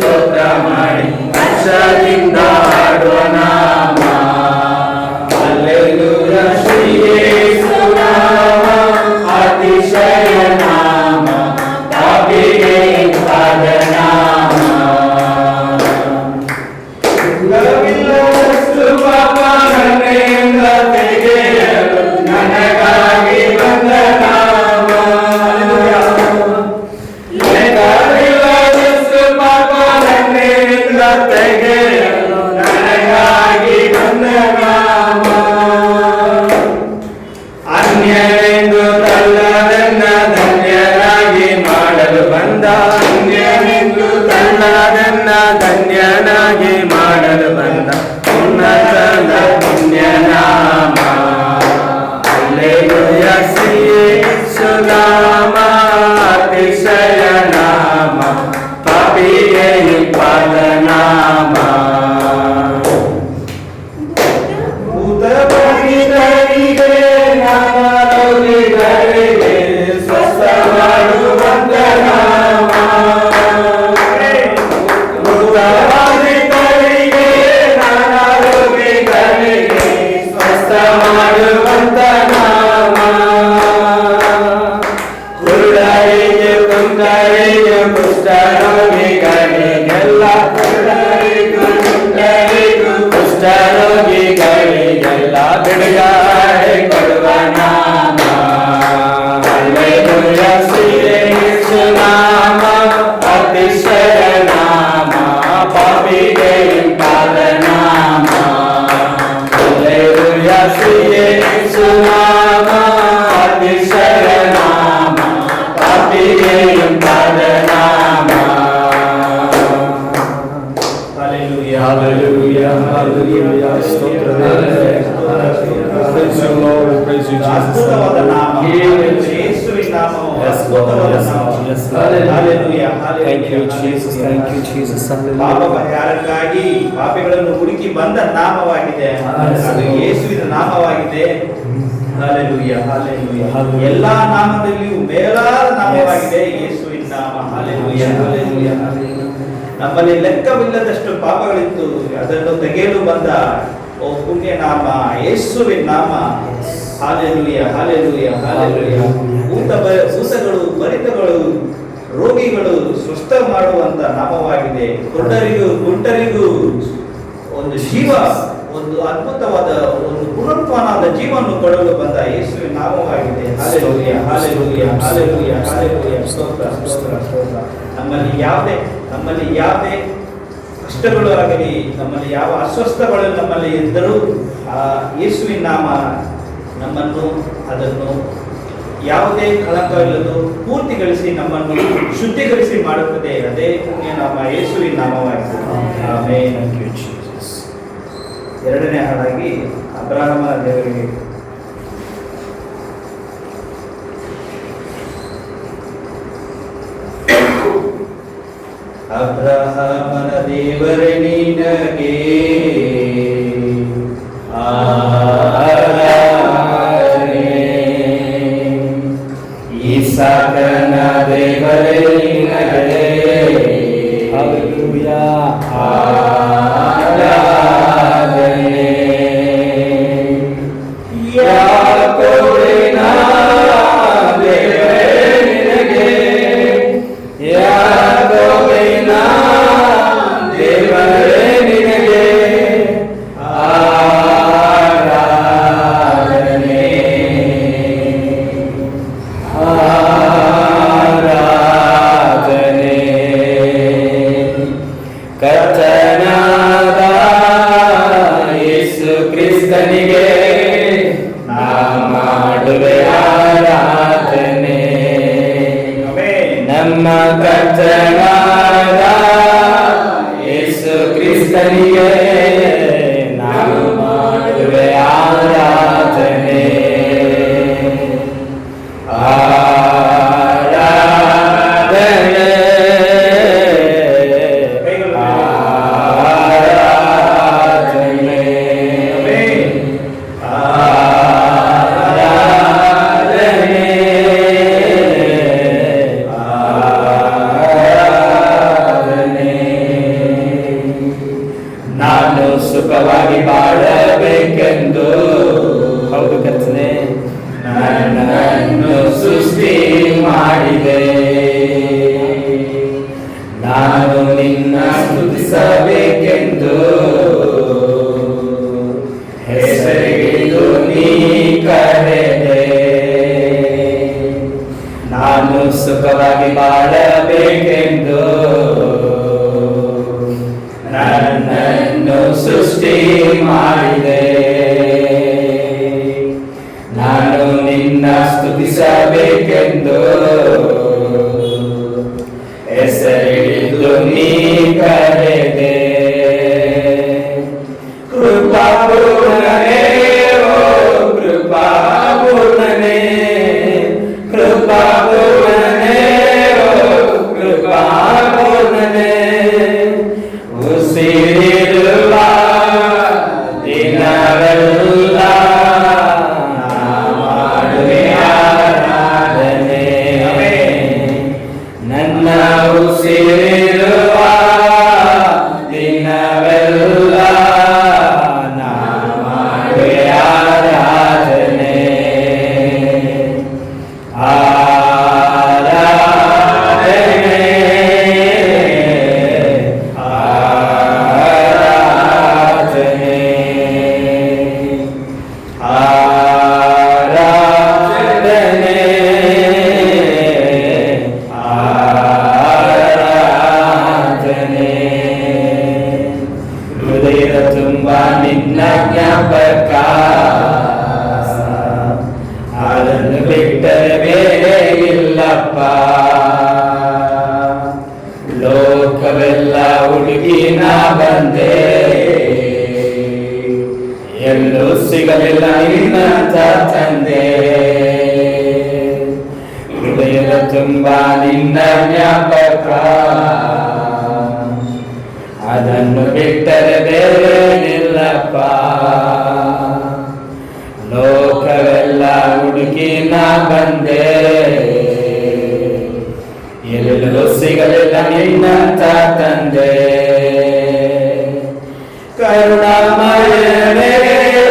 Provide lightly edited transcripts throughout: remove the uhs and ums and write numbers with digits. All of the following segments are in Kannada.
ಸ್ತೋತ್ರ ಮಾಡಿ ಹರ್ಷದಿಂದ ಹಾಡುವ ನಾಮ. ಹಲ್ಲೆಲೂಯಾ ಶ್ರೀ ಯೇಸು ನಾಮ ಅತಿಶಯ ನಾಮ, ಪಾಪಿಗೆ ಇಂಪಾದ ನಾಮ. ಇಲ್ಲವಿಲ್ಲದಷ್ಟು ಪಾಪ ನನ್ನಿಂದ ತೆಗೆಯಲು ನನಗಾಗಿ ಬಂದ ನಾಮ. ಲೆಕ್ಕವಿಲ್ಲದಷ್ಟು ಪಾಪ ನನ್ನಿಂದ ತೆಗೆಯಲು ನನಗಾಗಿ ಬಂದ ನಾಮ. ಅನ್ಯನೆಂದು ತಳ್ಳದನ್ನ ಧನ್ಯನಾಗಿ ಮಾಡಲು ಬಂದ, ಅನ್ಯನೆಂದು ತಳ್ಳದನ್ನ ಧನ್ಯನಾಗಿ ಮಾಡಲು ಬಂದ ಉನ್ನತದ ಪುಣ್ಯನಾಮ. ಹಲ್ಲೆಲೂಯಾ ಶ್ರೀ ಯೇಸು ನಾಮ ಅತಿಶಯ ನಾಮ, ಪಾಪಿಗೆ ಇಂಪಾದ ನಾಮ. ಭೂತಬಾಧಿತರಿಗೆ ನಾನಾರೋಗಿಗಳಿಗೆ ಸ್ವಸ್ಥ ಮಾಡುವಂತ ನಾಮ. ಭೂತಬಾಧಿತರಿಗೆ ನಾನಾರೋಗಿಗಳಿಗೆ ಸ್ವಸ್ಥ ಮಾಡುವಂತ ನಾಮ. ಕುರುಡರಿಗೆ ಕುಂಟರಿಗೆ ಕುಷ್ಠರೋಗಿಗಳಿಗೆಲ್ಲ, ಕುರುಡರಿಗೂ ಕುಂಟರಿಗೂ ಕುಷ್ಠರೋಗಿಗಳಿಗೆಲ್ಲ ಬಿಡುಗಡೆ ಕೊಡುವ ನಾಮ. ಹಲ್ಲೆಲೂಯಾ ಶ್ರೀ ಯೇಸು ನಾಮ ಅತಿಶಯ ನಾಮ, ಪಾಪಿಗೆ ಇಂಪಾದ ನಾಮ. ಹಲ್ಲೆಲೂಯಾ ಶ್ರೀ ಯೇಸು ನಾಮ ಅತಿಶಯ ನಾಮ, ಪಾಪಿಗೆ ಇಂಪಾದ ನಾಮ. Hallelujah, hallelujah, hallelujah. Praise you, Lord. Praise you, Jesus. ಅದ್ಭುತವಾದ ನಾಮ ಯೇಸುವಿನ ನಾಮವು ಅದ್ಭುತವಾದ ನಾಮ. Hallelujah, Thank you, hallelujah. Jesus. Thank you, Jesus. ಪಾಪ Hallelujah. ಪರಿಹಾರಕ್ಕಾಗಿ ಪಾಪಿಗಳನ್ನು ಹುಡುಕಿ ಬಂದ ನಾಮವಾಗಿದೆ. ಅದು ಯೇಸುವಿನ ನಾಮವಾಗಿದೆ. Hallelujah, hallelujah. ಎಲ್ಲಾ ನಾಮದಲ್ಲಿಯೂ ಮೇಲಾದ ನಾಮವಾಗಿದೆ ಯೇಸುವಿನ ನಾಮ. Hallelujah, hallelujah. ನಮ್ಮಲ್ಲಿ ಲೆಕ್ಕವಿಲ್ಲದಷ್ಟು ಪಾಪಗಳಿತ್ತು, ಅದನ್ನು ತೆಗೆಯಲು ಬಂದ ಓ ಪುಣ್ಯ ನಾಮ ಯೇಸುವಿನ ನಾಮ. Hallelujah, hallelujah, hallelujah. ಭೂತಗಳು ಬರಿತಗಳು ರೋಗಿಗಳು ಸ್ವಸ್ಥ ಮಾಡುವಂತ ನಾಮವಾಗಿದೆ. ಕುಂಟರಿಗೂ ಒಂದು ಜೀವ, ಒಂದು ಅದ್ಭುತವಾದ ಒಂದು ಪುನರುತ್ಥಾನದ ಜೀವವನ್ನು ಕೊಡಲು ಬಂದ ಯೇಸುವಿನ ನಾಮವಾಗಿದೆ. Hallelujah, hallelujah, hallelujah, hallelujah. ಸ್ತೋತ್ರ, ಸ್ತೋತ್ರ, ಸ್ತೋತ್ರ. ನಮ್ಮಲ್ಲಿ ಯಾವುದೇ ಕಷ್ಟಗಳು ಆಗಲಿ, ನಮ್ಮಲ್ಲಿ ಯಾವ ಅಸ್ವಸ್ಥಗಳು ನಮ್ಮಲ್ಲಿ ಇದ್ದರೂ ಆ ಯೇಸುವಿನ ನಾಮ ನಮ್ಮನ್ನು ಅದನ್ನು ಯಾವುದೇ ಕಳಂಕವಿಲ್ಲದು ಪೂರ್ತಿಗೊಳಿಸಿ ನಮ್ಮನ್ನು ಶುದ್ಧಿಗೊಳಿಸಿ ಮಾಡುತ್ತದೆ. ಅದೇ ಪುಣ್ಯ ನಾಮ ಯೇಸುವಿನ ನಾಮವಾಗಿದೆ. ಆಮೆನ್. ಎರಡನೇ ಹಾಡಾಗಿ ಅಬ್ರಹಾಮನ ದೇವರಿಗೆ. ಅಬ್ರಹಾಮನ ದೇವರೇ ನಿನಗೆ ಆರಾಧನೆ, ಇಸಾಕನ ದೇವರೇ ನಿನಗೆ Hallelujah. ಆರಾಧನೆ, ಯಾಕೋಬಿನ ದೇವರೇ ನಿನಗೆ, ಯಾಕೋಬಿನ ದೇವರೇ ನಿನಗೆ ಆರಾಧನೆ, ಆರಾಧನೆ. ಕರ್ತನಾದ ಸುಖವಾಗಿ ಬಾಳಬೇಕೆಂದು ಹೌದು ಕರ್ತನೆ, ನನ್ನನ್ನು ಸೃಷ್ಟಿ ಮಾಡಿದೆ. ನಾನು ನಿನ್ನ ಸ್ತುತಿಸಬೇಕೆಂದು ಹೆಸರಿಗಿದು ನೀ ಕರೆದೆ. ನಾನು ಸುಖವಾಗಿ ಬಾಳಬೇಕೆಂದು ನನ್ನನ್ನು ಸೃಷ್ಟಿ ಮಾಡಿದೆ. ನಾನು ನಿನ್ನ ಸ್ತುತಿಸಬೇಕೆಂದು ಹೆಸರಿಡಿದು ನೀ ಕರೆದೆ. ಕೃಪಾಪೂರ್ಣನೇ, ಓ ಕೃಪಾಪೂರ್ಣನೇ, ಕೃಪಾಪೂರ್ಣನೇ, ಓ ಕೃಪಾಪೂರ್ಣನೇ, ಉಸಿರಿರುವ ದಿನವೆಲ್ಲ ಮಾಡುವೆ ಆರಾಧನೆ. ನನ್ನ ಉಸಿರಿರುವ ದಿನವೆಲ್ಲ ಮಾಡುವೆ ಆರಾಧನೆ. ಆರಾಧನೆ, ಆರಾಧನೆ, ಆರಾಧನೆ, ಆರಾಧನೆ. ಹೃದಯದ ತುಂಬ ನಿನ್ನ ಜ್ಞಾಪಕ, ಅದನ್ನು ಬಿಟ್ಟರೆ ಬೇರೆ ಇಲ್ಲಪ್ಪ. ಲೋಕವೆಲ್ಲ ಹುಡುಕಿ ನಾ ಬಂದೆ, ಎಲ್ಲೂ ಸಿಗಲಿಲ್ಲ ನಿನ್ನಂತ ತಂದೆ. ಹೃದಯದ ತುಂಬ ನಿನ್ನ ಜ್ಞಾಪಕ, ಅದನ್ನು ಬಿಟ್ಟರೆ ಬೇರೆ ನಿಲ್ಲಪ್ಪ. ಲೋಕವೆಲ್ಲ ಹುಡುಕಿ ನಾ ಬಂದೆ, ಎಲ್ಲೂ ಸಿಗಲಿಲ್ಲ ನಿನ್ನಂತ ತಂದೆ. ಕರುಣಾಮಯನೇ,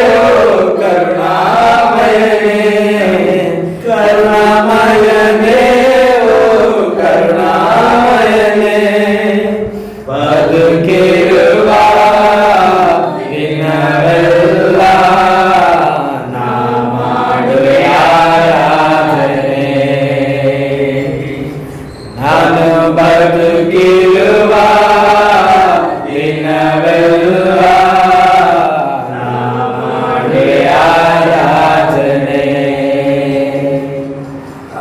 ಓ ಕರುಣಾಮಯನೇ, ಕರುಣಾಮಯನೇ, ಓ ಕರುಣಾಮಯನೇ, ಬದುಕಿರುವ ದಿನವೆಲ್ಲ ನಾ ಮಾಡುವೆ ಆರಾಧನೆ. ನಾನು ಬದುಕಿರುವ ದಿನವೆಲ್ಲ ನಾ ಮಾಡುವೆ ಆರಾಧನೆ.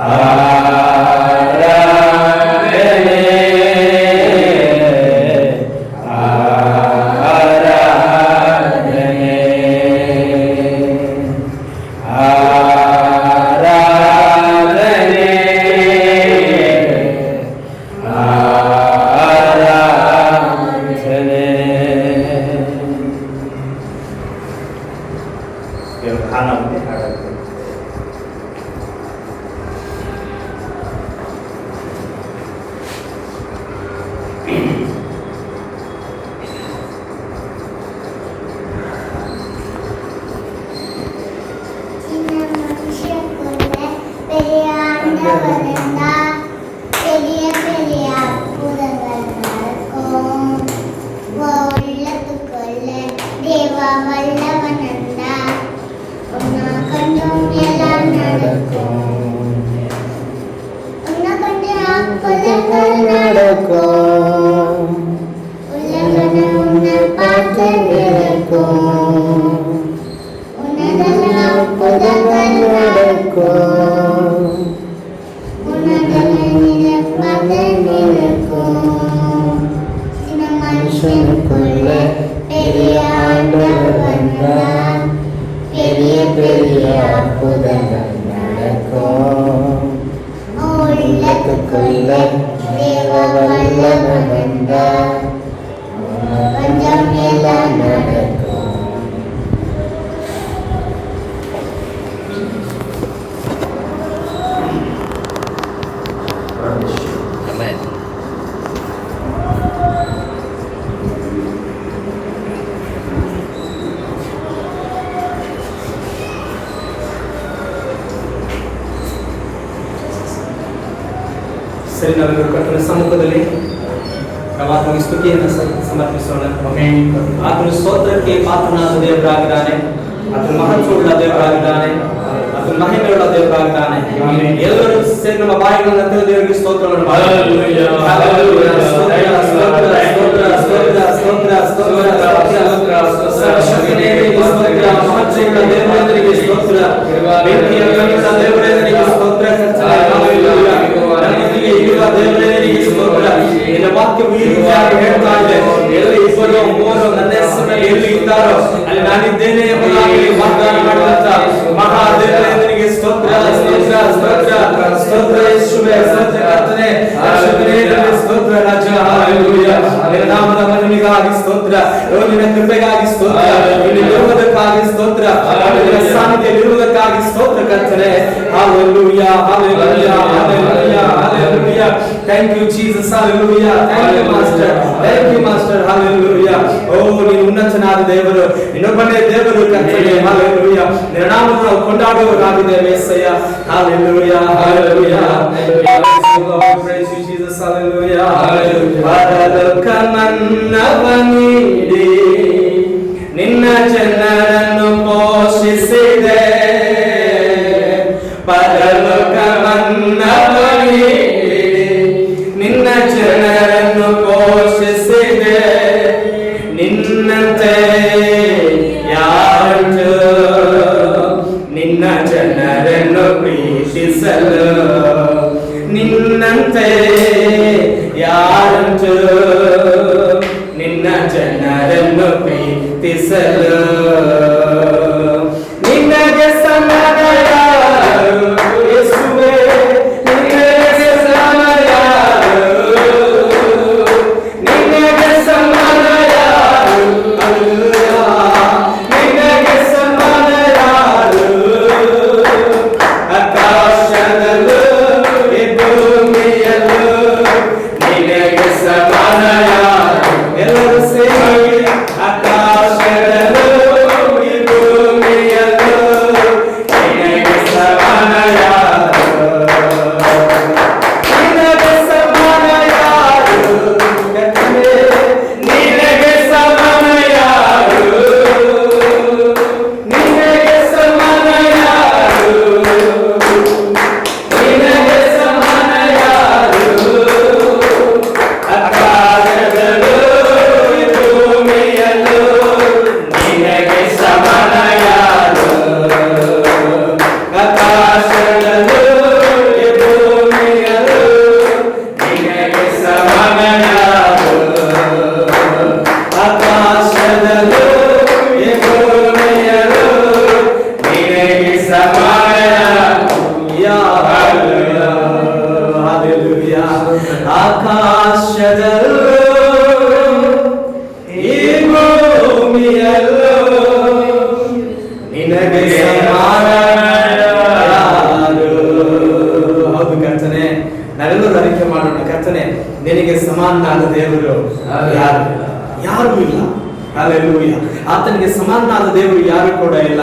ಆರಾಧನೆ, ಆರಾಧನೆ, ಆರಾಧನೆ, ಆರಾಧನೆ. ಹಾನಂತೆ ಹಾಡಬೇಕು. சின்ன மனுஷன் கொண்ட பெரிய ஆண்டவனந்தா, பெரிய பெரிய அற்புதங்கள் நடக்கும். உள்ளத்துக்குள்ள தேவா வல்லவனந்தா, உன்னை கண்டும் எல்லாம் நடக்கும். உன்னை கண்டு அற்புதங்கள் நடக்கும். உலகன உன்னை பார்த்து நிற்கும். அற்புதங்கள் நடக்கும். சின்ன மனுஷனுக்குள்ள பெரிய ஆண்டவர் வந்தார். பெரிய பெரிய அற்புதங்கள் நடக்கும். உள்ளத்துக்குள்ள தேவ வல்லவன் வந்தார். கொஞ்சம் எல்லாம் நடக்கும். ಒಂದ್ಸರಿ ನಾವೆಲ್ಲರೂ ಕರ್ತನ ಸಮ್ಮುಖದಲ್ಲಿ ಆತನಿಗೆ ಸ್ತುತಿಯನ್ನು ಸಮರ್ಪಿಸೋಣ. ಆತನ ಸ್ತೋತ್ರಕ್ಕೆ ಪಾತ್ರನಾದ ದೇವರಾಗಿದ್ದಾನೆ. ಆತನ ಮಹತ್ವವುಳ್ಳ ದೇವರಾಗಿದ್ದಾನೆ. ಆತನ ಮಹಿಮೆಯುಳ್ಳ ದೇವರಾಗಿದ್ದಾನೆ. ಎಲ್ಲರೂ ಸೇರಿ ನಮ್ಮ ಬಾಯಿಗಳನ್ನು ತೆರೆದು ದೇವರಿಗೆ ಸ್ತೋತ್ರವನ್ನು ವಾಕ್ಯವು ಈ ರೀತಿಯಾಗಿ ಹೇಳ್ತಾ ಇದೆ, ಎಲ್ಲಿ ಇಬ್ಬರು ಮೂವರು ನನ್ನ ಹೆಸರಿನಲ್ಲಿ ಎಲ್ಲಿ ಇದ್ದಾರೋ ಅಲ್ಲಿ ನಾನಿದ್ದೇನೆ ಎಂಬುದಾಗಿ ವಾಗ್ದಾನ ಮಾಡುವಂತ ಮಹಾದೇವನಿಗೆ ಸ್ತೋತ್ರ ಸ್ತೋತ್ರ ಸ್ತೋತ್ರ ಸ್ತೋತ್ರ ಯೇಸುವೇ ಸ್ತೋತ್ರ ಕರ್ತನೇ ಸ್ತೋತ್ರ ರಾಜ ಹಲ್ಲೆಲೂಯಾ. ನಿನ್ನ ನಾಮದ ಮಹಿಮೆಗಾಗಿ ಸ್ತೋತ್ರ, ನಿನ್ನ ಕೃಪೆಗಾಗಿ ಸ್ತೋತ್ರ, ನಿನ್ನದಕ್ಕಾಗಿ ಸ್ತೋತ್ರ, ನಿನ್ನ ಸಾನ್ನಿಧ್ಯದಲ್ಲಿರುವುದಕ್ಕಾಗಿ ಸ್ತೋತ್ರ ಕರ್ತನೇ. Hallelujah hallelujah hallelujah hallelujah. Thank you Jesus, hallelujah. Thank you master, thank you master, hallelujah. Oh, ನೀನು ಉನ್ನತನಾದ ದೇವರು, ಇನ್ನೊಬ್ಬನೇ ದೇವರು ಕರ್ತನೇ, hallelujah. ನಿನ್ನ ನಾಮವನ್ನು ನಾವು ಕೊಂಡಾಡುವವರಾಗಿದ್ದೇವೆ ಯೆಸಯ್ಯ, hallelujah hallelujah. Praise you Jesus, hallelujah. ಪರಲೋಕಮನ್ನವನಿಡಿ ನಿನ್ನ ಜನರನ್ನು ಪೋಷಿಸಿದೆ, ಪರಲೋಕಮನ್ನವನಿಡಿ ನಿನ್ನ ಜನರನ್ನು ಪೋಷಿಸಿದೆ, ನಿನ್ನಂತೆ ಯಾರು ನಿನ್ನ ಜನರನ್ನು ಪ್ರೀತಿಸಲು, ನಿನ್ನಂತೆ ಯಾರು ನಿನ್ನ ಜನರನ್ನು ಪ್ರೀತಿಸಲು, ನಿನಗೆ ಸಮಾನ ಯಾರು ಯೇಸುವೇ, ನಿನಗೆ ಸಮಾನ ಯಾರು, ನಿನಗೆ ಸಮಾನ ಯಾರು, ಹಲ್ಲೆಲೂಯಾ, ನಿನಗೆ ಸಮಾನ ಯಾರು, ಆಕಾಶದಲ್ಲೂ ಈ ಭೂಮಿಯಲ್ಲೂ ನಿನಗೆ ಸಮಾನ ಯಾರು, ಎಲ್ಲರೂ ಸೇರಿ ಆಕಾಶದಲ್ಲೂ ಈ ಭೂಮಿಯಲ್ಲೂ ನಿನಗೆ ಸಮಾನ ಯಾರು, ನಿನಗೆ ಸಮಾನ ಯಾರು ಕರ್ತನೇ, ನಿನಗೆ ಸಮಾನ ಯಾರು, ನಿನಗೆ ಸಮಾನ ಯಾರು, ನಿನಗೆ ಸಮಾನ ಯಾರು, ಆಕಾಶದಲ್ಲೂ ಈ ಭೂಮಿಯಲ್ಲೂ ನಿನಗೆ ಸಮಾನ ಯಾರು, ಆಕಾಶದಲ್ಲೂ ಈ ಭೂಮಿಯಲ್ಲೂ ನಿನಗೆ ಸಮಾನ ಯಾರು, ಆಕಾಶದಲ್ಲೂ ಈ ಭೂಮಿಯಲ್ಲೂ ನಿನಗೆ ಸಮಾನ ಯಾರು, ಹಲ್ಲೆಲೂಯಾ. ಆಕಾಶದಲ್ಲೂ ಈ ಭೂಮಿಯಲ್ಲೂ ನಿನಗೆ ಸಮಾನ ಯಾರು. ಹೌದು ಕರ್ತನೆ, ನಾವೆಲ್ಲರೂ ಅರಿಕೆ ಮಾಡೋಣ ಕರ್ತನೆ, ನಿನಗೆ ಸಮಾನನಾದ ದೇವರು ಯಾರು? ಯಾರು ಇಲ್ಲ. ಹಲ್ಲೆಲೂಯಾ. ಆತನಿಗೆ ಸಮಾನನಾದ ದೇವರು ಯಾರು ಕೂಡ ಇಲ್ಲ.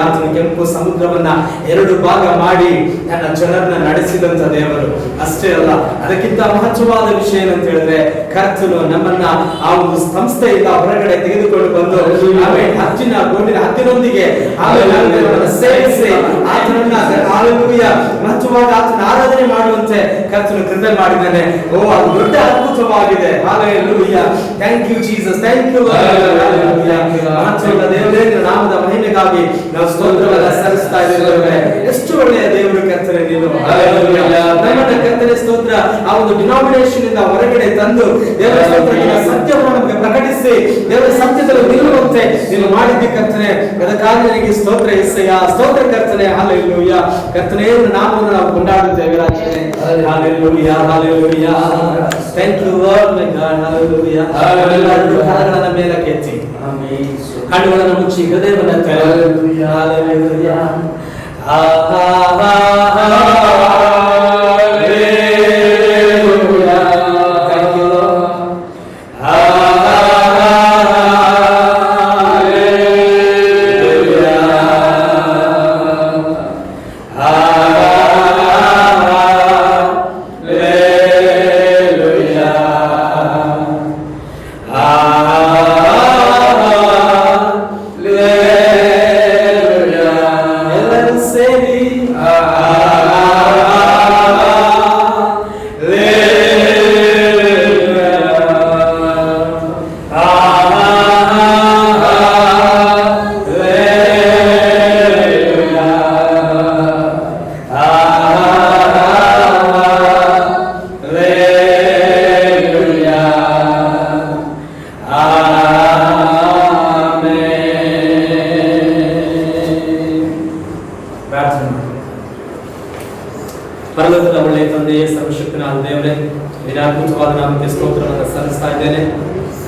ಆತನ ಕೆಂಪು ಸಮುದ್ರವನ್ನ ಎರಡು ಭಾಗ ಮಾಡಿ ತನ್ನ ಜನರನ್ನ ನಡೆಸಿದಂತ ದೇವರು ಅಷ್ಟೇ ಅಲ್ಲ, ಅದಕ್ಕಿಂತ ಮಹತ್ವವಾದ ವಿಷಯ ಏನಂತ ಹೇಳಿದ್ರೆ, ಕರ್ತನು ನಮ್ಮನ್ನ ಆ ಒಂದು ಸಂಸ್ಥೆಯಿಂದ ಹೊರಗಡೆ ತೆಗೆದುಕೊಂಡು ಬಂದು ಆಮೇಲೆ ಹತ್ತಿನೊಂದಿಗೆ ಸೇರಿಸಿ ಆತನನ್ನ ಹಲ್ಲೆಲೂಯಾ ಮಹತ್ವವಾಗಿ ಆತನ ಆರಾಧನೆ ಮಾಡುವಂತೆ ಕರ್ತನು ಕೃಪೆ ಮಾಡಿದ್ದಾನೆ. ಓ, ಅದು ದೊಡ್ಡ ಅದ್ಭುತವಾಗಿದೆ. Hallelujah. Thank you Jesus, thank you. ಮಹತ್ವದ ದೇವರೇ, ನಾಮದ ಮಹಿಮೆಗಾಗಿ ನಾವು ಸ್ತೋತ್ರವನ್ನು ಸಲ್ಲಿಸ್ತಾ ಇದ್ದೇವೆ. ಎಷ್ಟು ಒಳ್ಳೆಯ ದೇವರು ಕರ್ತನೆ ನೀನು. ನಮ್ಮನ್ನ ಕರ್ತನೆ ಸ್ತೋತ್ರ ಆ ಒಂದು ಡಿನಾಮಿನೇಷನ್ ಇಂದ ಹೊರಗಡೆ ತಂದು ದೇವರ ಸತ್ಯವನ್ನು ನಮಗೆ ಪ್ರಕಟಿಸಿ ದೇವರ ಸತ್ಯದಲ್ಲಿ ನಿಲ್ಲುವಂತೆ ನೀನು ಮಾಡಿದ್ದಿ ಕರ್ತನೆ. ಅದಕ್ಕಾಗಿ ನನಗೆ ಸ್ತೋತ್ರ ಯೆಸಯ್ಯ, ಸ್ತೋತ್ರ ಕರ್ತನೆ. ಹಲ್ಲೆಲೂಯಾ. ಕರ್ತನೆ ನಾಮವನ್ನು ನಾವು ಕೊಂಡಾಡುತ್ತೇವೆ ರಾಜನೇ. Hallelujah hallelujah. Thank you Lord my God. Hallelujah. ಕರಗಳ ಮೇಲೆ ಕೆತ್ತಿ ಕಣ್ಣುಗಳನ್ನು ಮುಚ್ಚಿ ಹೃದಯವನ್ನು ತೆರೆದು ಹಲ್ಲೆಲೂಯಾ.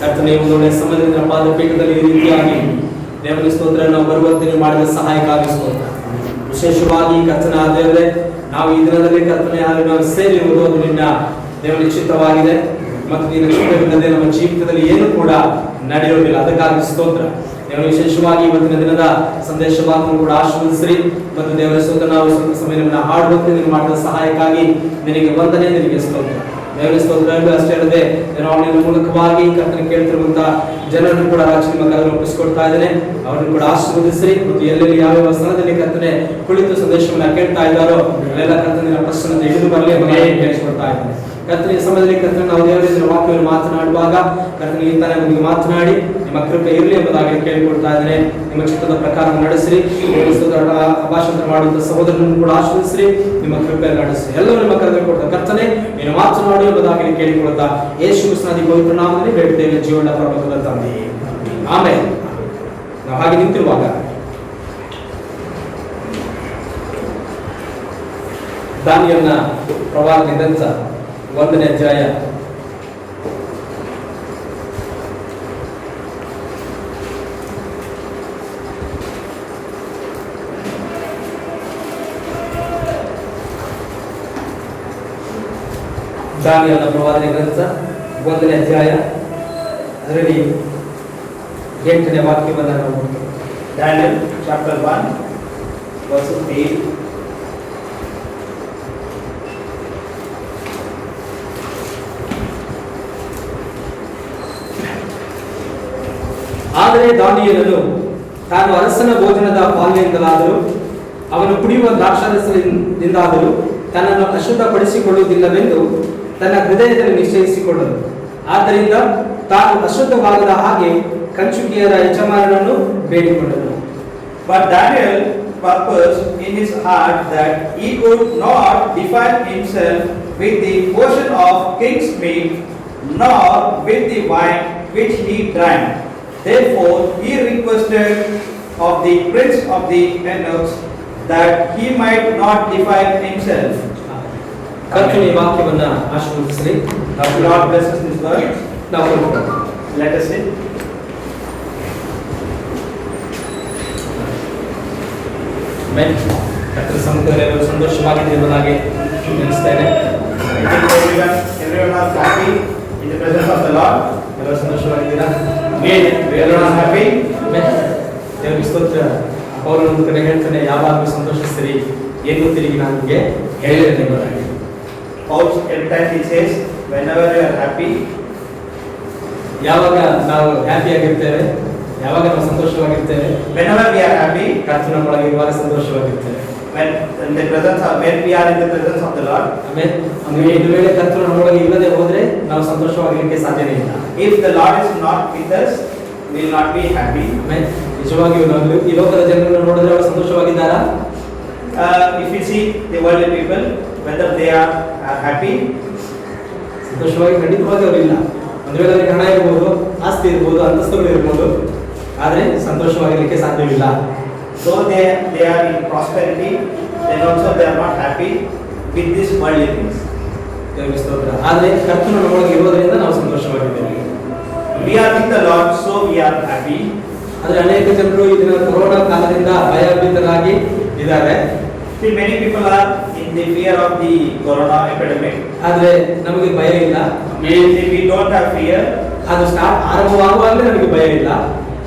ಕರ್ತನೇ ಒಂದು ಒಳ್ಳೆಯ ಸಮಯದಿಂದ ಪಾದಪೀಠದಲ್ಲಿ ಈ ರೀತಿಯಾಗಿ ದೇವರ ಸ್ತೋತ್ರ ನಾವು ಬರುವಂತೆ ನೀವು ಮಾಡಿದ ಸಹಾಯಕ್ಕಾಗಿ ಸ್ತೋತ್ರ. ವಿಶೇಷವಾಗಿ ಕರ್ತನ ದೇವರೇ, ನಾವು ಈ ದಿನದಲ್ಲಿ ಕರ್ತನೆ ನಾವು ಸೇರಿರುವುದು ಅದು ನಿನ್ನ ದೇವರ ನಿಶ್ಚಿತವಾಗಿದೆ ಮತ್ತು ನಿನ್ನ ಚಿತ್ತವಿಲ್ಲದೆ ನಮ್ಮ ಜೀವಿತದಲ್ಲಿ ಏನು ಕೂಡ ನಡೆಯುವುದಿಲ್ಲ. ಅದಕ್ಕಾಗಿ ಸ್ತೋತ್ರ. ದೇವರು ವಿಶೇಷವಾಗಿ ಇವತ್ತಿನ ದಿನದ ಸಂದೇಶ ಭಾಗವನ್ನು ಕೂಡ ಆಶೀರ್ವದಿಸಿರಿ ಮತ್ತು ದೇವರ ಸ್ತೋತ್ರ. ನಾವು ಸ್ವಲ್ಪ ಸಮಯ ನಮ್ಮನ್ನು ಹಾಡುವಂತೆ ನೀವು ಮಾಡಿದ ಸಹಾಯಕ್ಕಾಗಿ ನಿನಗೆ ವಂದನೆ, ನಿನಗೆ ಸ್ತೋತ್ರ. ದೇವರ ಸ್ತೋತ್ರ ಅಷ್ಟೇ ಅಲ್ಲದೆ ನಿನ್ನ ಮೂಲಕವಾಗಿ ಕರ್ತನೆ ಕೇಳ್ತಿರುವಂತಹ ಜನರನ್ನು ಕೂಡ ರಾಜ್ಯ ಮಕ್ಕಳನ್ನು ಒಪ್ಪಿಸಿಕೊಡ್ತಾ ಇದ್ದೇನೆ. ಅವರನ್ನು ಕೂಡ ಆಶೀರ್ವದಿಸಿರಿ ಮತ್ತು ಎಲ್ಲೆಲ್ಲಿ ಯಾವ ಸ್ಥಳದಲ್ಲಿ ಕರ್ತನೆ ಕುಳಿತು ಸಂದೇಶವನ್ನು ಕೇಳ್ತಾ ಇದ್ದಾರೋ ಅಲ್ಲೆಲ್ಲ ಕರ್ತನಿನ ಪ್ರಶ್ನೆ ಹಿಡಿದು ಬರಲಿ ಕೇಳಿಸ್ಕೊಡ್ತಾ ಇದ್ದೇನೆ. ಕರ್ತನ ಸಮಯದಲ್ಲಿ ಕರ್ತನ ನಾವು ದೇವರ ವಾಕ್ಯವನ್ನು ಮಾತನಾಡುವಾಗ ಕರ್ತನಿಗೆ ಇಂತಾನೆ ನಮಗೆ ಮಾತನಾಡಿ ನಿಮ್ಮ ಕೃಪೆ ಇರಲಿ ಎಂಬುದಾಗಿ ಕೇಳಿಕೊಡ್ತಾ ಇದ್ದೇನೆ. ನಿಮ್ಮ ಚಿತ್ತದ ಪ್ರಕಾರ ನಡೆಸಿರಿ. ಭಾಷಾಂತರ ಮಾಡುವಂತಹ ಸಹೋದರನನ್ನು ಕೂಡ ಆಶೀರ್ವದಿಸಿರಿ. ನಿಮ್ಮ ಕೃಪೆಯನ್ನು ನಡೆಸಿರಿ. ಎಲ್ಲರೂ ನಿಮ್ಮ ಕರೆದು ಕೊಡ್ತಾ ಕರ್ತನೆ ನೀನು ಮಾತನಾಡಿ ಎಂಬುದಾಗಿ ಕೇಳಿಕೊಡ್ತಾ ಯೇಸು ಕ್ರಿಸ್ತನ ಪವಿತ್ರ ನಾಮದಲ್ಲಿ ಬೇಡುತ್ತೇವೆ ಜೀವನ ಪ್ರಭುತ್ವದ ತಂದೆ, ಆಮೇಲೆ. ನಾವು ಹಾಗೆ ನಿಂತಿರುವಾಗ ದಾನಿಯೇಲನ ಪ್ರವಾದನೆ ಗ್ರಂಥ 1ನೇ ಅಧ್ಯಾಯ ದಾನಿಯೇಲನ ಪ್ರವಾದನೆ ಗ್ರಂಥ 1ನೇ ಅಧ್ಯಾಯ ಅದರಲ್ಲಿ 8ನೇ ವಾಕ್ಯವನ್ನು ನಾವು ನೋಡ್ತೇವೆ. Daniel chapter 1 verse 8. ಆದರೆ ದಾನಿಯೇಲನು ತಾನು ಅರಸನ ಭೋಜನದ ಪಾಲನೆಯಿಂದಲಾದರೂ ಅವನು ಕುಡಿಯುವ ದ್ರಾಕ್ಷಾರಸದಿಂದಾದರೂ ತನ್ನನ್ನು ಅಶುದ್ಧಪಡಿಸಿಕೊಳ್ಳುವುದಿಲ್ಲವೆಂದು ತನ್ನ ಹೃದಯದಲ್ಲಿ ನಿಶ್ಚಯಿಸಿಕೊಂಡನು. ಆದ್ದರಿಂದ ತಾನು ಅಶುದ್ಧವಾಗದ ಹಾಗೆ ಕಂಚುಕಿಯರ ಯಜಮಾನನನ್ನು ಬೇಡಿಕೊಂಡನು. But Daniel purposed in his heart that he could not defile himself with the portion of king's meat, nor with the wine which he drank. Therefore he requested of the prince of the eunuchs that he might not defile himself. ಕರ್ತನ ವಾಕ್ಯವನ್ನು ಆಶೀರ್ವದಿಸಲಿ. Lord blesses this word. ನಾವು Let us sit. ಕರ್ತನ ಸಮ್ಮುಖದಲ್ಲಿ ಸಂತೋಷವಾಗಿದೆ ಎಂಬುದಾಗಿ ನೆನೆಸ್ತೇನೆ. Everyone is happy in the presence of the Lord. ಎಲ್ಲರೂ ಸಂತೋಷವಾಗಿದ್ದೀರಾ? Everyone is happy. ದೇವರಿಗೆ ಸ್ತೋತ್ರ. ಪೌಲನು ಕಡೆ ಹೇಳ್ತಾನೆ, ಯಾವಾಗಲೂ ಸಂತೋಷಿಸಿರಿ, ಏನು ತಿರುಗಿ ನಾನು ನಿಮಗೆ ಹೇಳಿದ್ದೇನೆ ಎಂಬುದಾಗಿ. Paul every time he says, whenever you are happy, ಯಾವಾಗ ನಾವು ಹ್ಯಾಪಿ ಆಗಿರ್ತೇವೆ, ಯಾವಾಗ ನಾವು ಸಂತೋಷವಾಗಿರ್ತೇವೆ, whenever we are happy, ಕರ್ತನ ಒಳಗೆ ಇರುವಾಗ ಸಂತೋಷವಾಗಿರ್ತೇವೆ. when we are in the presence of the Lord, ಆಮೇಲೆ ಒಂದು ವೇಳೆ ಕರ್ತನ ನಮ್ಮೊಳಗೆ ಇಲ್ಲದೆ ಹೋದ್ರೆ ನಾವು ಸಂತೋಷವಾಗಿರಲಿಕ್ಕೆ ಸಾಧ್ಯನೇ ಇಲ್ಲ. if the Lord is not with us, we will not be happy. ಆಮೇಲೆ ನಿಜವಾಗಿಯೂ ನಾವು ಈ ಲೋಕದ ಜನರನ್ನು ನೋಡಿದ್ರೆ ಅವರು ಸಂತೋಷವಾಗಿದ್ದಾರಾ? If you see the worldly people, whether they are happy, ಸಂತೋಷವಾಗಿ ಖಂಡಿತವಾಗಿ ಅವರಿಲ್ಲ. ಒಂದು ವೇಳೆ ಅವರಿಗೆ ಹಣ ಇರ್ಬೋದು, ಆಸ್ತಿ ಇರ್ಬೋದು, ಅಂತಸ್ತುಗಳು ಇರ್ಬೋದು, ಆದರೆ ಸಂತೋಷವಾಗಿರಲಿಕ್ಕೆ ಸಾಧ್ಯವಿಲ್ಲ. so they are in prosperity, then also they are not happy with these worldly things. ದೇವರಿಗೆ ಸ್ತೋತ್ರ. ಆದರೆ ಕರ್ತನ ನಮ್ಮೊಳಗೆ ಇರೋದ್ರಿಂದ ನಾವು ಸಂತೋಷವಾಗಿದ್ದೇವೆ. We are with the Lord, so we are happy. ಆದರೆ ಅನೇಕ ಜನರು ಈ ದಿನ ಕೊರೋನಾ ಕಾಲದಿಂದ ಭಯಭೀತರಾಗಿ ಇದ್ದಾರೆ. See, many people are in the fear of the corona epidemic. ಆದರೆ ನಮಗೆ ಭಯ ಇಲ್ಲ. We don't have fear. ಅದು ಆರಂಭವಾಗುವಾಗಲೇ ನಮಗೆ ಭಯ ಇಲ್ಲ.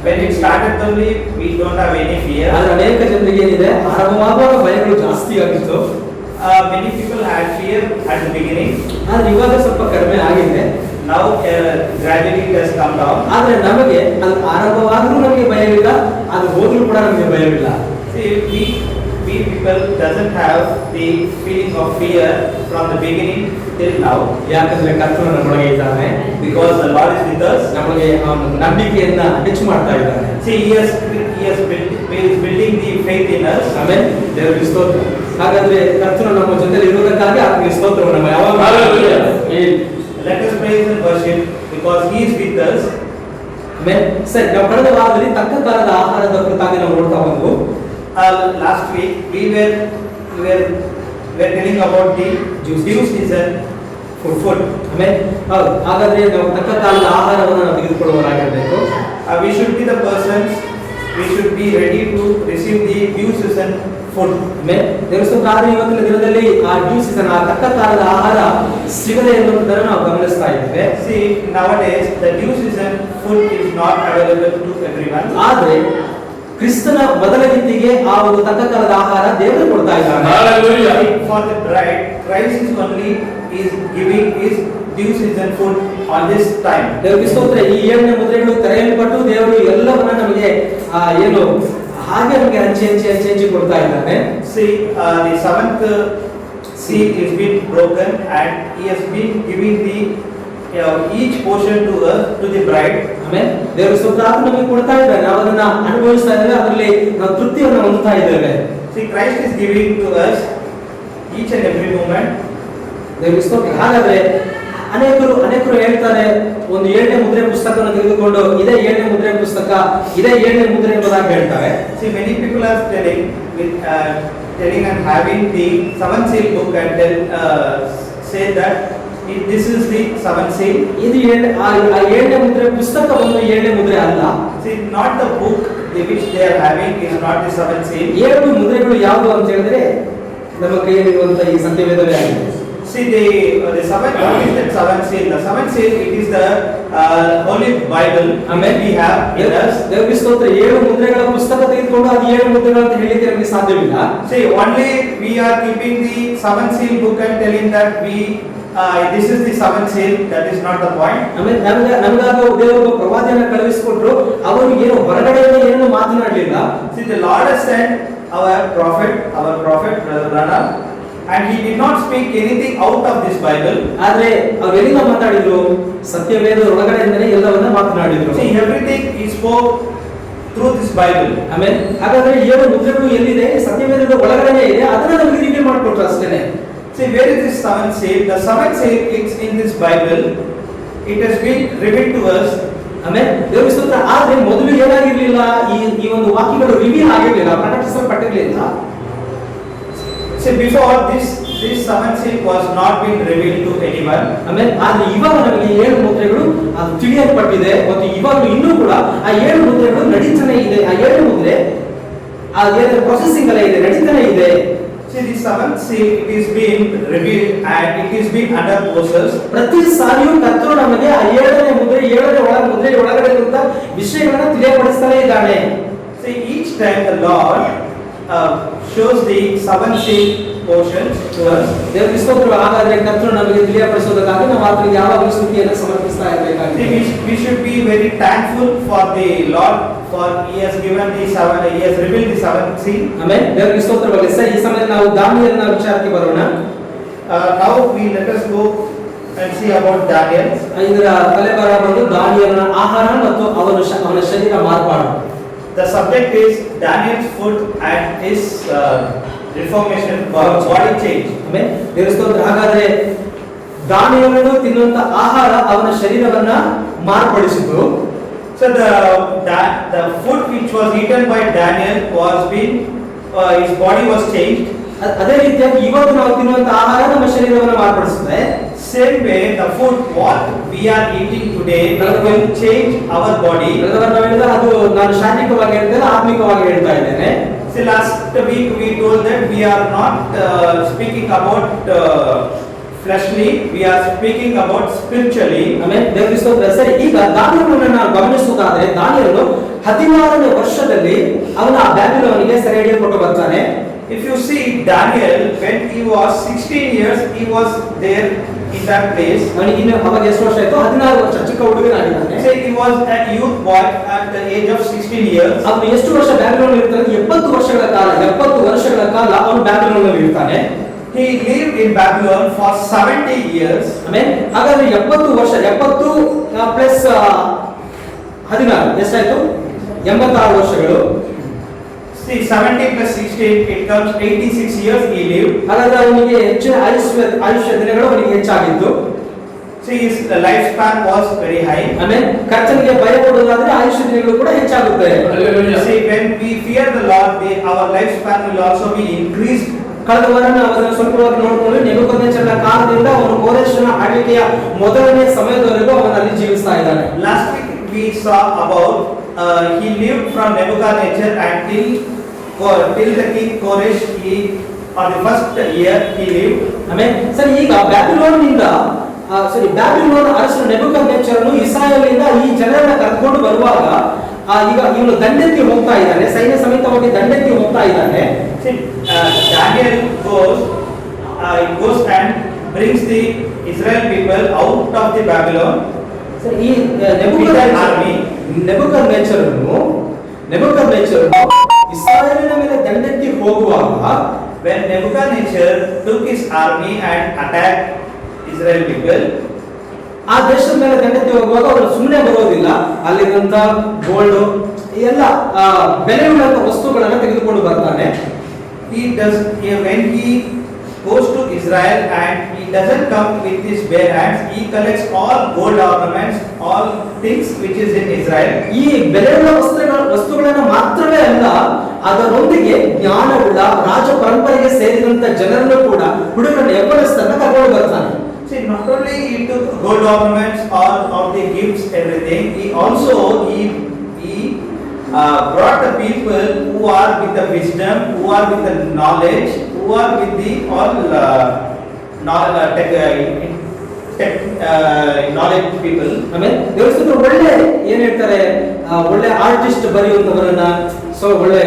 When it started only, we don't have any fear. ಆದರೆ ಅನೇಕ ಜನರಿಗೆ ಏನಿದೆ, ಆರಂಭವಾಗುವಾಗ ಭಯಗಳು ಜಾಸ್ತಿ ಆಗಿತ್ತು. Many people had fear at the beginning. ಆದರೆ ಇವಾಗ ಸ್ವಲ್ಪ ಕಡಿಮೆ ಆಗಿದೆ. Now gradually it has come down. ಆದರೆ ನಮಗೆ ಅದು ಆರಂಭವಾದರೂ ನಮಗೆ ಭಯವಿಲ್ಲ, ಅದು ಹೋದ್ರೂ ಕೂಡ ನಮಗೆ ಭಯವಿಲ್ಲ. See, we people doesn't have the feeling of fear from the beginning till now. ಯಾಕಂದ್ರೆ ಕರ್ತನು ನಮ್ಮೊಳಗೆ ಇದ್ದಾನೆ. Because the Lord is with us. ನಮಗೆ ನಂಬಿಕೆಯನ್ನ ಹೆಚ್ಚು ಮಾಡ್ತಾ ಇದ್ದಾನೆ. See, he is building the faith in us. ಆಮೇಲೆ ದೇವರಿಗೆ ಸ್ತೋತ್ರ. ಹಾಗಾದ್ರೆ ಕರ್ತನು ನಮ್ಮ ಜೊತೆಲಿ ಇರುವುದಕ್ಕಾಗಿ ಆತನಿಗೆ ಸ್ತೋತ್ರವನ್ನು ನಾವು ಯಾವಾಗ Let us praise and worship because he is with us. ಆಮೇಲೆ ಸರಿ, ನಾವು ಕಳೆದ ವಾರದಲ್ಲಿ ತಕ್ಕ ಕಾಲದ ಆಹಾರದ ಕುರಿತಾಗಿ ನಾವು ನೋಡ್ತಾ ಬಂದ್ವು. Last week we were telling about the due season food. ಆಮೇಲೆ ಹೌದು, ಹಾಗಾದ್ರೆ ನಾವು ತಕ್ಕ ಕಾಲದ ಆಹಾರವನ್ನು ನಾವು ತೆಗೆದುಕೊಳ್ಳೋಣ. ತೆಗೆದುಕೊಳ್ಳುವವರಾಗಿರಬೇಕು. We should be the persons, we should be ready to receive the due season food. ದೇವರ ಸ್ತೋತ್ರ. ಇವತ್ತಿನ ದಿನದಲ್ಲಿ ಆ ಡ್ಯೂ ಸೀಸನ್, ಆ ತಕ್ಕ ಕಾಲದ ಆಹಾರ ಸಿಗದೆ ಇರುವುದನ್ನು ನಾವು ಗಮನಿಸ್ತಾ ಇದ್ದೇವೆ. See, nowadays the due season food is not available to everyone. ಆದ್ರೆ ಕ್ರಿಸ್ತನ ಮೊದಲ ರೀತಿಗೆ ಆ ಒಂದು ತಕ್ಕ ಕಾಲದ ಆಹಾರ ದೇವರು ಕೊಡ್ತಾ ಇದ್ದಾನೆ. Hallelujah. For the bride, Christ is only is giving his due season food on this time. ದೇವರ ಸ್ತೋತ್ರ. ಈ 7ನೇ ಮುದ್ರೆಗಳು ತೆರೆಯಲ್ಪಟ್ಟು ದೇವರು ಎಲ್ಲವನ್ನ ನಮಗೆ ಏನು ಹಾಗೆ ನಮಗೆ ಹಂಚಿ ಕೊಡ್ತಾ ಇದ್ದಾನೆ. See, the 7th seal is been broken and he has been giving the each portion to us, to the bride. Amen. ದೇವರ ಸ್ತೋತ್ರ. ನಮಗೆ ಕೊಡ್ತಾ ಇದ್ದಾನೆ, ನಾವು ಅದನ್ನ ಅನುಭವಿಸ್ತಾ ಇದ್ದೇವೆ, ಅದರಲ್ಲಿ ನಾವು ತೃಪ್ತಿಯನ್ನು ಹೊಂದುತ್ತಾ ಇದ್ದೇವೆ. See, Christ is giving to us each and every moment. ದೇವರ ಸ್ತೋತ್ರ. ಹಾಗಾದ್ರೆ ಅನೇಕರು ಹೇಳ್ತಾರೆ, ಒಂದು 7ನೇ ಮುದ್ರೆ ಪುಸ್ತಕವನ್ನು ತೆಗೆದುಕೊಂಡು ಇದೇ 7ನೇ ಮುದ್ರೆ ಪುಸ್ತಕ, ಇದೇ 7ನೇ ಮುದ್ರೆ ಎಂಬುದಾಗಿ ಹೇಳ್ತಾರೆ. See, many people are telling and having the 7th seal book and say that this is the 7th seal. ಇದು 7ನೇ ಮುದ್ರೆ ಪುಸ್ತಕ ಒಂದು 7ನೇ ಮುದ್ರೆ ಅಲ್ಲ. See, not the book which they are having is not the 7th seal. 7 ಮುದ್ರೆಗಳು ಯಾವುದು ಅಂತ ಹೇಳಿದ್ರೆ ನಮ್ಮ ಕೈಯಲ್ಲಿರುವಂತಹ ಈ ಸತ್ಯವೇದವೇ ಆಗಿದೆ. See, the 7th, what is that 7th seal? The 7th seal, it is the Holy Bible. Amen. We have in us. ದೇವರ ಸ್ತೋತ್ರ. 7 ಮುದ್ರೆಗಳ ಪುಸ್ತಕ ತೆಗೆದುಕೊಂಡು ಅದು 7 ಮುದ್ರೆಗಳು ಅಂತ ಹೇಳಿಕ್ಕೆ ನಮಗೆ ಸಾಧ್ಯವಿಲ್ಲ. See, only we are keeping the 7th seal book and telling that this is the 7th seal. That is not the point. ಆಮೇಲೆ ನಮಗಾಗ ದೇವರು ಪ್ರವಾದಿಯನ್ನು ಕಳುಹಿಸಿಕೊಟ್ರು, ಅವರು ಏನು ಹೊರಗಡೆಯಿಂದ ಏನು ಮಾತನಾಡಲಿಲ್ಲ. See, the Lord has sent our prophet Brother Branham, and he did not speak anything out of this Bible. ಆದ್ರೆ ಅವರು ಎಲ್ಲಿಂದ ಮಾತಾಡಿದ್ರು? ಸತ್ಯವೇದದ ಒಳಗಡೆಯಿಂದಲೇ ಎಲ್ಲವನ್ನ ಮಾತನಾಡಿದ್ರು. See, everything he spoke through this Bible. ಆಮೇಲೆ ಹಾಗಾದ್ರೆ 7 ಮುದ್ರೆಗಳು ಎಲ್ಲಿದೆ? ಸತ್ಯವೇದದ ಒಳಗಡೆನೇ ಇದೆ, ಅದನ್ನ ನಮಗೆ ರಿವೀಲ್ ಮಾಡಿಕೊಟ್ರು ಅಷ್ಟೇನೆ. See, where is this 7th seal? The 7th seal is in this Bible. It has been revealed to us. ಆಮೇಲೆ ದೇವರ ಸ್ತೋತ್ರ. ಆದ್ರೆ ಮೊದಲು ಏನಾಗಿರ್ಲಿಲ್ಲ, ಈ ಒಂದು ವಾಕ್ಯಗಳು reveal ಆಗಿರ್ಲಿಲ್ಲ, ಪ್ರಕಟಿಸಲ್ಪಟ್ಟಿರಲಿಲ್ಲ. See, before this 7th seal was not being revealed to anyone. ಆಮೇಲೆ ಆದ್ರೆ ಇವಾಗ ನಮಗೆ 7 ಮುದ್ರೆಗಳು ಅದು ತಿಳಿಯಲ್ಪಟ್ಟಿದೆ, ಮತ್ತು ಇವಾಗ ಇನ್ನೂ ಕೂಡ ಆ 7 ಮುದ್ರೆಗಳು ನಡೀತಾನೆ ಇದೆ. ಆ 7 ಮುದ್ರೆ ಆ 7 ಪ್ರೊಸೆಸಿಂಗ್ ಅಲ್ಲೇ ಇದೆ, ನಡೀತಾನೆ ಇದೆ. See, the 7th seal, it is being revealed and it is being under process. ಪ್ರತಿ ಸಾರಿಯೂ ಕರ್ತನು ನಮಗೆ ಆ 7ನೇ ಮುದ್ರೆ, 7ನೇ ಮುದ್ರೆ ಒಳಗಡೆ ಇರುವಂತ ವಿಷಯಗಳನ್ನ ತಿಳಿಯಪಡಿಸ್ತಾನೆ ಇದ್ದಾನೆ. See, each time the Lord shows the 7th seal portions to us. ದೇವರ ಸ್ತೋತ್ರ. ಹಾಗಾದ್ರೆ ಕರ್ತನು ನಮಗೆ ತಿಳಿಯಪಡಿಸೋದಕ್ಕಾಗಿ ನಾವು ಆತನಿಗೆ ಯಾವಾಗಲೂ ಸ್ತುತಿಯನ್ನು ಸಮರ್ಪಿಸ್ತಾ ಇರಬೇಕಾಗಿದೆ. We should be very thankful for the Lord, for he has given the 7th, he has revealed the 7th seal. Amen. ದೇವರ ಸ್ತೋತ್ರವಾಗಲಿ. ಸರ್, ಈ ಸಮಯದಲ್ಲಿ ನಾವು ದಾನಿಯೇಲನ ವಿಚಾರಕ್ಕೆ ಬರೋಣ. Now let us go and see about Daniel. ಇದರ ತಲೆಬಾರ ಬಂದು ದಾನಿಯೇಲನ ಆಹಾರ ಮತ್ತು ಅವನ ಶರೀರ ಮಾರ್ಪಾಡು. The subject is Daniel's food and his reformation, body change. Amen. ದೇವರ ಸ್ತೋತ್ರ. ಹಾಗಾದ್ರೆ ದಾನಿಯೇಲನು ತಿನ್ನುವಂತ ಆಹಾರ ಅವನ ಶರೀರವನ್ನ ಮಾರ್ಪಡಿಸಿತು. So the food which was eaten by Daniel was his body was changed. ಅದೇ ರೀತಿಯಾಗಿ ಇವತ್ತು ನಾವು ತಿನ್ನುವಂತ ಆಹಾರ ನಮ್ಮ ಶರೀರವನ್ನು ಮಾರ್ಪಡಿಸುತ್ತೆ. Same way, the food what we are eating today will change our body. ಅದು ನಾನು ಶಾರೀರಿಕವಾಗಿ ಹೇಳ್ತೇನೆ, ಆತ್ಮಿಕವಾಗಿ ಹೇಳ್ತಾ ಇದ್ದೇನೆ. See, last week we told that we are not speaking about fleshly, we are speaking about spiritually. ಆಮೇಲೆ ದೇವರ ಸ್ತೋತ್ರ. ಸರಿ, ಈಗ ದಾನಿಯೇಲನನ್ನು ನಾವು ಗಮನಿಸುವುದಾದ್ರೆ, ದಾನಿಯೇಲನು 16ನೇ ವರ್ಷದಲ್ಲಿ ಅವನ ಬ್ಯಾಬಿಲೋನಿಗೆ ಸೆರೆ ಹಿಡಿಯಲ್ಪಟ್ಟು ಬರ್ತಾನೆ. If you see Daniel, when he was 16 years, he was there in that place. ಅವನಿಗೆ ಇನ್ನು ಅವಾಗ ಎಷ್ಟು ವರ್ಷ ಆಯ್ತು? 16 ವರ್ಷ, ಚಿಕ್ಕ ಹುಡುಗನಾಗಿದ್ದಾನೆ. Say he was a youth boy at the age of 16 years. ಅವನು ಎಷ್ಟು ವರ್ಷ ಬ್ಯಾಬಿಲೋನ್ ಇರ್ತಾನೆ? 70 ವರ್ಷಗಳ ಕಾಲ ಅವನು ಬ್ಯಾಬಿಲೋನ್ ಇರ್ತಾನೆ. He lived in Babylon for 70 years. ಆಮೇಲೆ ಹಾಗಾದ್ರೆ 70 ವರ್ಷ, 70 ಪ್ಲಸ್ 16 ಎಷ್ಟಾಯ್ತು? 86 ವರ್ಷಗಳು. See, 70 plus 16, it comes 86 years he lived. ಹಾಗಾದ್ರೆ ಅವನಿಗೆ ಹೆಚ್ಚಿನ ಆಯುಷ್ಯ ದಿನಗಳು ಅವನಿಗೆ ಹೆಚ್ಚಾಗಿತ್ತು. See, his lifespan was very high. ಆಮೇಲೆ ಕರ್ತನಿಗೆ ಭಯ ಪಡುವುದಾದ್ರೆ ಆಯುಷ್ಯ ದಿನಗಳು ಕೂಡ ಹೆಚ್ಚಾಗುತ್ತೆ. See, when we fear the Lord, our lifespan will also be increased. ಕಳೆದ ವಾರ ನಾವು ಅದನ್ನು ಸ್ವಲ್ಪವಾಗಿ ನೋಡಿಕೊಂಡು, ನೆಬೂಕದ್ನೆಚ್ಚರನ ಕಾಲದಿಂದ ಅವನು ಕೋರೆಷನ ಆಳ್ವಿಕೆಯ ಮೊದಲನೇ ಸಮಯದವರೆಗೂ ಅವನಲ್ಲಿ ಜೀವಿಸ್ತಾ ಇದ್ದಾನೆ. Last week we saw about, he lived from Nebuchadnezzar till the king Koresh. On the first year he lived. ಆಮೇಲೆ ಸರಿ, ಈಗ ಬ್ಯಾಬಿಲೋನ್ನಿಂದ ಬ್ಯಾಬಿಲೋನ್ ಅರಸನು ನೆಬೂಕದ್ನೆಚ್ಚರನು ಇಸ್ರಾಯೇಲಿಂದ ಈ ಜನರನ್ನ ಕರ್ಕೊಂಡು ಬರುವಾಗ ಈಗ ಇವನು ದಂಡೆತ್ತಿ ಹೋಗ್ತಾ ಇದ್ದಾನೆ, ಸೈನ್ಯ ಸಮೇತವಾಗಿ ದಂಡೆತ್ತಿ ಹೋಗ್ತಾ ಇದ್ದಾನೆ. Daniel goes and brings the Israel people out of the Babylon. ಸರಿ, ಈ ನೆಬೂಕದ್ನೆಚ್ಚರನು ಇಸ್ರಾಯೇಲಿನ ಮೇಲೆ ದಂಡೆತ್ತಿ ಹೋಗುವಾಗ, when Nebuchadnezzar took his army and attacked Israel people, ಆ ದೇಶದ ಮೇಲೆ ದಂಡೆತ್ತಿ ಹೋಗುವಾಗ ಅವರು ಸುಮ್ಮನೆ ಬರೋದಿಲ್ಲ, ಅಲ್ಲಿದ್ದಂತ ಗೋಲ್ಡ್ ಎಲ್ಲ ಬೆಲೆಯುಳ್ಳಂತ ವಸ್ತುಗಳನ್ನು ತೆಗೆದುಕೊಂಡು ಬರ್ತಾನೆ. when he goes to Israel and he doesn't come with his bare hands, he collects all gold ornaments, all things which is in Israel. ಈ ಬೆಲೆಯುಳ್ಳ ವಸ್ತುಗಳನ್ನು ಮಾತ್ರವೇ ಅಲ್ಲ, ಅದರೊಂದಿಗೆ ಜ್ಞಾನವುಳ್ಳ ರಾಜ ಪರಂಪರೆಗೆ ಸೇರಿದಂತ ಜನರನ್ನು ಕೂಡ ಹುಡುಗರನ್ನು ಯೌವನಸ್ಥರನ್ನ ಕರ್ಕೊಂಡು ಬರ್ತಾನೆ. See, not only he took gold ornaments, all of the gifts, everything, he also brought the people who are with the wisdom, who are with the knowledge, who are with the all knowledge people. ಆಮೇಲೆ ದೇವಸ್ಥಾನ ಒಳ್ಳೆ ಏನ್ ಹೇಳ್ತಾರೆ, ಒಳ್ಳೆ ಆರ್ಟಿಸ್ಟ್ ಬರೆಯುವಂತವರನ್ನ, ಸೊ ಒಳ್ಳೆ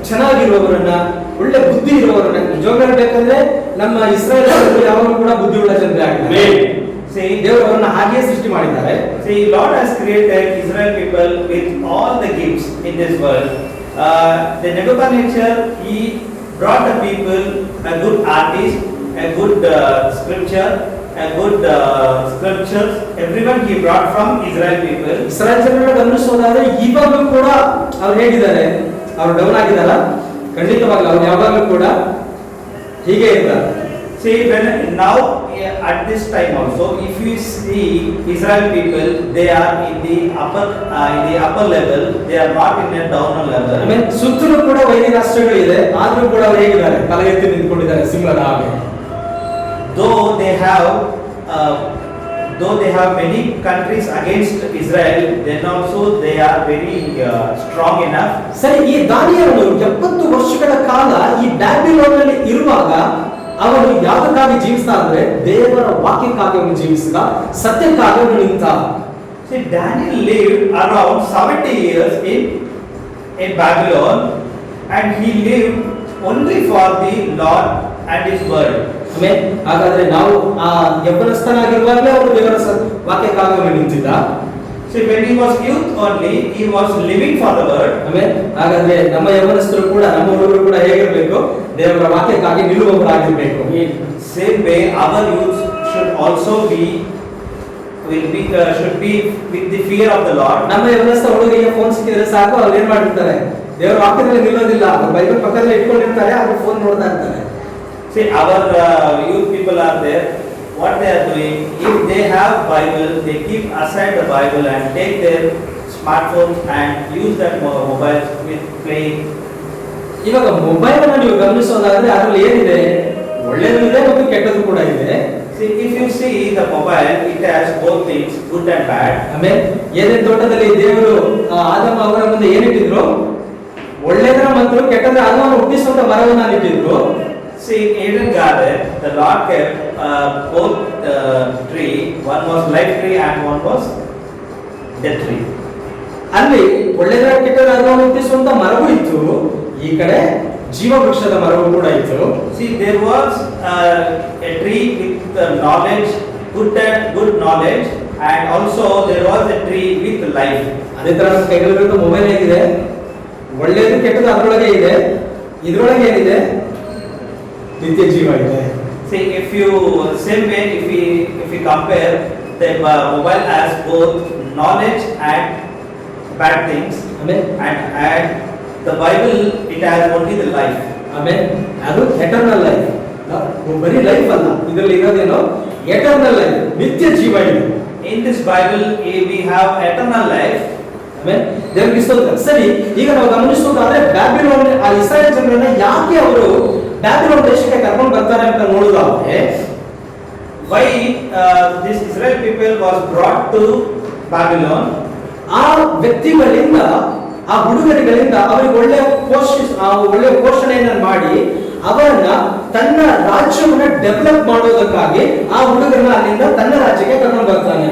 ಚೆನ್ನಾಗಿರುವವರನ್ನ, ಒಳ್ಳೆ ಬುದ್ಧಿ ಇರುವವರನ್ನ. ನಿಜವಾಗ್ಲೂ ಬೇಕಂದ್ರೆ ನಮ್ಮ ಇಸ್ರಾಯೇಲ್ ಯಾವಾಗಲೂ ಕೂಡ ಬುದ್ಧಿ ಉಳ್ಳ ಜನರೇ ಆಗಿದ್ದಾರೆ. ದೇವರು ಅವರನ್ನ ಹಾಗೆಯೇ ಸೃಷ್ಟಿ ಮಾಡಿದ್ದಾರೆ. See, Lord has created Israel people with all the gifts in this world. The Nebuchadnezzar, he brought the people a good artist, a good scriptures. Everyone he brought from Israel people. Israel ಜನರನ್ನ ಗಮನಿಸೋದಾದ್ರೆ ಇವಾಗಲೂ ಕೂಡ ಅವ್ರು ಹೇಗಿದ್ದಾರೆ, ಅವ್ರು ಡೌನ್ ಆಗಿದಾರ? ಖಂಡಿತವಾಗ್ಲೂ ಅವ್ರು ಯಾವಾಗಲೂ ಕೂಡ ಹೀಗೆ ಇದ್ದಾರೆ. See, when now at this time also, if you see Israel people, they are in the upper level. They are not in a downer level. ಆಮೇಲೆ ಸುತ್ತಲೂ ಕೂಡ ವೈರಿ ರಾಷ್ಟ್ರಗಳು ಇದೆ, ಆದ್ರೂ ಕೂಡ ಅವ್ರು ಹೇಗಿದ್ದಾರೆ, ತಲೆ ಎತ್ತಿ ನಿಂತ್ಕೊಂಡಿದ್ದಾರೆ ಸಿಂಹದ ಹಾಗೆ. Though they have many countries against Israel, then also they are very strong enough. ಸರಿ, ಈ ದಾನಿಯೇಲನು 70 ವರ್ಷಗಳ ಕಾಲ ಈ ಬ್ಯಾಬಿಲೋನ್ನಲ್ಲಿ ಇರುವಾಗ ಅವನು ಯಾವುದಕ್ಕಾಗಿ ಜೀವಿಸ್ತಾ ಅಂದ್ರೆ ದೇವರ ವಾಕ್ಯಕ್ಕಾಗಿ ಅವನು ಜೀವಿಸಿದ, ಸತ್ಯಕ್ಕಾಗಿ ಅವನು ನಿಂತ. See, Daniel lived around 70 years in Babylon, and he lived only for the Lord and His word. ಆಮೇಲೆ ಹಾಗಾದ್ರೆ ನಾವು ಆ ಯೌವನಸ್ಥನಾಗಿರುವಾಗಲೇ ಅವರು ದೇವರ ವಾಕ್ಯಕ್ಕಾಗಿ ಅವನು ನಿಂತಿದ್ದ. See, when he was youth only, he was living for the word. ಆಮೇಲೆ ಹಾಗಾದ್ರೆ ನಮ್ಮ ಯೌವನಸ್ಥರು ಕೂಡ, ನಮ್ಮ ಹುಡುಗರು ಕೂಡ ಹೇಗಿರಬೇಕು, ದೇವರ ವಾಕ್ಯಕ್ಕಾಗಿ ನಿಲ್ಲುವವರಾಗಿರಬೇಕು. Same way, our youth should also should be with the fear of the Lord. ನಮ್ಮ ಯೌವನಸ್ಥ ಹುಡುಗರಿಗೆ ಫೋನ್ ಸಿಕ್ಕಿದ್ರೆ ಸಾಕು, ಅವ್ರು ಏನ್ ಮಾಡಿರ್ತಾರೆ, ದೇವರ ವಾಕ್ಯದಲ್ಲಿ ನಿಲ್ಲೋದಿಲ್ಲ, ಬೈಬಲ್ ಪಕ್ಕದಲ್ಲಿ ಇಟ್ಕೊಂಡಿರ್ತಾರೆ, ಅವ್ರು ಫೋನ್ ನೋಡ್ತಾ ಇರ್ತಾರೆ. See, our youth people are there. What they are doing, if they have Bible, they keep aside the Bible and take their smartphones and use that mobile with playing. ಇವಾಗ ಮೊಬೈಲ್ ಅನ್ನು ನೀವು ಗಮನಿಸೋದಾದ್ರೆ ಅದರಲ್ಲಿ ಏನಿದೆ, ಒಳ್ಳೆಯದು ಇದೆ ಮತ್ತು ಕೆಟ್ಟದ್ದು ಕೂಡ ಇದೆ. See, if you see the mobile, it has both things, good and bad. ಆಮೇಲೆ ಏದೇನ್ ತೋಟದಲ್ಲಿ ದೇವರು ಆದಮ ಅವರ ಮುಂದೆ ಏನಿಟ್ಟಿದ್ರು, ಒಳ್ಳೆಯದರ ಮತ್ತು ಕೆಟ್ಟದರ ಅದನ್ನು ಹುಟ್ಟಿಸುವಂತ ಮರವನ್ನ ಇಟ್ಟಿದ್ರು. See, in Eden Garden, the Lord kept both tree. One was life tree and one was death tree. ಅಲ್ಲಿ ಒಳ್ಳೆಯದರ ಕೆಟ್ಟದರ ಅದನ್ನು ಹುಟ್ಟಿಸುವಂತ ಮರವೂ ಇತ್ತು, ಈ ಕಡೆ ಜೀವ ವೃಕ್ಷದ ಮರವೂ ಕೂಡ ಇತ್ತು. See, there was a tree with knowledge, good knowledge, and also there was a tree with life. ಅದೇ ತರ ನಮ್ಮ ಕೈಗಳಿರೋ ಮೊಬೈಲ್ ಹೇಗಿದೆ, ಒಳ್ಳೆಯದು ಕೆಟ್ಟದ್ದು ಅದರೊಳಗೆ ಇದೆ, ಇದರೊಳಗೆ ಏನಿದೆ, ನಿತ್ಯ ಜೀವ ಇದೆ. See, same way, if we compare, the mobile has both knowledge and bad things, and the Bible, it has only the life. ಆಮೇಲೆ ಅದು ಎಟರ್ನಲ್ ಲೈಫ್, ಬರೀ ಲೈಫ್ ಅಲ್ಲ, ಇದರಲ್ಲಿ ಇರೋದೇನೋ ಎಟರ್ನಲ್ ಲೈಫ್, ನಿತ್ಯ ಜೀವ ಇದೆ. In this Bible, we have eternal life. ಆಮೇಲೆ ದೇವರಿಗೆ ಸ್ತೋತ್ರ. ಸರಿ, ಈಗ ನಾವು ಗಮನಿಸೋದಾದ್ರೆ ಬ್ಯಾಬಿಲೋನ್, ಆ ಇಸ್ರಾಯೇಲ್ ಜನರನ್ನ ಯಾಕೆ ಅವರು ಬ್ಯಾಬಿಲೋನ್ ದೇಶಕ್ಕೆ ಕರ್ಕೊಂಡು ಬರ್ತಾರೆ ಅಂತ ನೋಡುದಾದ್ರೆ, why this Israel people was brought to Babylon. ಆ ವ್ಯಕ್ತಿಗಳಿಂದ, ಆ ಹುಡುಗರುಗಳಿಂದ ಅವರಿಗೆ ಒಳ್ಳೆ ಪೋಷಣೆಯನ್ನ ಮಾಡಿ ಅವರನ್ನ ತನ್ನ ರಾಜ್ಯವನ್ನ ಡೆವಲಪ್ ಮಾಡೋದಕ್ಕಾಗಿ ಆ ಹುಡುಗರನ್ನ ಅಲ್ಲಿಂದ ತನ್ನ ರಾಜ್ಯಕ್ಕೆ ಕರ್ಕೊಂಡು ಬರ್ತಾನೆ.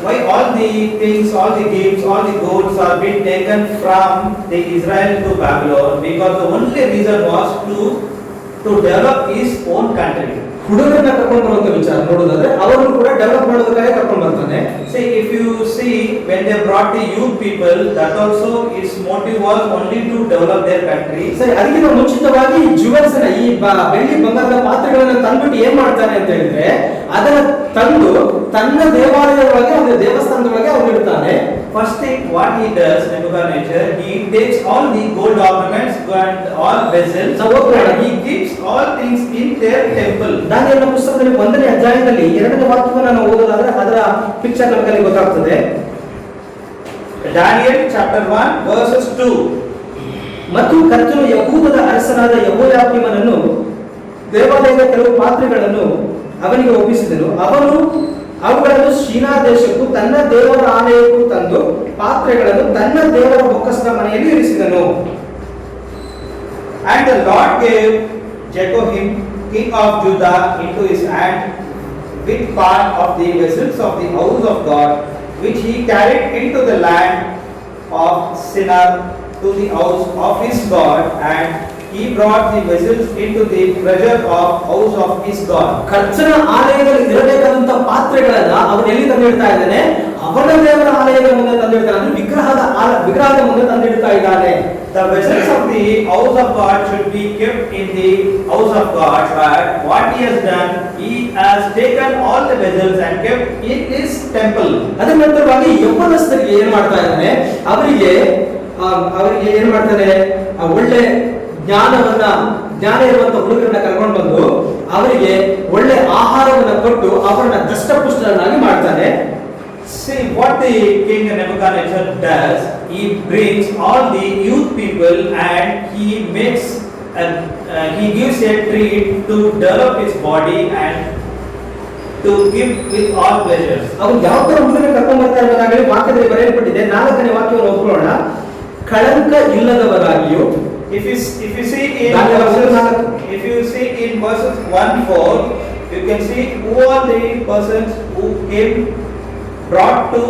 Why all the things, all the gifts, all the goods are being taken from the Israel to Babylon? Because the only reason was to develop his own country. ಹುಡುಗರನ್ನ ಕರ್ಕೊಂಡು ಬರುವಂತ ವಿಚಾರ ನೋಡೋದಾದ್ರೆ ಅವರನ್ನು ಕೂಡ ಡೆವಲಪ್ ಮಾಡೋದಕ್ಕಾಗಿ ಕರ್ಕೊಂಡು ಬರ್ತಾನೆ. See, if you see when they brought the youth people, that also its motive was only to develop their country. ಸರಿ, ಅದಕ್ಕಿಂತ ಮುಂಚಿತವಾಗಿ ಈ ಜುವೆಲ್ಸ್ ಈ ಬೆಳ್ಳಿ ಬಂಗಾರದ ಪಾತ್ರೆಗಳನ್ನ ತಂದ್ಬಿಟ್ಟು ಏನ್ ಮಾಡ್ತಾನೆ ಅಂತ ಹೇಳಿದ್ರೆ ಅದನ್ನ ತಂದು ತನ್ನ ದೇವಾಲಯದೊಳಗೆ, ಒಂದು ದೇವಸ್ಥಾನದೊಳಗೆ ಅವ್ರು ಇಡ್ತಾನೆ. First thing what he does, Nebuchadnezzar, he takes all the gold ornaments and all vessels, and he keeps all things in their temple. ದಾನಿಯೇಲನ ಪುಸ್ತಕದಲ್ಲಿ 1ನೇ ಅಧ್ಯಾಯದಲ್ಲಿ 2ನೇ ವಾಕ್ಯವನ್ನು ನಾವು ಓದೋದಾದ್ರೆ ಅದರ ಪಿಕ್ಚರ್ ನಮಗೆ ಗೊತ್ತಾಗ್ತದೆ. Daniel chapter 1 verses 2. ಮತ್ತು ಕರ್ತನು ಯಹೂದದ ಅರಸನಾದ ಯೆಹೋಯಾಕೀಮನನ್ನು ದೇವಾಲಯದ ಕೆಲವು ಪಾತ್ರೆಗಳನ್ನು ಅವನಿಗೆ ಒಪ್ಪಿಸಿದನು. ಅವನು ಅವುಗಳನ್ನು ಶೀನಾ ದೇಶಕ್ಕೂ ತನ್ನ ದೇವರ ಆಲಯಕ್ಕೂ ತಂದು ಪಾತ್ರೆಗಳನ್ನು ತನ್ನ ದೇವರ ಬೊಕ್ಕಸದ ಮನೆಯಲ್ಲಿ ಇರಿಸಿದನು. And the Lord gave Jehoiakim king of Judah into his hand with part of the vessels of the house of God, which he carried into the land of Shinar to the house of his God, and he brought the vessels into the treasure of house of his God. ಕರ್ತನ ಆಲಯದಲ್ಲಿ ಇರಬೇಕಾದಂತ ಪಾತ್ರೆಗಳನ್ನ ಅವನು ಎಲ್ಲಿ ತಂದಿಡ್ತಾ ಇದ್ದಾನೆ? ಅವನ ದೇವರ ಆಲಯದ ಮುಂದೆ ತಂದಿಡ್ತಾನೆ. ಅಂದ್ರೆ ವಿಗ್ರಹದ ಮುಂದೆ ತಂದಿಡ್ತಾ ಇದ್ದಾನೆ. The vessels of the house of God should be kept in the house of God, but what he has done, he has taken all the vessels and kept in his temple. ಅದರ ನಂತರವಾಗಿ ಯೌವನಸ್ಥರಿಗೆ ಏನ್ ಮಾಡ್ತಾ ಇದ್ದಾನೆ? ಅವರಿಗೆ ಏನ್ ಮಾಡ್ತಾನೆ? ಒಳ್ಳೆ ಜ್ಞಾನ ಇರುವಂತ ಹುಡುಗರನ್ನ ಕರ್ಕೊಂಡು ಬಂದು ಅವರಿಗೆ ಒಳ್ಳೆ ಆಹಾರವನ್ನ ಕೊಟ್ಟು ಅವರನ್ನ ದಷ್ಟಪುಷ್ಟರನ್ನಾಗಿ ಮಾಡ್ತಾನೆ. See what the king Nebuchadnezzar does. He brings all the youth people and he gives a treat to develop his body and to give with all pleasures. ಅವ್ರು ಯಾವ ತರ ಹುಡುಗರನ್ನ ಕರ್ಕೊಂಡು ಬರ್ತಾ ಇರೋದಾಗಲಿ ವಾಕ್ಯದಲ್ಲಿ ಬರೆಯಲ್ಪಟ್ಟಿದೆ. 4ನೇ ವಾಕ್ಯವನ್ನು ಓದ್ಕೊಳ್ಳೋಣ. ಕಳಂಕ ಇಲ್ಲದವರಾಗಿಯೂ. If you see in verses 1-4, you can see who are the persons who came brought to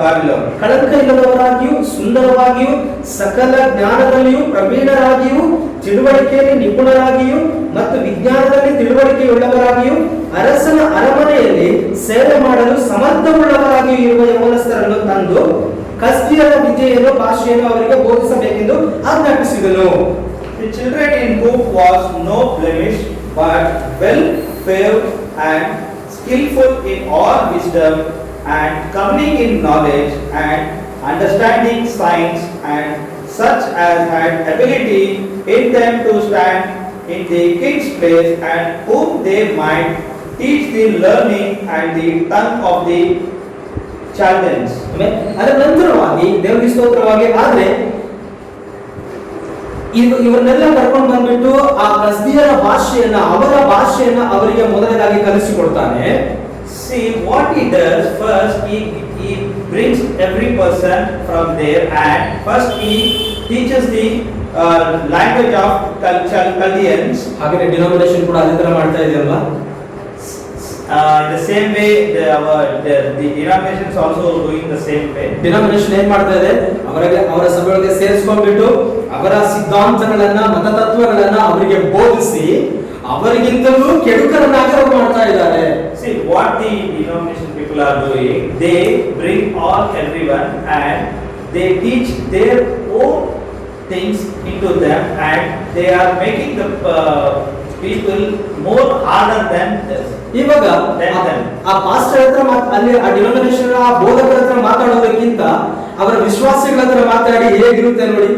Babylon. ಕಳಂಕ ಇಲ್ಲದವರಾಗಿಯೂ, ಸುಂದರವಾಗಿಯೂ, ಸಕಲ ಜ್ಞಾನದಲ್ಲಿಯೂ ಪ್ರವೀಣರಾಗಿಯೂ, ತಿಳುವಳಿಕೆಯಲ್ಲಿ ನಿಪುಣರಾಗಿಯೂ ಮತ್ತು ವಿಜ್ಞಾನದಲ್ಲಿ ತಿಳುವಳಿಕೆಯುಳ್ಳವರಾಗಿಯೂ, ಅರಸನ ಅರಮನೆಯಲ್ಲಿ ಸೇವೆ ಮಾಡಲು ಸಮರ್ಥವುಳ್ಳವರಾಗಿಯೂ ಇರುವ ಯೌವನಸ್ಥರನ್ನು ತಂದು ಕಸ್ದಿಯರ ವಿದ್ಯೆಯನ್ನು, ಭಾಷೆಯನ್ನು ಅವರಿಗೆ ಬೋಧಿಸಬೇಕೆಂದು ಆಜ್ಞಾಪಿಸಿದನು. The children in whom was no blemish, but well favored and skillful in all wisdom and cunning in knowledge and understanding science, and such as had ability in them to stand in the king's place, and whom they might teach the learning and the tongue of the Chaldeans. ಅದರ ನಂತರವಾಗಿ ದೇವರಿಗೆ ಸ್ತೋತ್ರವಾಗಿ ಆದ್ರೆ ಇವರನ್ನೆಲ್ಲ ಕರ್ಕೊಂಡು ಬಂದ್ಬಿಟ್ಟು ಆ ಕಸ್ದಿಯರ ಭಾಷೆಯನ್ನ, ಅವರ ಭಾಷೆಯನ್ನ ಅವರಿಗೆ ಮೊದಲನೇದಾಗಿ ಕಲಿಸಿಕೊಡ್ತಾನೆ. See what he does. First he brings every person from there, and first he teaches the language of Chaldeans. ಹಾಗೆ ಡಿನಾಮಿನೇಷನ್ ಕೂಡ ಅದೇ ತರ ಮಾಡ್ತಾ ಇದೆಯಲ್ವಾ? In the same way, the denominations also doing the same way. Denomination ಏನ್ ಮಾಡ್ತಾ ಇದೆ? ಅವರ ಸಭೆಯೊಳಗೆ ಸೇರಿಸ್ಕೊಂಡ್ಬಿಟ್ಟು ಅವರ ಸಿದ್ಧಾಂತಗಳನ್ನ, ಮತತತ್ವಗಳನ್ನ ಅವರಿಗೆ ಬೋಧಿಸಿ ಅವರಿಗಿಂತಲೂ ಕೆಡುಕರನ್ನಾಗಿ ಅವರು ಮಾಡ್ತಾ ಇದ್ದಾರೆ. See what the denomination people are doing. They bring everyone and they teach their own things into them, and they are making the people more harder than this. ಇವಾಗ ಆ ಪಾಸ್ಟರ್ ಹತ್ರ ಅಲ್ಲಿ ಆ ಡಿನಾಮಿನೇಷನ್ ಆ ಬೋಧಕರ ಹತ್ರ ಮಾತಾಡೋದಕ್ಕಿಂತ ಅವರ ವಿಶ್ವಾಸಿಗಳ ಹತ್ರ ಮಾತಾಡಿ ಹೇಗಿರುತ್ತೆ ನೋಡಿ.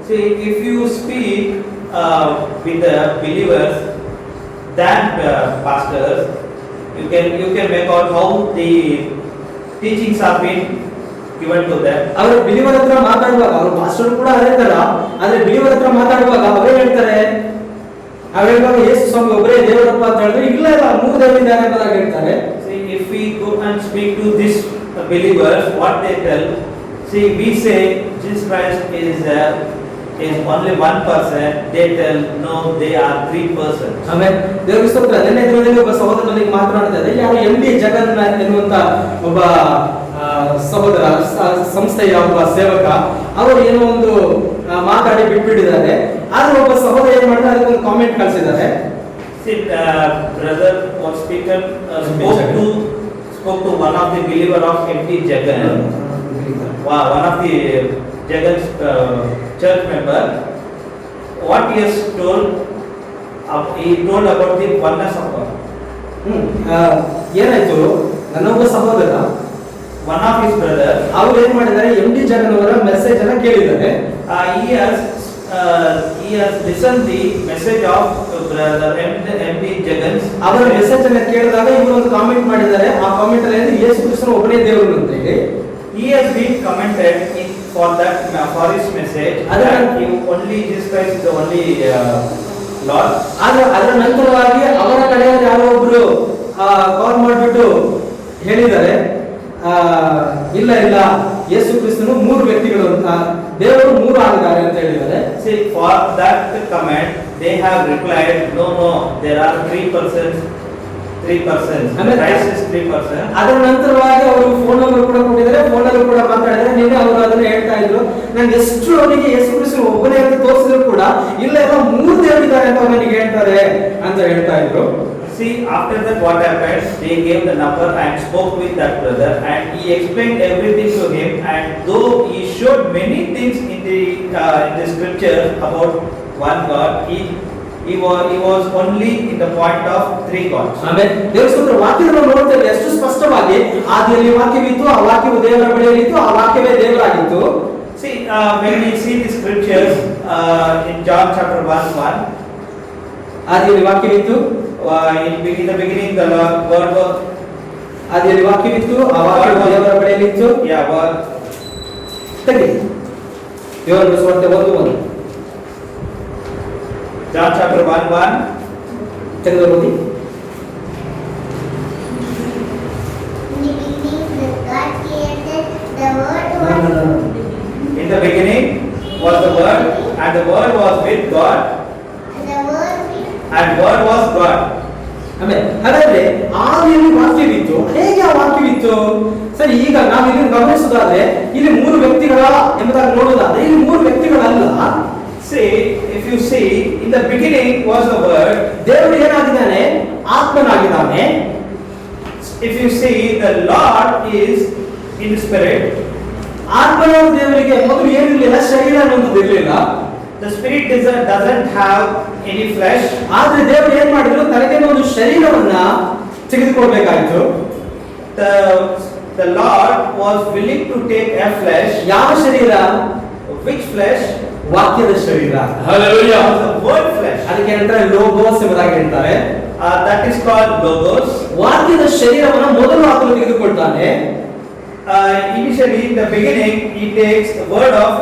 See, if you speak with the believers than pastors, you can make out how the teachings have been given to them. ಅವರು ಬಿಲಿವರ್ ಹತ್ರ ಮಾತಾಡುವಾಗ, ಅವರು ಪಾಸ್ಟರ್ ಕೂಡ ಅದೇ ತರ, ಆದ್ರೆ ಬಿಲಿವರ್ ಹತ್ರ ಮಾತಾಡುವಾಗ ಅವರೇ ಹೇಳ್ತಾರೆ, ಅವೇವಾಗ ಯೇಸು ಸ್ವಾಮಿ ಒಬ್ಬರೇ ದೇವರಪ್ಪ ಅಂತ ಹೇಳಿದ್ರೆ ಇಲ್ಲ ಇಲ್ಲ ಮೂರು ದೇವರಿದ್ದಾರೆ ಅಂತ ಹೇಳ್ತಾರೆ. See, if we go and speak to this believers, what they tell, see, we say Jesus Christ is only one person. They tell no, they are three persons. ಆಮೇಲೆ ದೇವರ ಸ್ತೋತ್ರ. ನಿನ್ನೆ ದಿನದಲ್ಲಿ ಒಬ್ಬ ಸಹೋದರನಿಗೆ ಮಾತನಾಡ್ತಾ ಇದ್ದೆ, ಯಾರು MD ಜಗನ್ ಎನ್ನುವಂತ ಒಬ್ಬ ಸಹೋದರ ಸಂಸ್ಥೆಯ ಒಬ್ಬ ಸೇವಕ, ಅವರು ಏನೋ ಒಂದು ಮಾತಾಡಿ ಬಿಟ್ಬಿಟ್ಟಿದ್ದಾರೆ. ಆದ್ರೆ ಒಬ್ಬ ಸಹೋದರ ಏನ್ ಮಾಡಿದ್ರೆ ಅದಕ್ಕೆ ಒಂದು ಕಾಮೆಂಟ್ ಕಳಿಸಿದ್ದಾರೆ. See, brother or speaker spoke to one of the believer of MD Jagan, one of the Jagan's church member. What he has told, he told about the oneness of God. ಏನಾಯ್ತು, ನನ್ನೊಬ್ಬ ಸಹೋದರ, one of his brother, ಅವರು ಏನ್ ಮಾಡಿದ್ದಾರೆ, MD ಜಗನ್ ಅವರ ಮೆಸೇಜ್ ಅನ್ನ ಕೇಳಿದ್ದಾರೆ. He has listened the message of brother MD Jagan. ಅವರ ಮೆಸೇಜ್ ಅನ್ನ ಕೇಳಿದಾಗ ಇವರು ಒಂದು ಕಾಮೆಂಟ್ ಮಾಡಿದ್ದಾರೆ. ಆ ಕಾಮೆಂಟ್ ಅಲ್ಲಿ ಯೇಸು ಕ್ರಿಸ್ತನು ಒಬ್ಬನೇ ದೇವರು ಅಂತ ಹೇಳಿ he has been commented for his message that only Jesus Christ is the only Lord. ಅದರ ನಂತರವಾಗಿ ಅವರ ಕಡೆಯಲ್ಲಿ ಯಾರೋ ಒಬ್ರು ಕಾಲ್ ಮಾಡಿಬಿಟ್ಟು ಹೇಳಿದ್ದಾರೆ, ಇಲ್ಲ ಯೇಸು ಕ್ರಿಸ್ತನು ಮೂರು ವ್ಯಕ್ತಿಗಳು ಅಂತ, ದೇವರು ಮೂರು ಆಗಿದ್ದಾರೆ ಅಂತ ಹೇಳಿದ್ದಾರೆ. See, for that comment they have replied, no, there are three persons. Christ is three persons. ಅದರ ನಂತರವಾಗಿ ಅವರು ಫೋನ್ ನಂಬರ್ ಕೂಡ ಕೊಟ್ಟಿದ್ದಾರೆ, ಫೋನ್ ಅಲ್ಲಿ ಕೂಡ ಮಾತಾಡಿದ್ದಾರೆ. ನಿನ್ನೆ ಅವರು ಅದನ್ನ ಹೇಳ್ತಾ ಇದ್ರು, ನಂಗೆ ಎಷ್ಟು ಅವರಿಗೆ ಯೇಸು ಕ್ರಿಸ್ತನು ಒಬ್ಬನೇ ಅಂತ ತೋರಿಸಿದ್ರು ಕೂಡ ಇಲ್ಲ ಮೂರು ದೇವರಿದ್ದಾರೆ ಅಂತ ನನಗೆ ಹೇಳ್ತಾರೆ ಅಂತ ಹೇಳ್ತಾ ಇದ್ರು. See, after that what happened, they gave the number and spoke with that brother, and he explained everything to him, and though he showed many things in the scripture about one God, he was only in the point of three gods. ಆಮೇಲೆ ದೇವರ ಸ್ತೋತ್ರ. ವಾಕ್ಯವನ್ನು ನೋಡ್ತೇವೆ ಎಷ್ಟು ಸ್ಪಷ್ಟವಾಗಿ, ಆದಿಯಲ್ಲಿ ವಾಕ್ಯವಿತ್ತು, ಆ ವಾಕ್ಯವು ದೇವರ ಬಳಿಯಲ್ಲಿತ್ತು, ಆ ವಾಕ್ಯವೇ ದೇವರಾಗಿತ್ತು. See, when we see the scriptures in John chapter 1:1, ಆದಿಯಲ್ಲಿ ವಾಕ್ಯವಿತ್ತು, in the beginning the word was, ಆದಿಯಲ್ಲಿ ವಾಕ್ಯವಿತ್ತು, ಆ ವಾಕ್ಯವು ದೇವರ ಬಳಿಯಲ್ಲಿತ್ತು. word. ತೆಗಿ ಯೋಹಾನನ ಸುವಾರ್ತೆ 1:1. John chapter 1:1. ತೆಗೆದು ಓದಿ. In the beginning was the Word, and the Word was with God, and Word was God. ಆಮೇಲೆ ಹಾಗಾದ್ರೆ ಆದಿಯಲ್ಲಿ ವಾಕ್ಯವಿತ್ತು, ಹೇಗೆ ಆ ವಾಕ್ಯವಿತ್ತು? ಸರಿ, ಈಗ ನಾವು ಇಲ್ಲಿ ಗಮನಿಸೋದಾದ್ರೆ ಇಲ್ಲಿ ಮೂರು ವ್ಯಕ್ತಿಗಳ ಎಂಬುದಾಗಿ ನೋಡೋದಾದ್ರೆ ಇಲ್ಲಿ ಮೂರು ವ್ಯಕ್ತಿಗಳಲ್ಲ. See, if you see, in the beginning was the Word. ದೇವರು ಏನಾಗಿದ್ದಾನೆ? ಆತ್ಮನಾಗಿದ್ದಾನೆ. If you see, the Lord is in spirit. ಆತ್ಮನಾದ ದೇವರಿಗೆ ಮೊದಲು ಏನಿರಲಿಲ್ಲ, ಶರೀರ ಅನ್ನೋದು ಇರಲಿಲ್ಲ. The spirit doesn't have any flesh. ಆದ್ರೆ ದೇವರು ಏನ್ ಮಾಡಿದ್ರು, ತನಗೆ ಒಂದು ಶರೀರವನ್ನ ತೆಗೆದುಕೊಳ್ಬೇಕಾಯಿತು. The Lord was willing to take a flesh. ಯಾವ ಶರೀರ? Which flesh? ವಾಕ್ಯದ ಶರೀರ. Hallelujah. The word flesh. ಅದಕ್ಕೆ ಹೇಳ್ತಾರೆ ಲೋಗೋಸ್ ಎಂಬುದಾಗಿ ಹೇಳ್ತಾರೆ. That is called logos. ವಾಕ್ಯದ ಶರೀರವನ್ನ ಮೊದಲು ಆತನು ತೆಗೆದುಕೊಳ್ತಾನೆ. Initially, in the beginning, he takes the word of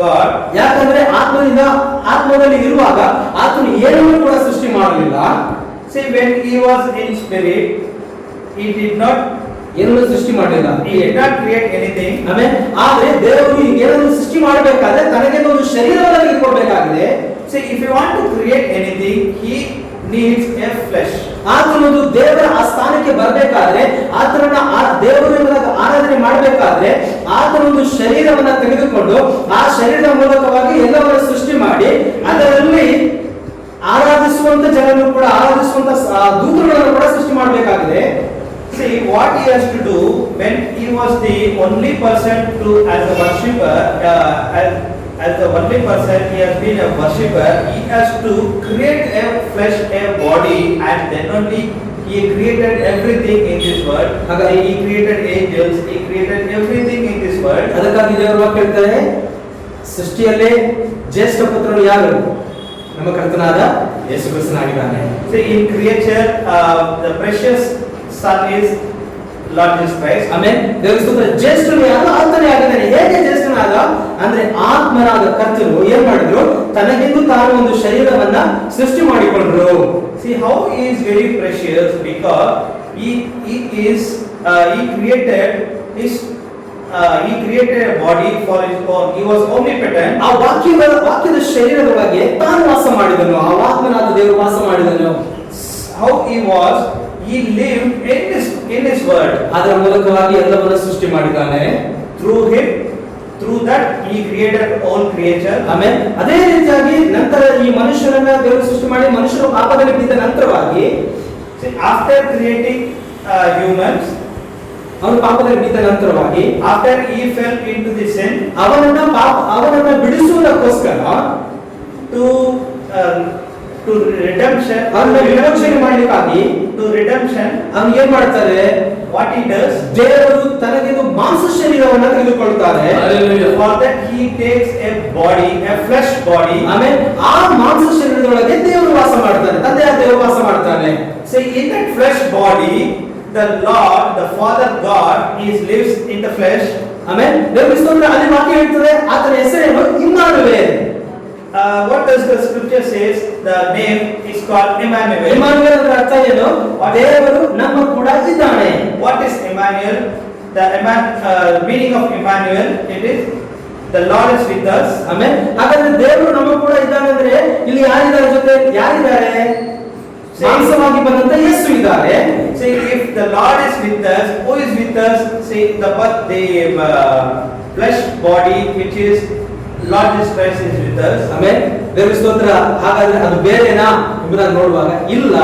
God. ಯಾಕಂದ್ರೆ ಆತ್ಮದಲ್ಲಿ ಇರುವಾಗ ಆತನು ಏನನ್ನೂ ಕೂಡ ಸೃಷ್ಟಿ ಮಾಡಲಿಲ್ಲ. See, when he was in spirit, he did not ಏನನ್ನು ಸೃಷ್ಟಿ ಮಾಡಲಿಲ್ಲ. He did not create anything. ಆಮೇಲೆ ಆದ್ರೆ ದೇವರು ಏನನ್ನು ಸೃಷ್ಟಿ ಮಾಡಬೇಕಾದ್ರೆ ತನಗೆ ಒಂದು ಶರೀರವನ್ನು ತೆಗೆದುಕೊಳ್ಬೇಕಾಗಿದೆ. See, if you want to create anything, he needs a flesh. ಆತನೊಂದು ದೇವರ ಆ ಸ್ಥಾನಕ್ಕೆ ಬರಬೇಕಾದ್ರೆ, ಆತನನ್ನ ಆ ದೇವರು ಎಂಬುದಾಗಿ ಆರಾಧನೆ ಮಾಡಬೇಕಾದ್ರೆ ಆತನೊಂದು ಶರೀರವನ್ನ ತೆಗೆದುಕೊಂಡು ಆ ಶರೀರದ ಮೂಲಕವಾಗಿ ಎಲ್ಲವನ್ನ ಸೃಷ್ಟಿ ಮಾಡಿ ಅದರಲ್ಲಿ ಆರಾಧಿಸುವಂತ ಜನರನ್ನು ಕೂಡ ಆರಾಧಿಸುವಂತ ದೂತರುಗಳನ್ನು ಕೂಡ ಸೃಷ್ಟಿ ಮಾಡಬೇಕಾಗಿದೆ. See, what he has to do when he was the only person to as a worshipper, as the only person he has been a worshipper, he has to create a flesh, a body, and then only he created everything in this world. He created angels, he created everything in this world. ಅದಕ್ಕಾಗಿ ದೇವರು ವಾಕ್ಯ ಹೇಳ್ತಾರೆ, ಸೃಷ್ಟಿಯಲ್ಲೇ ಜ್ಯೇಷ್ಠ ಪುತ್ರನು ಯಾರು? ನಮ್ಮ ಕರ್ತನಾದ ಯೇಸು ಕ್ರಿಸ್ತನಾಗಿದ್ದಾನೆ. See, in creature, the precious son is Lord Jesus Christ. ಆಮೇಲೆ ದೇವರ ಸ್ತೋತ್ರ. ಜ್ಯೇಷ್ಠನು ಯಾರು? ಆತನೇ ಆಗಿದ್ದಾನೆ. ಹೇಗೆ ಜ್ಯೇಷ್ಠನಾದ ಅಂದ್ರೆ ಆತ್ಮನಾದ ಕರ್ತನು ಏನ್ ಮಾಡಿದ್ರು, ತನಗೆಂದು ತಾನು ಒಂದು ಶರೀರವನ್ನ ಸೃಷ್ಟಿ ಮಾಡಿಕೊಂಡ್ರು. See how he is very precious, because he created a is he created a body for his own. He was omnipotent. ಆ ವಾಕ್ಯದ ಶರೀರದೊಳಗೆ ತಾನು ವಾಸ ಮಾಡಿದನು, ಆ ವಾಕ್ಯನಾದ ದೇವರು ವಾಸ ಮಾಡಿದನು. How he was, he lived in his word. ಅದರ ಮೂಲಕವಾಗಿ ಎಲ್ಲವನ್ನೂ ಸೃಷ್ಟಿ ಮಾಡಿದ್ದಾನೆ. Through him, through that he created all creature. ಆಮೇಲೆ ಅದೇ ರೀತಿಯಾಗಿ ನಂತರ ಈ ಮನುಷ್ಯರನ್ನ ದೇವರು ಸೃಷ್ಟಿ ಮಾಡಿ ಮನುಷ್ಯರು ಪಾಪದಲ್ಲಿ ಬಿದ್ದ ನಂತರವಾಗಿ After creating humans, ಅವನು ಪಾಪದಲ್ಲಿ ಬಿದ್ದ ನಂತರವಾಗಿ after he fell into the sin, ಅವನನ್ನ ಬಿಡಿಸುವುದಕ್ಕೋಸ್ಕರ to redemption, ಅವನನ್ನ ವಿಮೋಚನೆ ಮಾಡಲಿಕ್ಕಾಗಿ to redemption, ಅವನು ಏನ್ ಮಾಡ್ತಾರೆ, what he does, ದೇವರು ತನಗೆ ಮಾಂಸ ಶರೀರವನ್ನ ತೆಗೆದುಕೊಳ್ತಾರೆ. for that he takes a body, a flesh body. ಆಮೇಲೆ ಆ ಮಾಂಸ ಶರೀರದೊಳಗೆ ದೇವರು ವಾಸ ಮಾಡ್ತಾನೆ, ತಂದೆಯ ದೇವರು ವಾಸ ಮಾಡ್ತಾನೆ. See, in that flesh body, the Lord, the Father God, he lives in the flesh. ಆಮೇಲೆ ದೇವರು ಸ್ತೋತ್ರ, ಅಲ್ಲಿ ವಾಕ್ಯ ಹೇಳ್ತದೆ ಆತನ ಹೆಸರೇನು Immanuel. What does the scripture says? The name is called Emmanuel. Immanuel ಅಂದ್ರೆ ಅರ್ಥ ಏನು? ದೇವರು ನಮ್ಮ ಕೂಡ ಇದ್ದಾನೆ. What is Emmanuel? The meaning of Emmanuel, it is the Lord is with us. ಆಮೇಲೆ ಹಾಗಾದ್ರೆ ದೇವರು ನಮ್ಮ ಕೂಡ ಇದ್ದಾನೆ ಅಂದ್ರೆ ಇಲ್ಲಿ ಯಾರಿದ್ದಾರೆ ಜೊತೆ, ಯಾರಿದ್ದಾರೆ? ಮಾಂಸವಾಗಿ ಬಂದಂತ ಯೇಸು ಇದ್ದಾರೆ. See, if the Lord is with us, who is with us? See, the flesh body, which is Lord Jesus Christ, is with us. ಆಮೇಲೆ ದೇವರ ಸ್ತೋತ್ರ. ಹಾಗಾದ್ರೆ ಅದು ಬೇರೆನಾ ಎಂಬುದನ್ನು ನೋಡುವಾಗ ಇಲ್ಲ,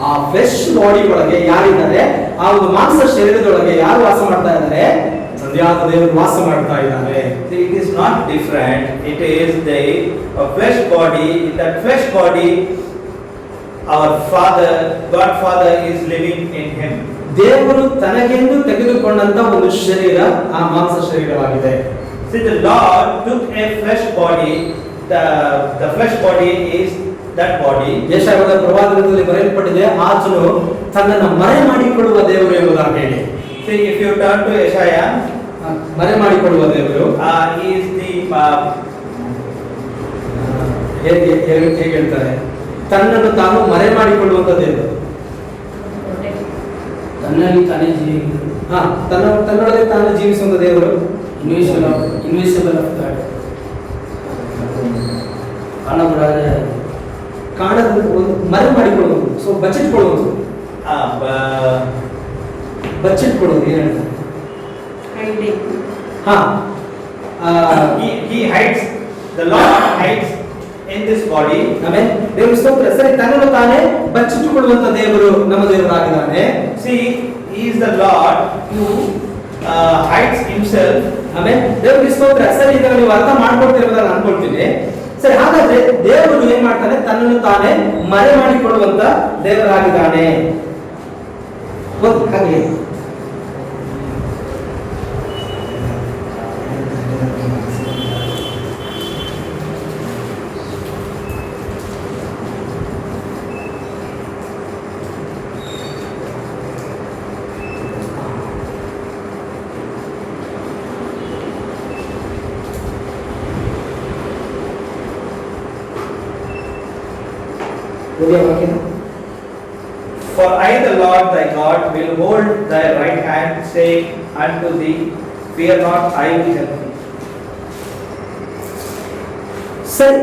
ಆ ಫ್ಲೆಶ್ ಬಾಡಿ ಒಳಗೆ ಯಾರಿದ್ದಾರೆ, ಆ ಒಂದು ಮಾಂಸ ಶರೀರದೊಳಗೆ ಯಾರು ವಾಸ ಮಾಡ್ತಾ ಇದ್ದಾರೆ? ಸಂಧ್ಯಾದ ದೇವರು ವಾಸ ಮಾಡ್ತಾ ಇದ್ದಾರೆ. See, it is not different. It is the flesh body. That flesh body, our Father, God Father, is living in him. ದೇವರು ತನಗೆಂದು ತೆಗೆದುಕೊಂಡಂತ ಒಂದು ಶರೀರ ಆ ಮಾಂಸ ಶರೀರವಾಗಿದೆ. See, the Lord took a flesh body. The flesh body is that body. ಯೆಶಾಯದ ಪ್ರವಾದದಲ್ಲಿ ಬರೆಯಲ್ಪಟ್ಟಿದೆ, ಆತನು ತನ್ನನ್ನು ಮರೆ ಮಾಡಿಕೊಳ್ಳುವ ದೇವರು ಎಂಬುದಾಗಿ ಹೇಳಿ. See, if you turn to Isaiah, ಮರೆ ಮಾಡಿಕೊಳ್ಳುವ ದೇವರು he is the ಹೇಗೆ ಹೇಳ್ತಾರೆ, ತನ್ನನ್ನು ತಾನು ಮರೆ ಮಾಡಿಕೊಳ್ಳುವಂತ ದೇವರು. ತನ್ನಲ್ಲಿ ತಾನೇ ಜೀವಿ, ತನ್ನೊಳಗೆ ತಾನು ಜೀವಿಸುವಂತ ದೇವರು. ಇನ್ವಿಸಿಬಲ್ ಆಫ್ ಗಾಡ್, ಕಾಣದ ಒಂದು ಮರೆ ಮಾಡಿಕೊಳ್ಳುವುದು. ಸೊ ಬಚ್ಚಿಟ್ಕೊಳ್ಳುವುದು, ಬಚ್ಚಿಟ್ಕೊಳ್ಳುವುದು ಏನು ಹೇಳ್ತಾರೆ? he hides. The Lord hides in this body. ಆಮೇಲೆ ದೇವರು ಸ್ತೋತ್ರ. ಸರಿ, ತನ್ನನ್ನು ತಾನೇ ಬಚ್ಚಿಟ್ಟುಕೊಳ್ಳುವಂತ ದೇವರು ನಮ್ಮ ದೇವರಾಗಿದ್ದಾನೆ. See, he is the Lord who hides himself. ಆಮೇಲೆ ದೇವರಿಗೆ ಸ್ತೋತ್ರ. ಸರಿ, ಇದನ್ನು ನೀವು ಅರ್ಥ ಮಾಡ್ಕೊಳ್ತಿರೋದನ್ನ ಅನ್ಕೊಳ್ತೀನಿ. ಸರಿ, ಹಾಗಾದ್ರೆ ದೇವರು ಏನ್ ಮಾಡ್ತಾನೆ? ತನ್ನನ್ನು ತಾನೇ ಮರೆ ಮಾಡಿಕೊಳ್ಳುವಂತ ದೇವರಾಗಿದ್ದಾನೆ. ಹಾಗೆ For I, the Lord thy God, will hold thy right hand, saying unto thee, fear not, I will help thee. ಸರಿ,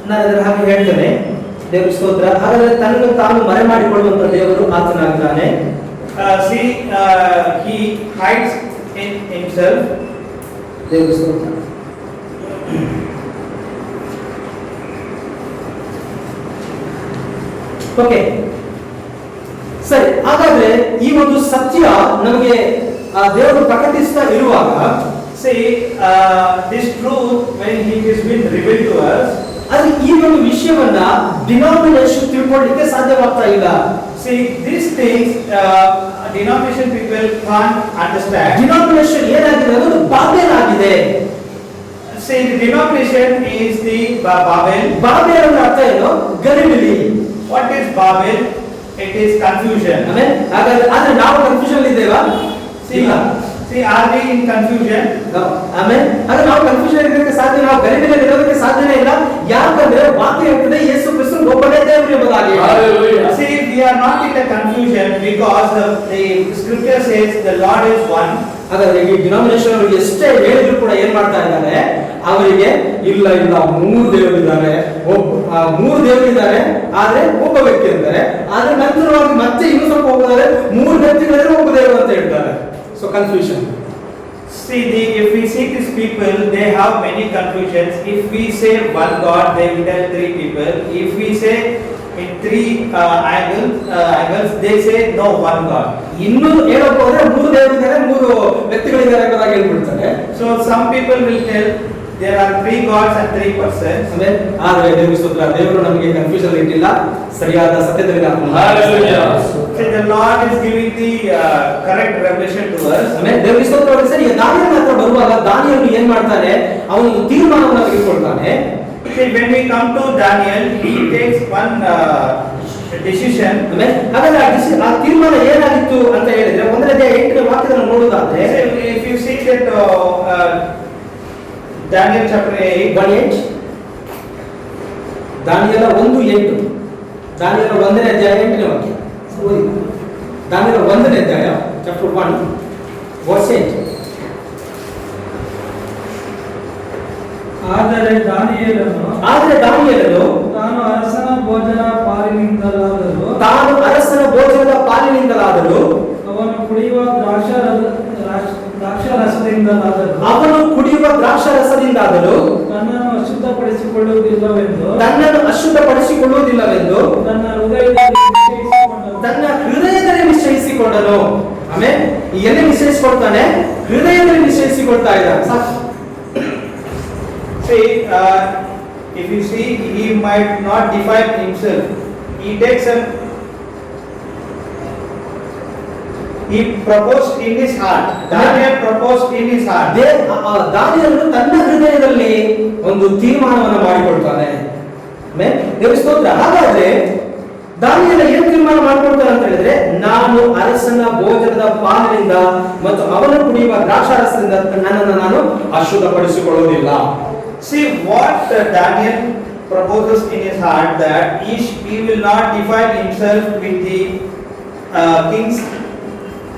ನಾನು ಅದರ ಹಾಗೆ ಹೇಳ್ತೇನೆ. ದೇವರ ಸ್ತೋತ್ರ. ಹಾಗಾದ್ರೆ ತನ್ನನ್ನು ತಾನು ಮರೆ ಮಾಡಿಕೊಳ್ಳುವಂತ ದೇವರು ಆತನಾಗಿದ್ದಾನೆ. See, he hides in himself. ದೇವರ ಸ್ತೋತ್ರ. ಓಕೆ, ಸರಿ. ಹಾಗಾದ್ರೆ ಈ ಒಂದು ಸತ್ಯ ನಮಗೆ ದೇವರು ಪ್ರಕಟಿಸ್ತಾ ಇರುವಾಗ, see, this truth, when it is been revealed to us, ಅದು ಈ ಒಂದು ವಿಷಯವನ್ನ ಡಿನಾಮಿನೇಷನ್ ತಿಳ್ಕೊಳ್ಳಿಕ್ಕೆ ಸಾಧ್ಯವಾಗ್ತಾ ಇಲ್ಲ. see, these things denomination people can't understand. Denomination ಏನಾಗಿದೆ? ಅದು ಬಾಬೆಲ್ ಆಗಿದೆ. See, the denomination is the Babel. Babel ಅಂದ್ರೆ ಅರ್ಥ ಏನು? ಗಲಿಬಿಲಿ. What is Babel? It is confusion. ಆಮೇಲೆ ಹಾಗಾದ್ರೆ ಆದ್ರೆ ನಾವು confusion ಇದ್ದೇವಾ? See, are we in confusion? ಆಮೇಲೆ ಆದ್ರೆ ನಾವು ಕನ್ಫ್ಯೂಷನ್ ಇರೋದಕ್ಕೆ ಸಾಧ್ಯ, ನಾವು ಗಲಿಬಿಲಿ ಇರೋದಕ್ಕೆ ಸಾಧ್ಯನೇ ಇಲ್ಲ. ಯಾಕಂದ್ರೆ ವಾಕ್ಯ ಹೇಳ್ತದೆ ಯೇಸು ಕ್ರಿಸ್ತ ಒಬ್ಬನೇ ದೇವರು ಎಂಬುದಾಗಿ. See, we are not in the confusion because the scripture says the Lord is one. ಹಾಗಾದ್ರೆ ಈ ಡಿನಾಮಿನೇಷನ್ ಅವರಿಗೆ ಎಷ್ಟೇ ಹೇಳಿದ್ರು ಕೂಡ ಏನ್ ಮಾಡ್ತಾ ಇದ್ದಾರೆ, ಅವರಿಗೆ ಇಲ್ಲ ಇಲ್ಲ 3 ದೇವರಿದ್ದಾರೆ, ಮೂರು ದೇವರಿದ್ದಾರೆ, ಆದ್ರೆ ಒಬ್ಬ ವ್ಯಕ್ತಿ ಅಂತಾರೆ. ಆದ್ರೆ ನಂತರವಾಗಿ ಮತ್ತೆ ಇನ್ನೂ ಸ್ವಲ್ಪ ಹೋಗೋದಾದ್ರೆ 3 ವ್ಯಕ್ತಿಗಳಿದ್ರೆ ಒಬ್ಬ ದೇವರು ಅಂತ ಹೇಳ್ತಾರೆ. So confusion. See, if we see these people, they have many confusions. If we say one God, they will tell 3 people. If we say in 3 angles, they say no, one God. ಇನ್ನು ಹೇಳೋಕೆ ಹೋದ್ರೆ 3 ದೇವರಿದ್ದಾರೆ, 3 ವ್ಯಕ್ತಿಗಳಿದ್ದಾರೆ ಎಂಬುದಾಗಿ ಹೇಳ್ಬಿಡ್ತಾರೆ. So some people will tell there are 3 gods and 3 persons. ಆದ್ರೆ ದೇವರ ಸ್ತೋತ್ರ, ದೇವರು ನಮಗೆ ಕನ್ಫ್ಯೂಷನ್ ಇಟ್ಟಿಲ್ಲ, ಸರಿಯಾದ ಸತ್ಯದಲ್ಲಿ See, the Lord is giving the correct revelation to us. ದೇವರ ಸ್ತೋತ್ರ. ಸರಿ, ದಾನಿಯೇಲನ ಹತ್ರ ಬರುವಾಗ ದಾನಿಯೇಲನು ಏನ್ ಮಾಡ್ತಾನೆ, ಅವನು ತೀರ್ಮಾನವನ್ನು ತೆಗೆದುಕೊಳ್ತಾನೆ. See, when we come to Daniel, he takes one decision. ಹಾಗಾದ್ರೆ ಆ ತೀರ್ಮಾನ ಏನಾಗಿತ್ತು ಅಂತ ಹೇಳಿದ್ರೆ 1:8 ವಾಕ್ಯವನ್ನು ನೋಡುವುದಾದ್ರೆ, if you see that Daniel chapter 8, ದಾನಿಯೇಲ 1:8, ದಾನಿಯೇಲ 1ನೇ ಅಧ್ಯಾಯ 8ನೇ ವಾಕ್ಯ. ದಾನಿಯೇಲ 1ನೇ ಅಧ್ಯಾಯ chapter 1 verse 8. ಆದರೆ ದಾನಿಯೇಲನು ತಾನು ಅರಸನ ಭೋಜನದ ಪಾಲಿನಿಂದಲಾದರೂ ಅವನು ಕುಡಿಯುವ ದ್ರಾಕ್ಷಾರಸದಿಂದಾದರೂ ತನ್ನನ್ನು ಅಶುದ್ಧಪಡಿಸಿಕೊಳ್ಳುವುದಿಲ್ಲವೆಂದು ತನ್ನ ಹೃದಯದಲ್ಲಿ ನಿಶ್ಚಯಿಸಿಕೊಂಡನು. ಆಮೇಲೆ ಎಲ್ಲಿ ನಿಶ್ಚಯಿಸಿಕೊಳ್ತಾನೆ? ಹೃದಯದಲ್ಲಿ ನಿಶ್ಚಯಿಸಿಕೊಳ್ತಾ ಇದ್ದಾನೆ. See, if you see, he might not define himself. He takes he proposed in his heart. Daniel proposed in his heart. ದಾನಿಯೇಲನು ತನ್ನ ಹೃದಯದಲ್ಲಿ ಒಂದು ತೀರ್ಮಾನವನ್ನು ಮಾಡಿಕೊಳ್ತಾನೆ. ದೇವರ ಸ್ತೋತ್ರ. ಹಾಗಾದ್ರೆ ದಾನಿಯೇಲ ಏನು ತೀರ್ಮಾನ ಮಾಡಿಕೊಳ್ತಾನೆ ಅಂತ ಹೇಳಿದ್ರೆ, ನಾನು ಅರಸನ ಭೋಜನದ ಪಾಲಿನಿಂದ ಮತ್ತು ಅವನು ಕುಡಿಯುವ ದ್ರಾಕ್ಷಾರಸದಿಂದ ನನ್ನನ್ನು ನಾನು ಅಶುದ್ಧಪಡಿಸಿಕೊಳ್ಳುವುದಿಲ್ಲ. See what Daniel proposes in his heart, that he will not define himself with the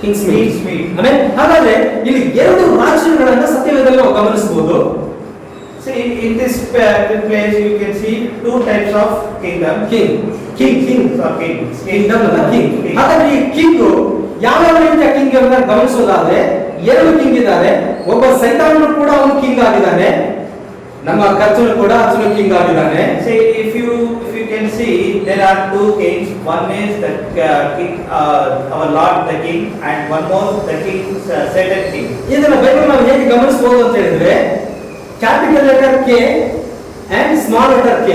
king's meat. ಆಮೇಲೆ ಹಾಗಾದ್ರೆ ಇಲ್ಲಿ 2 ರಾಜ್ಯಗಳನ್ನ ಸತ್ಯವೇದದಲ್ಲಿ ನಾವು ಗಮನಿಸಬಹುದು. See, in this place you can see 2 types of kingdom. ಹಾಗಾದ್ರೆ ಈ ಕಿಂಗ್ ಯಾವ ರೀತಿಯ ಕಿಂಗ್ ಅಂತ ಗಮನಿಸೋದಾದ್ರೆ 2 ಕಿಂಗ್ ಇದ್ದಾರೆ. ಒಬ್ಬ ಸೈತಾನನು ಕೂಡ ಅವನು ಕಿಂಗ್ ಆಗಿದ್ದಾನೆ, ನಮ್ಮ ಕರ್ತನು ಕೂಡ ಅವನು ಕಿಂಗ್ ಆಗಿದ್ದಾನೆ. See, if you can see, there are 2 kings. One is the king, our Lord the king, and one more the king, Satan king. ಇದನ್ನ ಬೈಬಲ್ ನಾವು ಹೇಗೆ ಗಮನಿಸಬಹುದು ಅಂತ ಹೇಳಿದ್ರೆ, capital letter K and small letter K.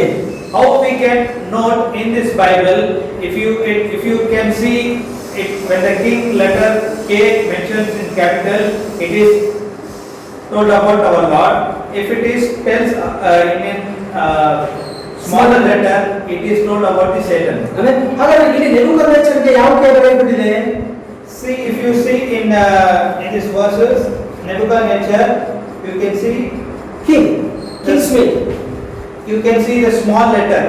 How we can note in this Bible, if you can see it, when the king letter K mentions in capital, it is told about our Lord. If it is tells in smaller letter, it is told about the Satan. ಹಾಗಾದ್ರೆ ಇಲ್ಲಿ ನೆಬೂಕದ್ನೆಚ್ಚರನಿಗೆ ಯಾವ ಕೆ ಬರೆಯಲ್ಪಟ್ಟಿದೆ? See, if you see in these verses, Nebuchadnezzar, you can see King's meat. You can see the small letter.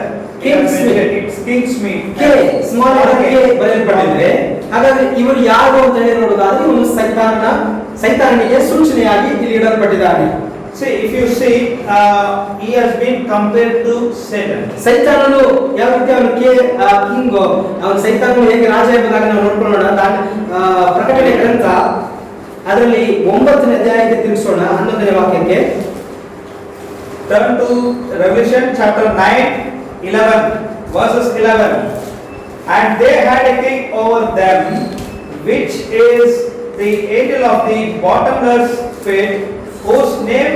King's meat. It's King's meat. K, small letter K ಬರೆಯಲ್ಪಟ್ಟಿದೆ. ಹಾಗಾದ್ರೆ ಇವರು ಯಾರು ಅಂತ ಹೇಳಿ ನೋಡೋದಾದ್ರೆ, ಇವನು ಸೈತಾನನಿಗೆ ಸೂಚನೆಯಾಗಿ ಇಲ್ಲಿ ಇಡಲ್ಪಟ್ಟಿದ್ದಾನೆ. See, if you see, he has been compared to Satan. ಸೈತಾನನು ಯಾವ ರೀತಿ ಅವನು ಕಿಂಗ್, ಅವನು ಸೈತಾನನು ಹೇಗೆ ರಾಜ ಎಂಬುದಾಗಿ ನಾವು ನೋಡ್ಕೊಳ್ಳೋಣ. ಪ್ರಕಟಣೆ ಗ್ರಂಥ ಅದರಲ್ಲಿ 9ನೇ ಅಧ್ಯಾಯಕ್ಕೆ ತಿರುಗಿಸೋಣ, 11ನೇ ವಾಕ್ಯಕ್ಕೆ. Turn to Revelation chapter 9, 11, verses 11. And they had a king over them, which is the angel of the bottomless pit, whose name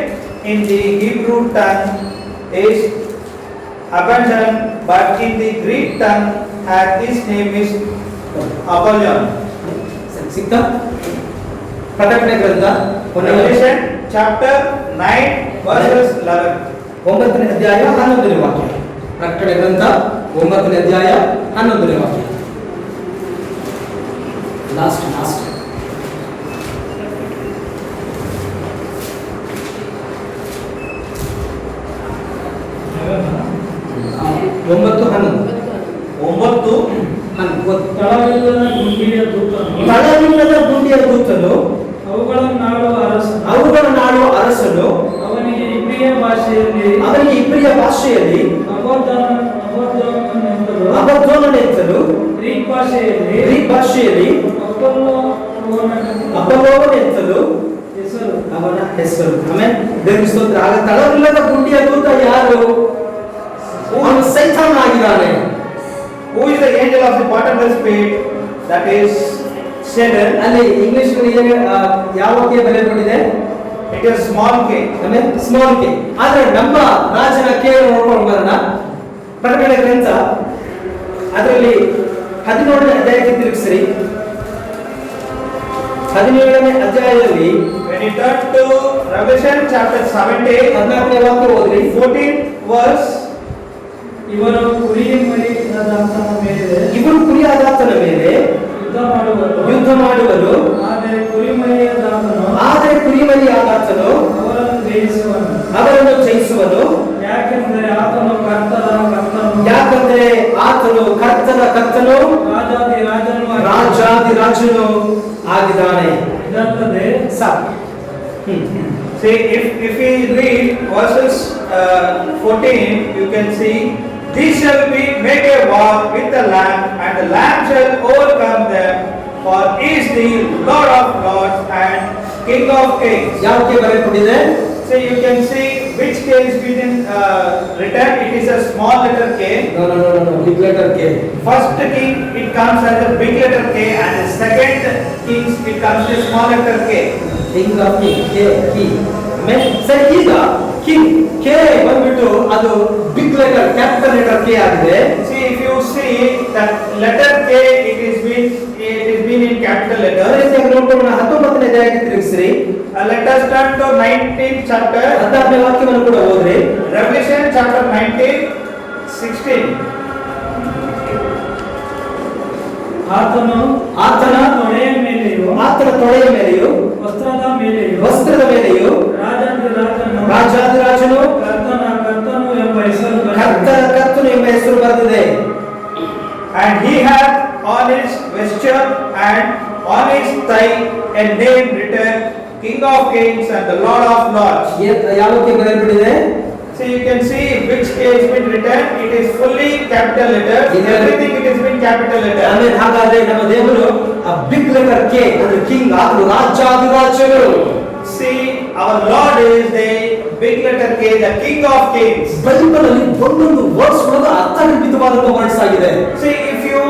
in the Hebrew tongue is Abaddon, but in the Greek tongue his name is Apollyon. ಸಿಕ್ತಾ? ಪ್ರಕಟಣೆ ಗ್ರಂಥ Revelation chapter 9, verses 11. 9ನೇ ಅಧ್ಯಾಯ 11ನೇ ವಾಕ್ಯ. ಪ್ರಕಟಣೆ ಗ್ರಂಥ 9ನೇ ಅಧ್ಯಾಯ 11ನೇ ವಾಕ್ಯ. ಲಾಸ್ಟ್ ತಳವಿಲ್ಲದ ಗುಂಡಿಯ ದೂತನು ಅವುಗಳನ್ನು ಅವನಿಗೆ ಇಬ್ರಿಯ ಭಾಷೆಯಲ್ಲಿ ಅಬದ್ದೋನನೆಂತಲೂ ಗ್ರೀಕ್ ಭಾಷೆಯಲ್ಲಿ ಅಪೊಲ್ಲೋವನೆಂತಲೂ ಹೆಸರು. ಅವನ ಹೆಸರು. ಆಮೆನ್. ದೇವರಿಗೆ ಸ್ತೋತ್ರ. ಆಗ ತಳವಿಲ್ಲದ ಗುಂಡಿಯ ದೂತ ಯಾರು? ಅವನು ಸೈತಾನ ಆಗಿದ್ದಾನೆ. Who is the angel of the bottomless pit? That is Satan. ಅಲ್ಲಿ ಇಂಗ್ಲಿಷ್ ಯಾವ ಬರೆಯಲ್ಪಟ್ಟಿದೆ? It is small k. ಆಮೇಲೆ ಸ್ಮಾಲ್ ಕೆ. ಆದ್ರೆ ನಮ್ಮ ರಾಜನ ಕೆ ನೋಡ್ಕೊಂಡು ಬರೋಣ. ಪ್ರಕಟಣೆ ಗ್ರಂಥ ಅದರಲ್ಲಿ 17ನೇ ಅಧ್ಯಾಯಕ್ಕೆ ತಿರುಗಿಸ್ರಿ. 17ನೇ ಅಧ್ಯಾಯದಲ್ಲಿ When you turn to Revelation chapter 17, 14ನೇ ವಾಕ್ಯ ಓದ್ರಿ. 14th verse. ಇವರು ಕುರಿಮರಿಯಾದಾತನ ಮೇಲೆ ಇವರು ಕುರಿಯಾದಾತನ ಮೇಲೆ ಯುದ್ಧ ಮಾಡುವರು. ಆದರೆ ಕುರಿಮರಿಯಾದಾತನು ಅವರನ್ನು ಜಯಿಸುವನು. ಯಾಕೆಂದರೆ ಆತನು ಕರ್ತನ ಕರ್ತನು ರಾಜಾದಿರಾಜನು ಆಗಿದ್ದಾನೆ. ಇದಲ್ಲದೆ ಸಾಕು. See, if we read verses 14, you can see, these shall make a war with the Lamb, and the Lamb shall overcome them, for he is the Lord of lords and King of kings. ಯಾಕೆ ಬರೆಯಲ್ಪಟ್ಟಿದೆ? So you can see which K is written. It is a small letter K. No, big letter K. First king it comes as a big letter K, and the second kings it comes as small letter K. King of king, K. ಸರಿ, ಈಗ ಕಿಂಗ್ ಕೆ ಬಂದ್ಬಿಟ್ಟು ಅದು big letter capital letter K ಆಗಿದೆ. See, if you see that letter K, it is been in capital letter. ಅದೇ ರೀತಿಯಾಗಿ ನೋಡ್ಕೊಂಡು 19ನೇ ಅಧ್ಯಾಯಕ್ಕೆ ತಿರುಗಿಸ್ರಿ. Let us turn to 19th chapter. 16ನೇ ವಾಕ್ಯವನ್ನು ಕೂಡ ಓದ್ರಿ. Revelation chapter 19, 16. ಆತನ ತೊಡೆಯ ಮೇಲೆಯೂ ವಸ್ತ್ರದ ಮೇಲೆಯೂ ರಾಜಾದಿರಾಜನು ಕರ್ತನು ಎಂಬ ಹೆಸರು ಬರೆದಿದೆ. And he had on his vesture and on his thigh a name written, King of Kings and the Lord of Lords. ಯಾವಕ್ಕೆ ಬರೆಯಲ್ಪಟ್ಟಿದೆ? So you can see which K has been written. It is fully capital letter. Everything it has been capital letter. ಆಮೇಲೆ ಹಾಗಾದ್ರೆ ನಮ್ಮ ದೇವರು ಆ ಬಿಗ್ ಲೆಟರ್ ಕೆ ಅಂದ್ರೆ ಕಿಂಗ್ ಆದ್ರು ರಾಜಾದಿರಾಜನು. See, our Lord is the big letter K, the King of Kings. Bible ಅಲ್ಲಿ ಒಂದೊಂದು ವರ್ಡ್ಸ್ ಒಳಗೆ ಅರ್ಥಗರ್ಭಿತವಾದಂತ ವರ್ಡ್ಸ್ ಆಗಿದೆ. See, if you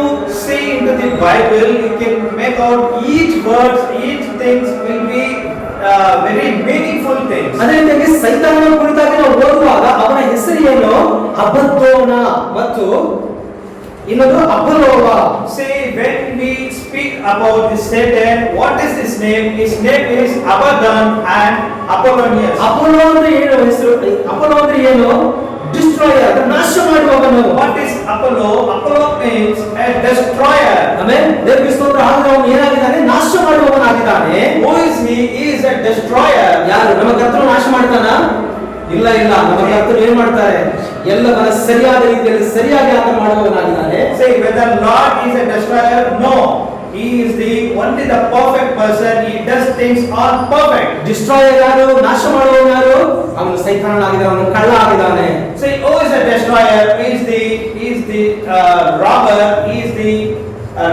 see into the Bible, you can make out each words, each things will be very meaningful things. ಅದೇ ರೀತಿಯಾಗಿ ಸೈತಾನನ ಕುರಿತಾಗಿ ನಾವು ಓದುವಾಗ ಅವನ ಹೆಸರು ಏನು? ಅಬದ್ದೋನ ಮತ್ತು ಇನ್ನೊಂದು ಅಪೊಲ್ಲೋವ. See, when we speak about the Satan, what is his name? His name is Abaddon and Apollonius. Apollo ಅಂದ್ರೆ ಏನು ಹೆಸರು? ಅಪೊಲ್ಲೋ ಅಂದ್ರೆ ಏನು? ಡಿಸ್ಟ್ರಾಯರ್, ನಾಶ ಮಾಡುವವನು. What is Apollo? Apollo means a destroyer. Amen. ದೇವರಿಗೆ ಸ್ತೋತ್ರ. ಆದ್ರೆ ಅವನು ಏನಾಗಿದ್ದಾನೆ? ನಾಶ ಮಾಡುವವನಾಗಿದ್ದಾನೆ. Who is he? He is a destroyer. ಯಾರು? ನಮ್ಮ ಕರ್ತನು ನಾಶ ಮಾಡ್ತಾನ? ಇಲ್ಲ. ನಮ್ಮ ಕರ್ತನು ಏನ್ ಮಾಡ್ತಾರೆ? ಎಲ್ಲವನ್ನ ಸರಿಯಾದ ರೀತಿಯಲ್ಲಿ ಸರಿಯಾಗಿ ಆತ ಮಾಡುವವನಾಗಿದ್ದಾನೆ. Say whether Lord is a destroyer? No. He is only the perfect person. He does things all perfect. Destroyer ಯಾರು? ನಾಶ ಮಾಡುವವನು ಯಾರು? ಅವನು ಸೈತಾನನಾಗಿದ್ದಾನೆ, ಅವನು ಕಳ್ಳ ಆಗಿದ್ದಾನೆ. Say who is a destroyer? He is the robber. He is the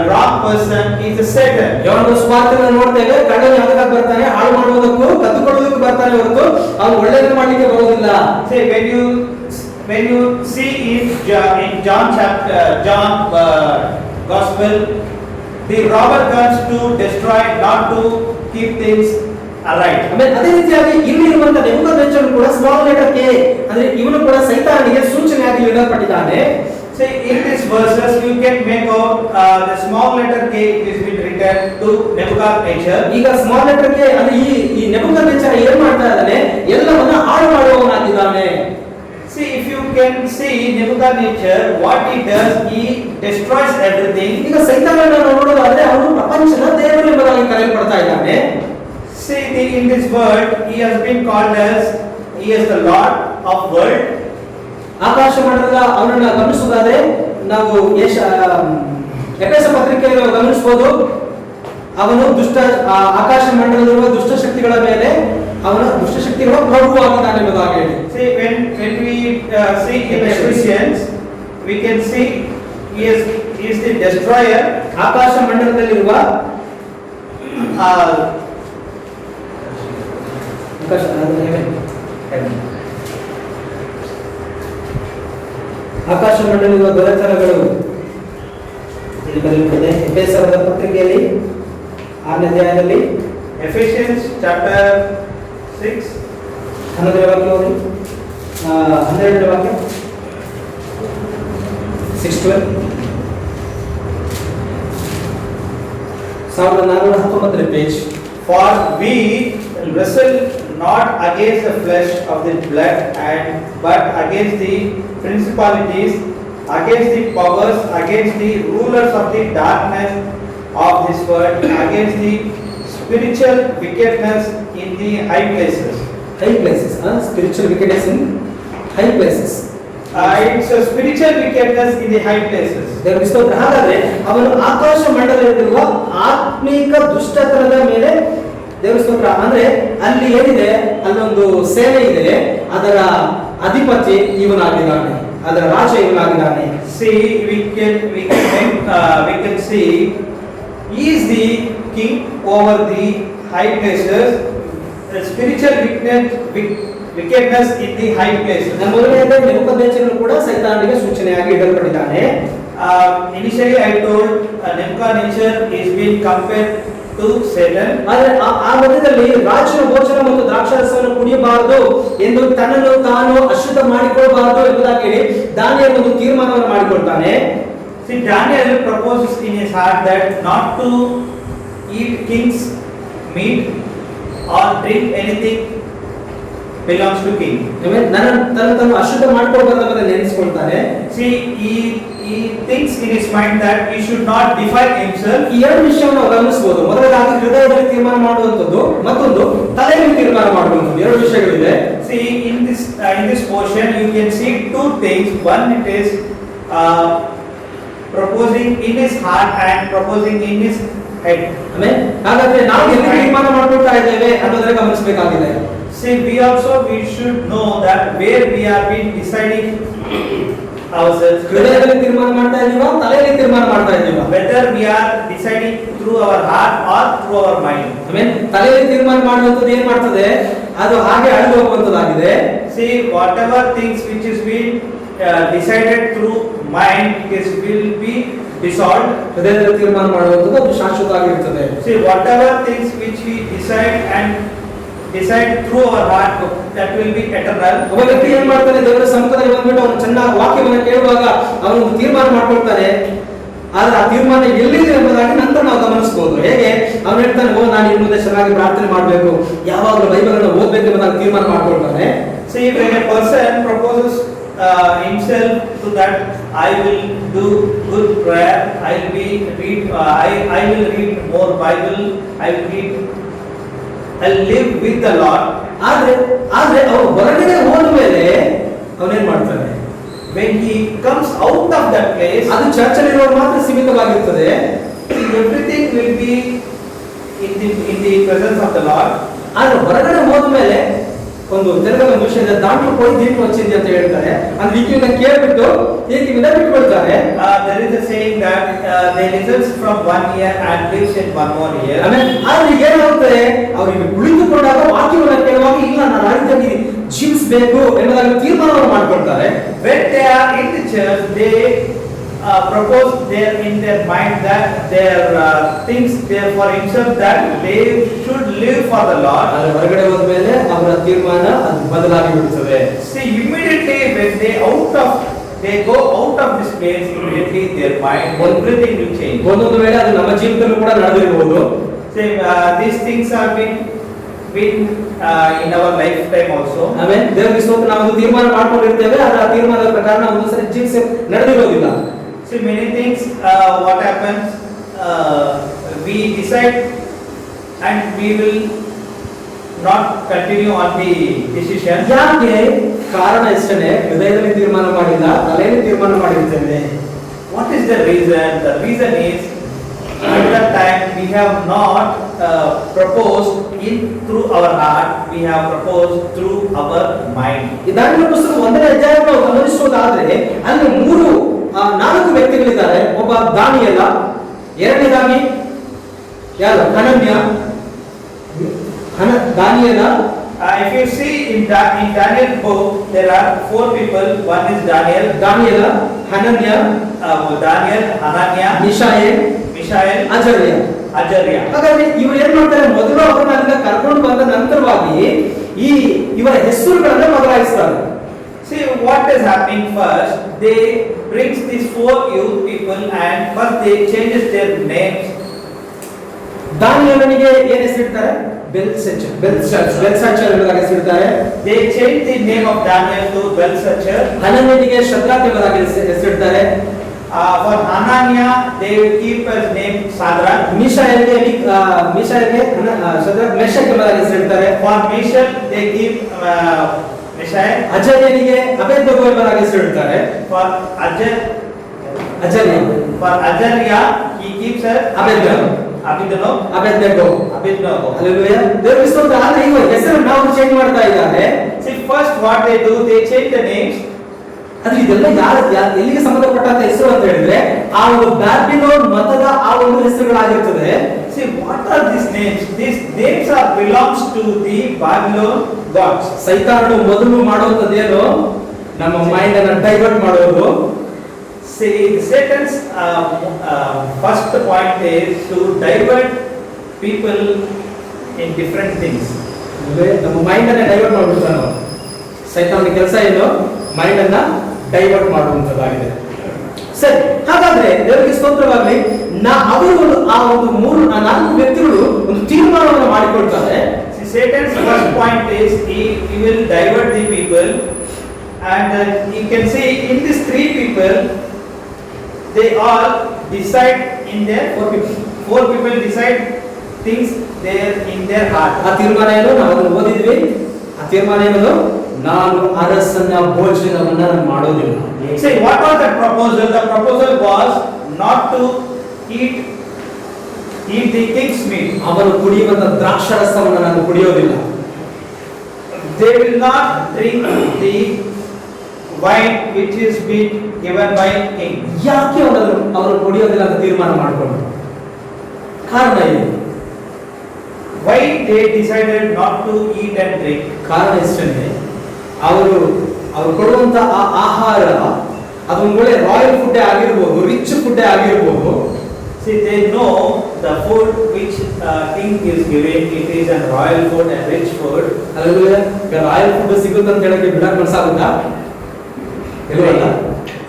wrong person. He is the Satan. ಯೋಹಾನ ಸುವಾರ್ತೆಯನ್ನು ನೋಡ್ತೇವೆ. ಕಳ್ಳನು ಯಾವಾಗ ಬರ್ತಾನೆ? ಹಾಳು ಮಾಡುವುದಕ್ಕೂ ಕದ್ದುಕೊಳ್ಳುವುದಕ್ಕೂ ಬರ್ತಾನೆ ಹೊರತು ಅವನು ಒಳ್ಳೆಯದು ಮಾಡಲಿಕ್ಕೆ ಬರುವುದಿಲ್ಲ. Say when you see in John Gospel, the robber comes to destroy, not to keep things alight. ಅದೇ ರೀತಿಯಾಗಿ ಇಲ್ಲಿ ಇರುವಂತ ನೆಬೂಕದ್ನೆಚ್ಚರನು ಕೂಡ ಸ್ಮಾಲ್ ಲೆಟರ್ ಕೆ ಅಂದ್ರೆ ಇವನು ಕೂಡ ಸೈತಾನನಿಗೆ ಸೂಚನೆಯಾಗಿ ಇಡಲ್ಪಟ್ಟಿದ್ದಾನೆ. Say in these verses you can make out the small letter K is been written to Nebuchadnezzar. ಈಗ ಸ್ಮಾಲ್ ಲೆಟರ್ ಕೆ ಅಂದ್ರೆ ಈ ನೆಬೂಕದ್ನೆಚ್ಚರ ಏನು ಮಾಡ್ತಾ ಇದ್ದಾನೆ? ಎಲ್ಲವನ್ನ ಹಾಳು ಮಾಡುವವನಾಗಿದ್ದಾನೆ. See, if you can see Nebuchadnezzar, what he does, he destroys everything. ಈಗ ಸೈತಾನನನ್ನು ನೋಡೋದಾದ್ರೆ ಅವನು ಪ್ರಪಂಚದ ದೇವರು ಎಂಬುದಾಗಿ ಕರೆಯಲ್ಪಡ್ತಾ ಇದ್ದಾನೆ. See, in this word, he has been called as, he is the Lord of world. ಆಕಾಶ ಮಂಡಲದ ಅವನನ್ನ ಗಮನಿಸುವುದಾದ್ರೆ ನಾವು ಎಫೆಸ ಪತ್ರಿಕೆಯನ್ನು ಗಮನಿಸಬಹುದು. ಅವನು ಆಕಾಶ ಮಂಡಲದಲ್ಲಿರುವ ದುಷ್ಟ ಶಕ್ತಿಗಳ ಮೇಲೆ ಅವನ ದುಷ್ಟಶಕ್ತಿಗಳ ಪ್ರಭು ಆಗಿದ್ದಾನೆ ಎಂಬುದಾಗಿ ಹೇಳಿ. See, when we see in Ephesians, we can see he is the destroyer. ಆಕಾಶ ಮಂಡಲದಲ್ಲಿರುವ ಆಕಾಶ ಮಂಡಲದ ದೊರೆತನಗಳು ಇಲ್ಲಿ ಬರೆಯಲ್ಪಟ್ಟಿದೆ. ಎಫೆಸರದ ಪತ್ರಿಕೆಯಲ್ಲಿ 6ನೇ ಅಧ್ಯಾಯದಲ್ಲಿ Ephesians chapter 6, 11ನೇ ವಾಕ್ಯ ಓದಿ. 12ನೇ ವಾಕ್ಯ 6:12 1419 page. for we wrestle not against the flesh of the blood but against the principalities, against the powers, against the rulers of the darkness of this world, against the spiritual wickedness in the high places. High places, spiritual wickedness in high places. It's a spiritual wickedness in the high places. ದೇವರ ಸ್ತೋತ್ರ. ಹಾಗಾದ್ರೆ ಅವನು ಆಕಾಶ ಮಂಡಲದಲ್ಲಿರುವ ಆತ್ಮಿಕ ದುಷ್ಟತನದ ಮೇಲೆ ದೇವರ ಸ್ತೋತ್ರ ಅಂದ್ರೆ ಅಲ್ಲಿ ಏನಿದೆ ಅಲ್ಲೊಂದು ಸೇನೆ ಇದೆ, ಅದರ ಅಧಿಪತಿ ಇವನಾಗಿದ್ದಾನೆ, ಅದರ ರಾಜ ಇವನಾಗಿದ್ದಾನೆ. See, we can see he is the king over the high places, the spiritual wickedness in the high places. ಮೊದಲನೇದಾಗಿ ನೆಬೂಕದ್ನೆಚ್ಚರನು ಕೂಡ ಸೈತಾನನಿಗೆ ಸೂಚನೆಯಾಗಿ ಇಡಲ್ಪಟ್ಟಿದ್ದಾನೆ. Initially I told Nebuchadnezzar is being compared to Satan. ಆದರೆ ಆ ಮಧ್ಯದಲ್ಲಿ ರಾಜನ ಭೋಜನ ಮತ್ತು ದ್ರಾಕ್ಷಾರಸವನ್ನು ಕುಡಿಯಬಾರದು ಎಂದು ತನ್ನನ್ನು ತಾನು ಅಶುದ್ಧ ಮಾಡಿಕೊಳ್ಳಬಾರದು ಎಂಬುದಾಗಿ ಹೇಳಿ ದಾನಿಯೇಲ್ ಒಂದು ತೀರ್ಮಾನವನ್ನು ಮಾಡಿಕೊಳ್ತಾನೆ. See, Daniel proposes in his heart that not to eat king's meat or drink anything belongs to king. ತನ್ನ ಅಶುದ್ಧ ಮಾಡಿಕೊಳ್ಳಬಾರದು ಅಂತ ನೆನೆಸಿಕೊಳ್ತಾನೆ. See, he thinks in his mind that he should not defile himself. ಈ ಎರಡು ವಿಷಯವನ್ನು ಗಮನಿಸಬಹುದು. ಮೊದಲನೇದಾಗಿ ಹೃದಯದಲ್ಲಿ ತೀರ್ಮಾನ ಮಾಡುವಂತದ್ದು, ಮತ್ತೊಂದು ತಲೆಯಲ್ಲಿ ತೀರ್ಮಾನ ಮಾಡುವಂತದ್ದು, ಎರಡು ವಿಷಯಗಳಿವೆ. See, in this portion you can see two things. One, it is proposing in his heart and proposing in his head. Amen. ಹಾಗಾದ್ರೆ ನಾವು ಎಲ್ಲಿ ತೀರ್ಮಾನ ಮಾಡ್ಕೊಳ್ತಾ ಇದ್ದೇವೆ ಅನ್ನೋದನ್ನ ಗಮನಿಸಬೇಕಾಗಿದೆ. See, we should know that where we are being deciding ourselves. ಹೃದಯದಲ್ಲಿ ತೀರ್ಮಾನ ಮಾಡ್ತಾ ಇದೀವಾ, ತಲೆಯಲ್ಲಿ ತೀರ್ಮಾನ ಮಾಡ್ತಾ ಇದೀವಾ? Whether we are deciding through our heart or through our mind. Amen. ತಲೆಯಲ್ಲಿ ತೀರ್ಮಾನ ಮಾಡುವಂತದ್ದು ಏನ್ ಮಾಡ್ತದೆ, ಅದು ಹಾಗೆ ಅಳಿದು ಹೋಗುವಂತದ್ದಾಗಿದೆ. See, whatever things which is being decided through mind, it will be dissolved. ಹೃದಯದಲ್ಲಿ ತೀರ್ಮಾನ ಮಾಡುವಂತದ್ದು ಅದು ಶಾಶ್ವತವಾಗಿರುತ್ತದೆ. See, whatever things which we decide through our heart, that will be eternal. ಒಬ್ಬ ವ್ಯಕ್ತಿ ಏನ್ ಮಾಡ್ತಾನೆ, ದೇವರ ಸಮ್ಮುಖದಲ್ಲಿ ಬಂದ್ಬಿಟ್ಟು ಅವನು ಚೆನ್ನಾಗಿ ವಾಕ್ಯವನ್ನು ಕೇಳುವಾಗ ಅವನು ತೀರ್ಮಾನ ಮಾಡ್ಕೊಳ್ತಾನೆ. ಆದ್ರೆ ಆ ತೀರ್ಮಾನ ಎಲ್ಲಿದೆ ಎಂಬುದಾಗಿ ನಂತರ ನಾವು ಗಮನಿಸಬಹುದು. ಹೇಗೆ ಅವನು ಹೇಳ್ತಾನೆ, ನಾನು ಇನ್ನು ಮುಂದೆ ಚೆನ್ನಾಗಿ ಪ್ರಾರ್ಥನೆ ಮಾಡಬೇಕು, ಯಾವಾಗಲೂ ಬೈಬಲ್ ಅನ್ನು ಓದಬೇಕು ಎಂಬುದಾಗಿ ತೀರ್ಮಾನ ಮಾಡ್ಕೊಳ್ತಾನೆ. See, when a person proposes himself to that, I will do good prayer, I will read more Bible, I'll live with the Lord. ಆದ್ರೆ ಅವನು ಹೊರಗಡೆ ಹೋದ ಮೇಲೆ ಅವನೇನ್ ಮಾಡ್ತಾನೆ, when he comes out of that place, ಅದು ಚರ್ಚಲ್ಲಿರುವವರು ಮಾತ್ರ ಸೀಮಿತವಾಗಿರ್ತದೆ. everything will be in the presence of the Lord. ಆದ್ರೆ ಹೊರಗಡೆ ಹೋದ ಮೇಲೆ ಒಂದು ತೆಲುಗು ವಿಷಯ ದಾಂಟ್ಲು ಹೋಗಿ ದೀಪ వచ్చింది ಅಂತ ಹೇಳ್ತಾರೆ. ಅಂದ್ರೆ ಈಗಿನ ಕೇಳ್ಬಿಟ್ಟು ಈಗಿನ ಬಿಟ್ಕೊಳ್ತಾರೆ. There is a saying that they listens from 1 year and lives in 1 more year. ಆದ್ರೆ ಈಗ ಏನಾಗುತ್ತೆ, ಅವರಿಗೆ ಕುಳಿತುಕೊಂಡಾಗ ವಾಕ್ಯವನ್ನು ಕೇಳುವಾಗ ಇಲ್ಲ ನಾನು ರಾಜ್ಯದಲ್ಲಿ ಜೀವಿಸಬೇಕು ಎಂಬುದಾಗಿ ತೀರ್ಮಾನವನ್ನು ಮಾಡ್ಕೊಳ್ತಾರೆ. When they are in the church, they propose there in their mind that their things there for himself that they should live for the Lord. ಆದ್ರೆ ಹೊರಗಡೆ ಹೋದ ಮೇಲೆ ಅವರ ತೀರ್ಮಾನ ಅದು ಬದಲಾಗಿ ಬಿಡುತ್ತದೆ. See, immediately when they go out of this place, immediately their mind, everything will change. ಒಂದೊಂದು ವೇಳೆ ಅದು ನಮ್ಮ ಜೀವಿತದಲ್ಲೂ ಕೂಡ ನಡೆದಿರಬಹುದು. See, these things have been in our lifetime also. ಆಮೇಲೆ ದೇವರ ಸ್ತೋತ್ರ, ನಾವು ಒಂದು ತೀರ್ಮಾನ ಮಾಡ್ಕೊಂಡಿರ್ತೇವೆ, ಆದ್ರೆ ಆ ತೀರ್ಮಾನದ ಪ್ರಕಾರ ನಾವು ಒಂದು ಸರಿ ಜೀವಿಸಿ ನಡೆದಿರೋದಿಲ್ಲ. See, many things what happens, we decide and we will not continue on the decision. ಯಾಕೆ ಕಾರಣ ಇಷ್ಟನೇ, ಹೃದಯದಲ್ಲಿ ತೀರ್ಮಾನ ಮಾಡಿಲ್ಲ, ತಲೆಯಲ್ಲಿ ತೀರ್ಮಾನ ಮಾಡಿರ್ತೇವೆ. What is the reason? The reason is at that time we have not proposed in through our heart, we have proposed through our mind. ಈ ದಾನಿಯೇಲನ ಪುಸ್ತಕ 1ನೇ ಅಧ್ಯಾಯವನ್ನು ನಾವು ಗಮನಿಸೋದಾದ್ರೆ ಅಲ್ಲಿ 4 ವ್ಯಕ್ತಿಗಳಿದ್ದಾರೆ. ಒಬ್ಬ ದಾನಿಯೇಲ, ಎರಡನೇದಾಗಿ ಯಾರು? ದಾನಿಯೇಲ. If you see in Daniel book, there are 4 people. One is Daniel, Hananiah, Hananiah, Mishael, Azariah. ಹಾಗಾದ್ರೆ ಇವರು ಏನ್ ಮಾಡ್ತಾರೆ? ಮೊದಲು ಅವರನ್ನ ಅಲ್ಲಿಂದ ಕರ್ಕೊಂಡು ಬಂದ ನಂತರವಾಗಿ ಇವರ ಹೆಸರುಗಳನ್ನ ಬದಲಾಯಿಸ್ತಾರೆ. See what is happening first. They brings these 4 youth people and first they changes their names. ದಾನಿಯೇಲನಿಗೆ ಏನು ಹೆಸರಿಡ್ತಾರೆ? ಬೆಲ್ಶಚ್ಚರ್ ಎಂಬುದಾಗಿ ಹೆಸರಿಡ್ತಾರೆ. They change the name of Daniel to Belshazzar. ಹನನ್ಯನಿಗೆ ಶದ್ರಾಕ್ ಎಂಬುದಾಗಿ ಹೆಸರಿಡ್ತಾರೆ. For Hananiah they will keep his name Shadrach. ಮೀಶಾಯಲ್ಗೆ Shadrach, Meshach ಎಂಬುದಾಗಿ ಹೆಸರಿಡ್ತಾರೆ. For Mishael they keep Mishael. ಅಜರ್ಯನಿಗೆ ಅಬೇದ್ನೆಗೋ ಎಂಬುದಾಗಿ ಹೆಸರಿಡ್ತಾರೆ. For Azariah he keeps Abednego. Hallelujah. ದೇವರ ಸ್ತೋತ್ರ. ಆದ್ರೆ ಈಗ ಹೆಸರನ್ನು ನಾವು ಚೇಂಜ್ ಮಾಡ್ತಾ ಇದ್ದಾರೆ. See first what they do, they change the names. ಅದು ಇದೆಲ್ಲ ಎಲ್ಲಿಗೆ ಸಂಬಂಧಪಟ್ಟಂತ ಹೆಸರು ಅಂತ ಹೇಳಿದ್ರೆ ಆ ಒಂದು ಬ್ಯಾಬಿಲೋನ್ ಮತದ ಆ ಒಂದು ಹೆಸರುಗಳಾಗಿರ್ತದೆ. See what are these names? These names are belongs to the Babylon gods. ಸೈತಾನನು ಮೊದಲು ಮಾಡುವಂತದ್ದೇನು? ನಮ್ಮ ಮೈಂಡ್ ಅನ್ನು ಡೈವರ್ಟ್ ಮಾಡೋದು. See Satan's first point is to divert people in different things. ನಮ್ಮ ಮೈಂಡ್ ಅನ್ನು ಡೈವರ್ಟ್ ಮಾಡ್ಬಿಡ್ತಾನೆ ಸೈತಾನನ ಕೆಲಸ ಏನು? ಮೈಂಡ್ ಅನ್ನ ಡೈವರ್ಟ್ ಮಾಡುವಂತದ್ದಾಗಿದೆ. ಸರಿ, ಹಾಗಾದ್ರೆ ದೇವರಿಗೆ ಸ್ತೋತ್ರವಾಗಲಿ. ಅವರು ಆ ಒಂದು 4 ವ್ಯಕ್ತಿಗಳು ಒಂದು ತೀರ್ಮಾನವನ್ನು ಮಾಡಿಕೊಳ್ತಾರೆ. See Satan's first point is he will divert the people, and you can see in these 3 people they all decide in their 4 people decide things there in their heart. ಆ ತೀರ್ಮಾನ ಏನು? ನಾವು ಅದನ್ನು ಓದಿದ್ವಿ. ಆ ತೀರ್ಮಾನ ಏನು? ನಾನು ಅರಸನ ಭೋಜನವನ್ನ ಮಾಡೋದಿಲ್ಲ. See what was the proposal? The proposal was not to eat the king's meat. ಅವನು ಕುಡಿಯುವಂತ ದ್ರಾಕ್ಷಾರಸವನ್ನು ನಾನು ಕುಡಿಯೋದಿಲ್ಲ. They will not drink the wine which is been given by king. ಯಾಕೆ ಅವರು ಕುಡಿಯೋದಿಲ್ಲ ಅಂತ ತೀರ್ಮಾನ ಮಾಡಿಕೊಂಡ್ರು? ಕಾರಣ ಏನು? Why they decided not to eat and drink? ಕಾರಣ ಇಷ್ಟೇ, ಅವರು ಕೊಡುವಂತ ಆ ಆಹಾರ ಅದು ಒಳ್ಳೆ ರಾಯಲ್ ಫುಡ್ ಆಗಿರಬಹುದು, ರಿಚ್ ಫುಡ್ ಆಗಿರಬಹುದು. See they know the food which king is giving, it is a royal food and rich food. ಅಲ್ಲದೆ ರಾಯಲ್ ಫುಡ್ ಸಿಗುತ್ತೆ ಅಂತ ಹೇಳಕ್ಕೆ ಬಿಡಕ್ಕೆ ಮನಸ್ಸಾಗುತ್ತಾ? ಇಲ್ವಲ್ಲ.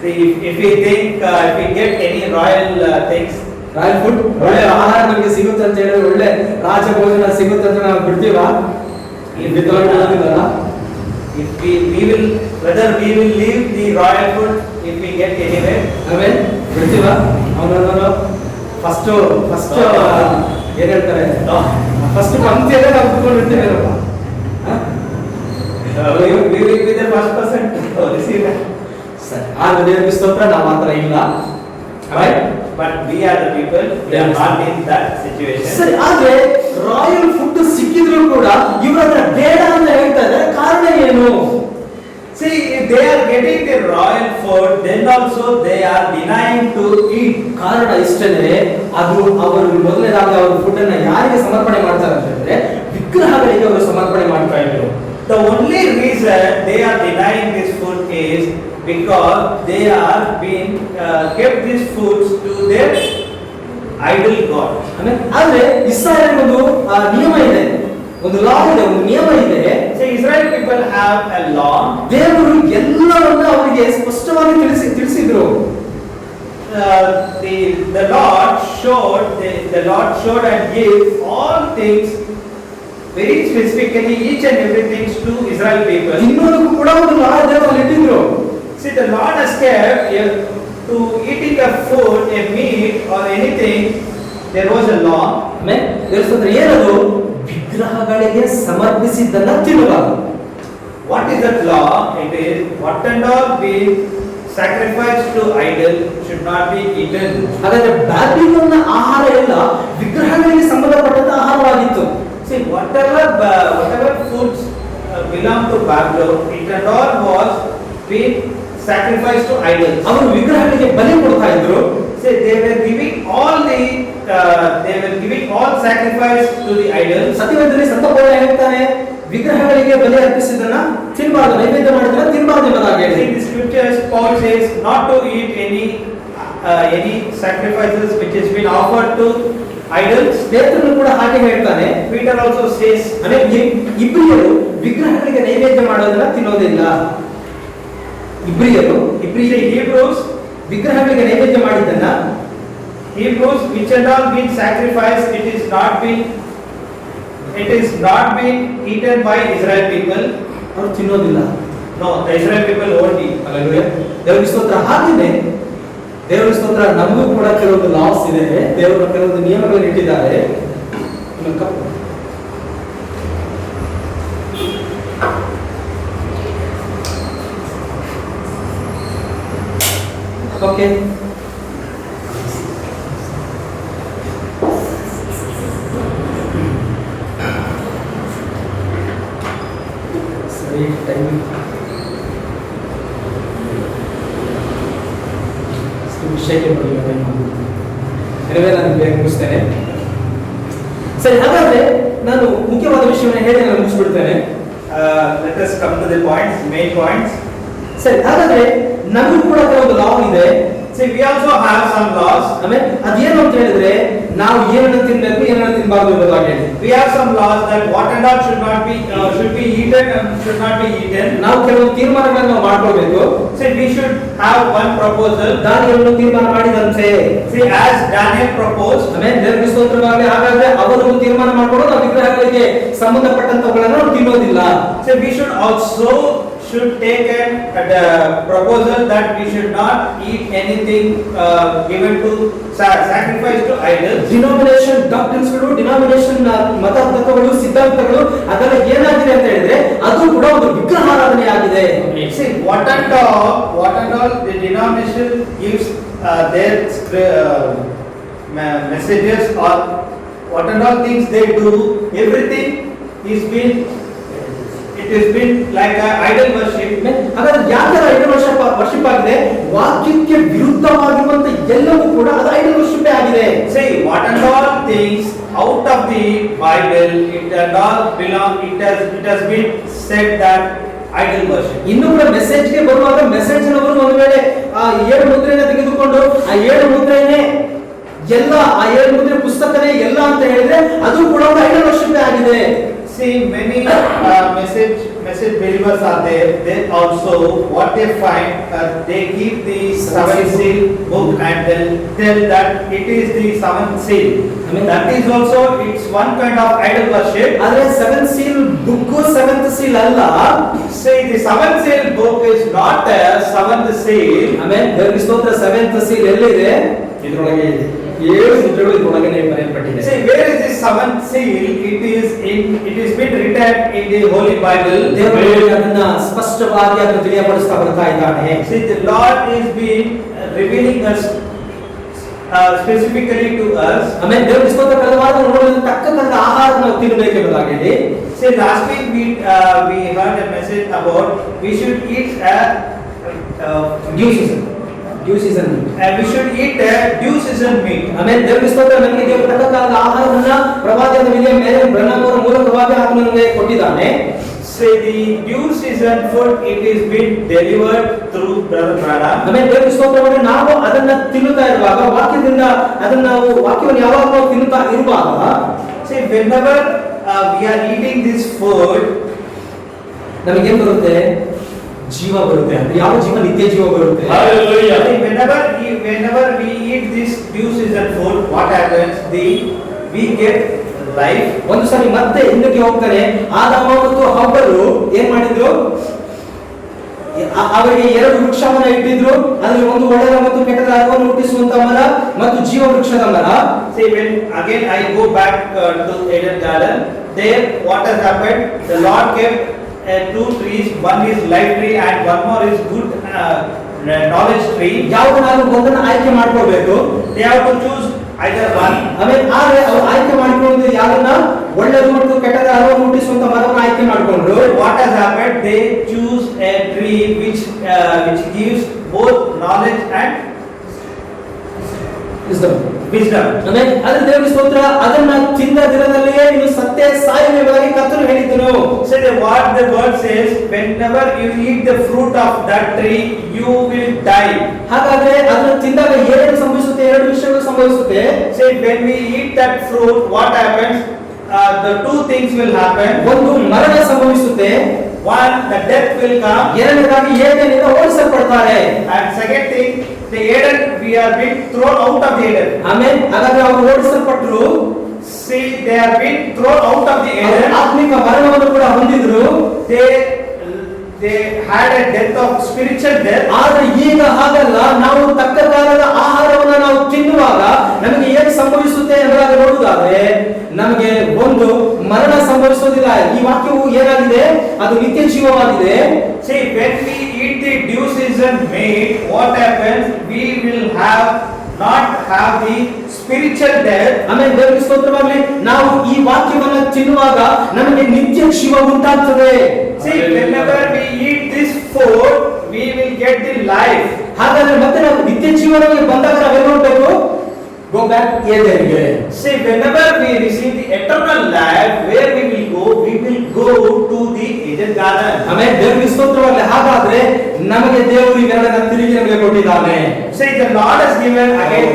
See if we think if we get any royal things, royal food, ಒಳ್ಳೆ ಆಹಾರ ನಮಗೆ ಸಿಗುತ್ತೆ ಅಂತ ಹೇಳಿ, ಒಳ್ಳೆ ರಾಜ ಭೋಜನ ಸಿಗುತ್ತೆ ಅಂತ ನಾವು ಬಿಡ್ತೀವಾ? if we will whether we will leave the royal food if we get anywhere, ಆಮೇಲೆ ಬಿಡ್ತೀವಾ? ಅವನನ್ನು ಫಸ್ಟ್ ಏನ್ ಹೇಳ್ತಾರೆ? ಫಸ್ಟ್ ಪಂಕ್ತಿಯಲ್ಲೇ ನಾವು ಕುತ್ಕೊಂಡಿರ್ತೀವೇನಪ್ಪ. we will be the first person to receive it. ಸರಿ, ಆದ್ರೆ ದೇವರಿಗೆ ಸ್ತೋತ್ರ, ನಾವು ಮಾತ್ರ ಇಲ್ಲ. But we are the people, we are not in that situation. ಸರಿ, ಆದ್ರೆ ರಾಯಲ್ ಫುಡ್ ಸಿಕ್ಕಿದ್ರು ಕೂಡ ಇವರು ಅದನ್ನ ಬೇಡ ಅಂತ ಹೇಳ್ತಾ ಇದ್ದಾರೆ. ಕಾರಣ ಏನು? See, if they are getting the royal food, then also they are denying to eat. ಕಾರಣ ಇಷ್ಟನೇ, ಅದು ಅವರು ಮೊದಲನೇದಾಗಿ ಅವರ ಫುಡ್ ಅನ್ನ ಯಾರಿಗೆ ಸಮರ್ಪಣೆ ಮಾಡ್ತಾರೆ ಅಂತ ಹೇಳಿದ್ರೆ ವಿಗ್ರಹಗಳಿಗೆ ಅವರು ಸಮರ್ಪಣೆ ಮಾಡ್ತಾ ಇದ್ರು. The only reason they are denying this food is because they are being kept these foods to their idol god. ಆದ್ರೆ ಇಸ್ರಾಯೇಲ್ ಒಂದು ನಿಯಮ ಇದೆ, ಒಂದು ಲಾ ಇದೆ, ಒಂದು ನಿಯಮ ಇದೆ. So Israel people have a law. ದೇವರು ಎಲ್ಲವನ್ನ ಅವರಿಗೆ ಸ್ಪಷ್ಟವಾಗಿ ತಿಳಿಸಿದ್ರು. The Lord showed and gave all things very specifically, each and everything to Israel people. ಇನ್ನೊಂದು ಕೂಡ ಒಂದು ಲಾ ದೇವರು ಇಟ್ಟಿದ್ರು. See, the Lord has kept to eating a food, a meat or anything, there was a law. ಏನದು? ವಿಗ್ರಹಗಳಿಗೆ ಸಮರ್ಪಿಸಿದ್ದನ್ನ ತಿನ್ನಬಾರದು. What is that law? It is what and all be sacrificed to idol should not be eaten. ಹಾಗಾದ್ರೆ ಬ್ಯಾಬಿಲೋನ್ನ ಆಹಾರ ಎಲ್ಲ ವಿಗ್ರಹಗಳಿಗೆ ಸಂಬಂಧಪಟ್ಟಂತ ಆಹಾರವಾಗಿತ್ತು. See, whatever foods belong to Babylon, it and all was being sacrificed to idols. ಅವರು ವಿಗ್ರಹಗಳಿಗೆ ಬಲಿ ಕೊಡ್ತಾ ಇದ್ರು. See, they were giving all sacrifice to the idols. ಸತ್ಯವೇದದಲ್ಲಿ ಸಂತ ಪೌಲ ಹೇಳ್ತಾನೆ, ವಿಗ್ರಹಗಳಿಗೆ ಬಲಿ ಅರ್ಪಿಸಿದನ್ನ ತಿನ್ನಬಾರದು, ನೈವೇದ್ಯ ಮಾಡಿದನ್ನ ತಿನ್ನಬಾರದು ಎಂಬುದಾಗಿ ಹೇಳಿ. In the scriptures, Paul says not to eat any sacrifices which has been offered to idols. ಪೇತ್ರನು ಕೂಡ ಹಾಗೆ ಹೇಳ್ತಾನೆ. Peter also says, ಇಬ್ರಿಯರು ವಿಗ್ರಹಗಳಿಗೆ ನೈವೇದ್ಯ ಮಾಡೋದನ್ನ ತಿನ್ನೋದಿಲ್ಲ. Hebrews ವಿಗ್ರಹಗಳಿಗೆ ನೈವೇದ್ಯ ಮಾಡಿದ್ದನ್ನ, Hebrews which had all been sacrificed, it is not been eaten by Israel people. ಅವರು ತಿನ್ನೋದಿಲ್ಲ. No, the Israel people won't eat. Hallelujah. ದೇವರಿಗೆ ಸ್ತೋತ್ರ. ಹಾಗೇನೆ ದೇವರ ಸ್ತೋತ್ರ, ನಮಗೂ ಕೂಡ ಕೆಲವೊಂದು ಲಾಸ್ ಇದೆ, ದೇವರ ಕೆಲವೊಂದು ನಿಯಮಗಳನ್ನು ಇಟ್ಟಿದ್ದಾರೆ. ಓಕೆ, ಸರಿ, ಟೈಮ್ ವಿಷಯಕ್ಕೆ ಬರಲಿಲ್ಲ, ನಾನು ಬೇಗ ಮುಗಿಸ್ತೇನೆ. ಸರಿ, ಹಾಗಾದ್ರೆ ನಾನು ಮುಖ್ಯವಾದ ವಿಷಯವನ್ನು ಹೇಳಿ ನಾನು ಮುಗಿಸ್ಬಿಡ್ತೇನೆ. Let us come to the points, main points. ಸರಿ, ಹಾಗಾದ್ರೆ ನಮಗೂ ಕೂಡ ಕೆಲವೊಂದು ಲಾ ಇದೆ. See, we also have some laws. ಆಮೇಲೆ ಅದೇನು ಅಂತ ಹೇಳಿದ್ರೆ, ನಾವು ಏನನ್ನ ತಿನ್ಬೇಕು, ಏನನ್ನ ತಿನ್ನಬಾರದು ಎಂಬುದಾಗಿ ಹೇಳಿ. We have some laws that what and what should be eaten and should not be eaten. ನಾವು ಕೆಲವೊಂದು ತೀರ್ಮಾನಗಳನ್ನು ನಾವು ಮಾಡ್ಕೊಳ್ಬೇಕು. See, we should have one proposal. ದಾನಿಯೇಲನು ತೀರ್ಮಾನ ಮಾಡಿದಂತೆ. See, as Daniel proposed. ಆಮೇಲೆ ದೇವರಿಗೆ ಸ್ತೋತ್ರವಾಗಲಿ. ಹಾಗಾದ್ರೆ ಅವರು ತೀರ್ಮಾನ ಮಾಡ್ಕೊಂಡು ನಾವು ವಿಗ್ರಹಗಳಿಗೆ ಸಂಬಂಧಪಟ್ಟಂತವುಗಳನ್ನು ನಾವು ತಿನ್ನೋದಿಲ್ಲ. See, we should take a proposal that we should not eat anything given to sacrifice to idols. Denomination ಡಾಕ್ಟ್ರಿನ್ಸ್ಗಳು, ಡಿನಾಮಿನೇಷನ್ ಮತತತ್ವಗಳು, ಸಿದ್ಧಾಂತಗಳು, ಅದೆಲ್ಲ ಏನಾಗಿದೆ ಅಂತ ಹೇಳಿದ್ರೆ ಅದು ಕೂಡ ಒಂದು ವಿಗ್ರಹಾರಾಧನೆ ಆಗಿದೆ. See, what and all the denomination gives their messages, or what and all things they do, everything it has been like a idol worship. ಹಾಗಾದ್ರೆ ಯಾಕೆ ಐಡಲ್ ವರ್ಷಿಪ್ ಆಗಿದೆ? ವಾಕ್ಯಕ್ಕೆ ವಿರುದ್ಧವಾಗಿರುವಂತ ಎಲ್ಲವೂ ಕೂಡ ಅದು ಐಡಲ್ ವರ್ಷಿಪ್ ಆಗಿದೆ. See, what and all things out of the Bible, it and all belong, it has been said that idol worship. ಇನ್ನು ಕೂಡ ಮೆಸೇಜ್ಗೆ ಬರುವಾಗ ಮೆಸೇಜ್ ನವರು ಒಂದು ವೇಳೆ ಆ 7 ಮುದ್ರೆಯನ್ನು ತೆಗೆದುಕೊಂಡು ಆ 7 ಮುದ್ರೆನೇ ಎಲ್ಲ, ಆ 7 ಮುದ್ರೆ ಪುಸ್ತಕನೇ ಎಲ್ಲ ಅಂತ ಹೇಳಿದ್ರೆ ಅದು ಕೂಡ ಒಂದು ಐಡಲ್ ವರ್ಷಿಪ್ ಆಗಿದೆ. See, many message believers are there. They also what they find, they keep the 7th seal book and then tell that it is the 7th seal. That is also, it's one kind of idol worship. ಆದರೆ 7th seal book 7th seal ಅಲ್ಲ. See, the 7th seal book is not a 7th seal. ಆಮೇಲೆ ದೇವರ ಸ್ತೋತ್ರ, 7th seal ಎಲ್ಲಿದೆ? ಇದರೊಳಗೆ ಇದೆ. 7 ಮುದ್ರೆಗಳು ಇದರೊಳಗೆ ಬರೆಯಲ್ಪಟ್ಟಿದೆ. See, where is this 7th seal? It is been written in the Holy Bible. ದೇವರು ಅದನ್ನ ಸ್ಪಷ್ಟವಾಗಿ ಅದನ್ನು ತಿಳಿಯಪಡಿಸ್ತಾ ಬರ್ತಾ ಇದ್ದಾನೆ. See, the Lord is being revealing us specifically to us. ಆಮೇಲೆ ದೇವರ ಸ್ತೋತ್ರ, ಕಳೆದ ವಾರ ನೋಡಿದ ತಕ್ಕಂತ ಆಹಾರ ನಾವು ತಿನ್ನಬೇಕೆಂಬುದಾಗಿ ಹೇಳಿ. See, last week we heard a message about we should eat due season we should eat a due season meat. ಆಮೇಲೆ ದೇವರ ಸ್ತೋತ್ರ, ನಮಗೆ ದೇವರು ತಕ್ಕಂತ ಆಹಾರವನ್ನ ಪ್ರವಾದಿಯಾದ ವಿಲಿಯಂ ಮೇರಿಯನ್ ಬ್ರನಮ್ ಅವರ ಮೂಲಕವಾಗಿ ಆತನು ನಮಗೆ ಕೊಟ್ಟಿದ್ದಾನೆ. Say the due season food, it is been delivered through Brother Branham. ಆಮೇಲೆ ದೇವರ ಸ್ತೋತ್ರವನ್ನು ನಾವು ಅದನ್ನ ತಿನ್ನುತ್ತಾ ಇರುವಾಗ, ವಾಕ್ಯದಿಂದ ಅದನ್ನ ನಾವು ವಾಕ್ಯವನ್ನು ಯಾವಾಗ ನಾವು ತಿನ್ನುತ್ತಾ ಇರುವಾಗ, See, whenever we are eating this food, ನಮಗೇನು ಬರುತ್ತೆ? ಜೀವ ಬರುತ್ತೆ. ಅಂದ್ರೆ ಯಾವ ಜೀವ? ನಿತ್ಯ ಜೀವ ಬರುತ್ತೆ. Hallelujah. Whenever we eat this due season food, what happens? We get life. ಒಂದು ಸಾರಿ ಮತ್ತೆ ಹಿಂದಕ್ಕೆ ಹೋಗ್ತಾರೆ. ಆದಾಮ ಮತ್ತು ಹವ್ವರು ಏನ್ ಮಾಡಿದ್ರು? ಅವರಿಗೆ 2 ವೃಕ್ಷವನ್ನ ಇಟ್ಟಿದ್ರು. ಅದರಲ್ಲಿ ಒಂದು ಒಳ್ಳೆಯ ಮತ್ತು ಕೆಟ್ಟದ ಅರಿವನ್ನು ಹುಟ್ಟಿಸುವಂತ ಮರ ಮತ್ತು ಜೀವ ವೃಕ್ಷದ ಮರ. See, when again I go back to Eden Garden, there what has happened? The Lord kept 2 trees. One is life tree and one more is good knowledge tree. ಯಾವುದನ್ನಾದ್ರೂ ಒಂದನ್ನು ಆಯ್ಕೆ ಮಾಡ್ಕೊಳ್ಬೇಕು. They have to choose either one. ಆಮೇಲೆ ಆದ್ರೆ ಅವ್ರು ಆಯ್ಕೆ ಮಾಡ್ಕೊಂಡು ಯಾರನ್ನ ಒಳ್ಳೆಯದು ಮತ್ತು ಕೆಟ್ಟದ ಅರಿವು ಹುಟ್ಟಿಸುವಂತ ಮರವನ್ನು ಆಯ್ಕೆ ಮಾಡ್ಕೊಂಡ್ರು. What has happened? They choose a tree which gives both knowledge and wisdom. ಆಮೇಲೆ ಅದ್ರ ದೇವರ ಸ್ತೋತ್ರ, ಅದನ್ನ ತಿಂದ ದಿನದಲ್ಲಿಯೇ ನೀನು ಸತ್ಯ ಸಾಯುವೆವಾಗಿ ಕರ್ತನು ಹೇಳಿದನು. So what the word says, whenever you eat the fruit of that tree, you will die. ಹಾಗಾದ್ರೆ ಅದನ್ನ ತಿಂದಾಗ ಎರಡು ಸಂಭವಿಸುತ್ತೆ, ಎರಡು ವಿಷಯಗಳು ಸಂಭವಿಸುತ್ತೆ. Say when we eat that fruit, what happens? The two things will happen. ಒಂದು ಮರಣ ಸಂಭವಿಸುತ್ತೆ, One, the death will come. ಎರಡನೇದಾಗಿ ಏಡನಿಂದ ಓಡಿಸಲ್ಪಡ್ತಾರೆ. And second thing, the Eden, we are being thrown out of the Eden. ಆಮೇಲೆ ಹಾಗಾದ್ರೆ ಅವರು ಓಡಿಸಲ್ಪಟ್ಟರು. See, they are being thrown out of the Eden. ಆತ್ಮಿಕ ಮರಣವನ್ನು ಕೂಡ ಹೊಂದಿದ್ರು. They had a death of spiritual death. ಆದ್ರೆ ಈಗ ಹಾಗಲ್ಲ. ನಾವು ತಕ್ಕ ಕಾಲದ ಆಹಾರವನ್ನ ನಾವು ತಿನ್ನುವಾಗ ನಮಗೆ ಏನು ಸಂಭವಿಸುತ್ತೆ ಎಂಬುದಾಗಿ ನೋಡುವುದಾದ್ರೆ ನಮಗೆ ಒಂದು ಮರಣ ಸಂಭವಿಸುವುದಿಲ್ಲ. ಈ ವಾಕ್ಯವು ಏನಾಗಿದೆ? ಅದು ನಿತ್ಯ ಜೀವವಾಗಿದೆ. See, when we eat the due season meat, what happens? We will not have the spiritual death. ಆಮೇಲೆ ದೇವರಿಗೆ ಸ್ತೋತ್ರವಾಗಲಿ. ನಾವು ಈ ವಾಕ್ಯವನ್ನು ತಿನ್ನುವಾಗ ನಮಗೆ ನಿತ್ಯ ಜೀವ ಉಂಟಾಗ್ತದೆ. See, whenever we eat this food, we will get the life. ಹಾಗಾದ್ರೆ ಮತ್ತೆ ನಾವು ನಿತ್ಯ ಜೀವನಕ್ಕೆ ಬಂದಾಗ ನಾವು ಏನು ಮಾಡಬೇಕು? Go back ಏದೆನ್ಗೆ. See, whenever we receive the eternal life, where we will go? We will go to the Eden garden. ಆಮೇಲೆ ದೇವರಿಗೆ ಸ್ತೋತ್ರವಾಗಲಿ. ಹಾಗಾದ್ರೆ ನಮಗೆ ದೇವರು ಇವೆರಡನ್ನ ತಿರುಗಿ ನಮಗೆ ಕೊಟ್ಟಿದ್ದಾನೆ. See, the Lord has given again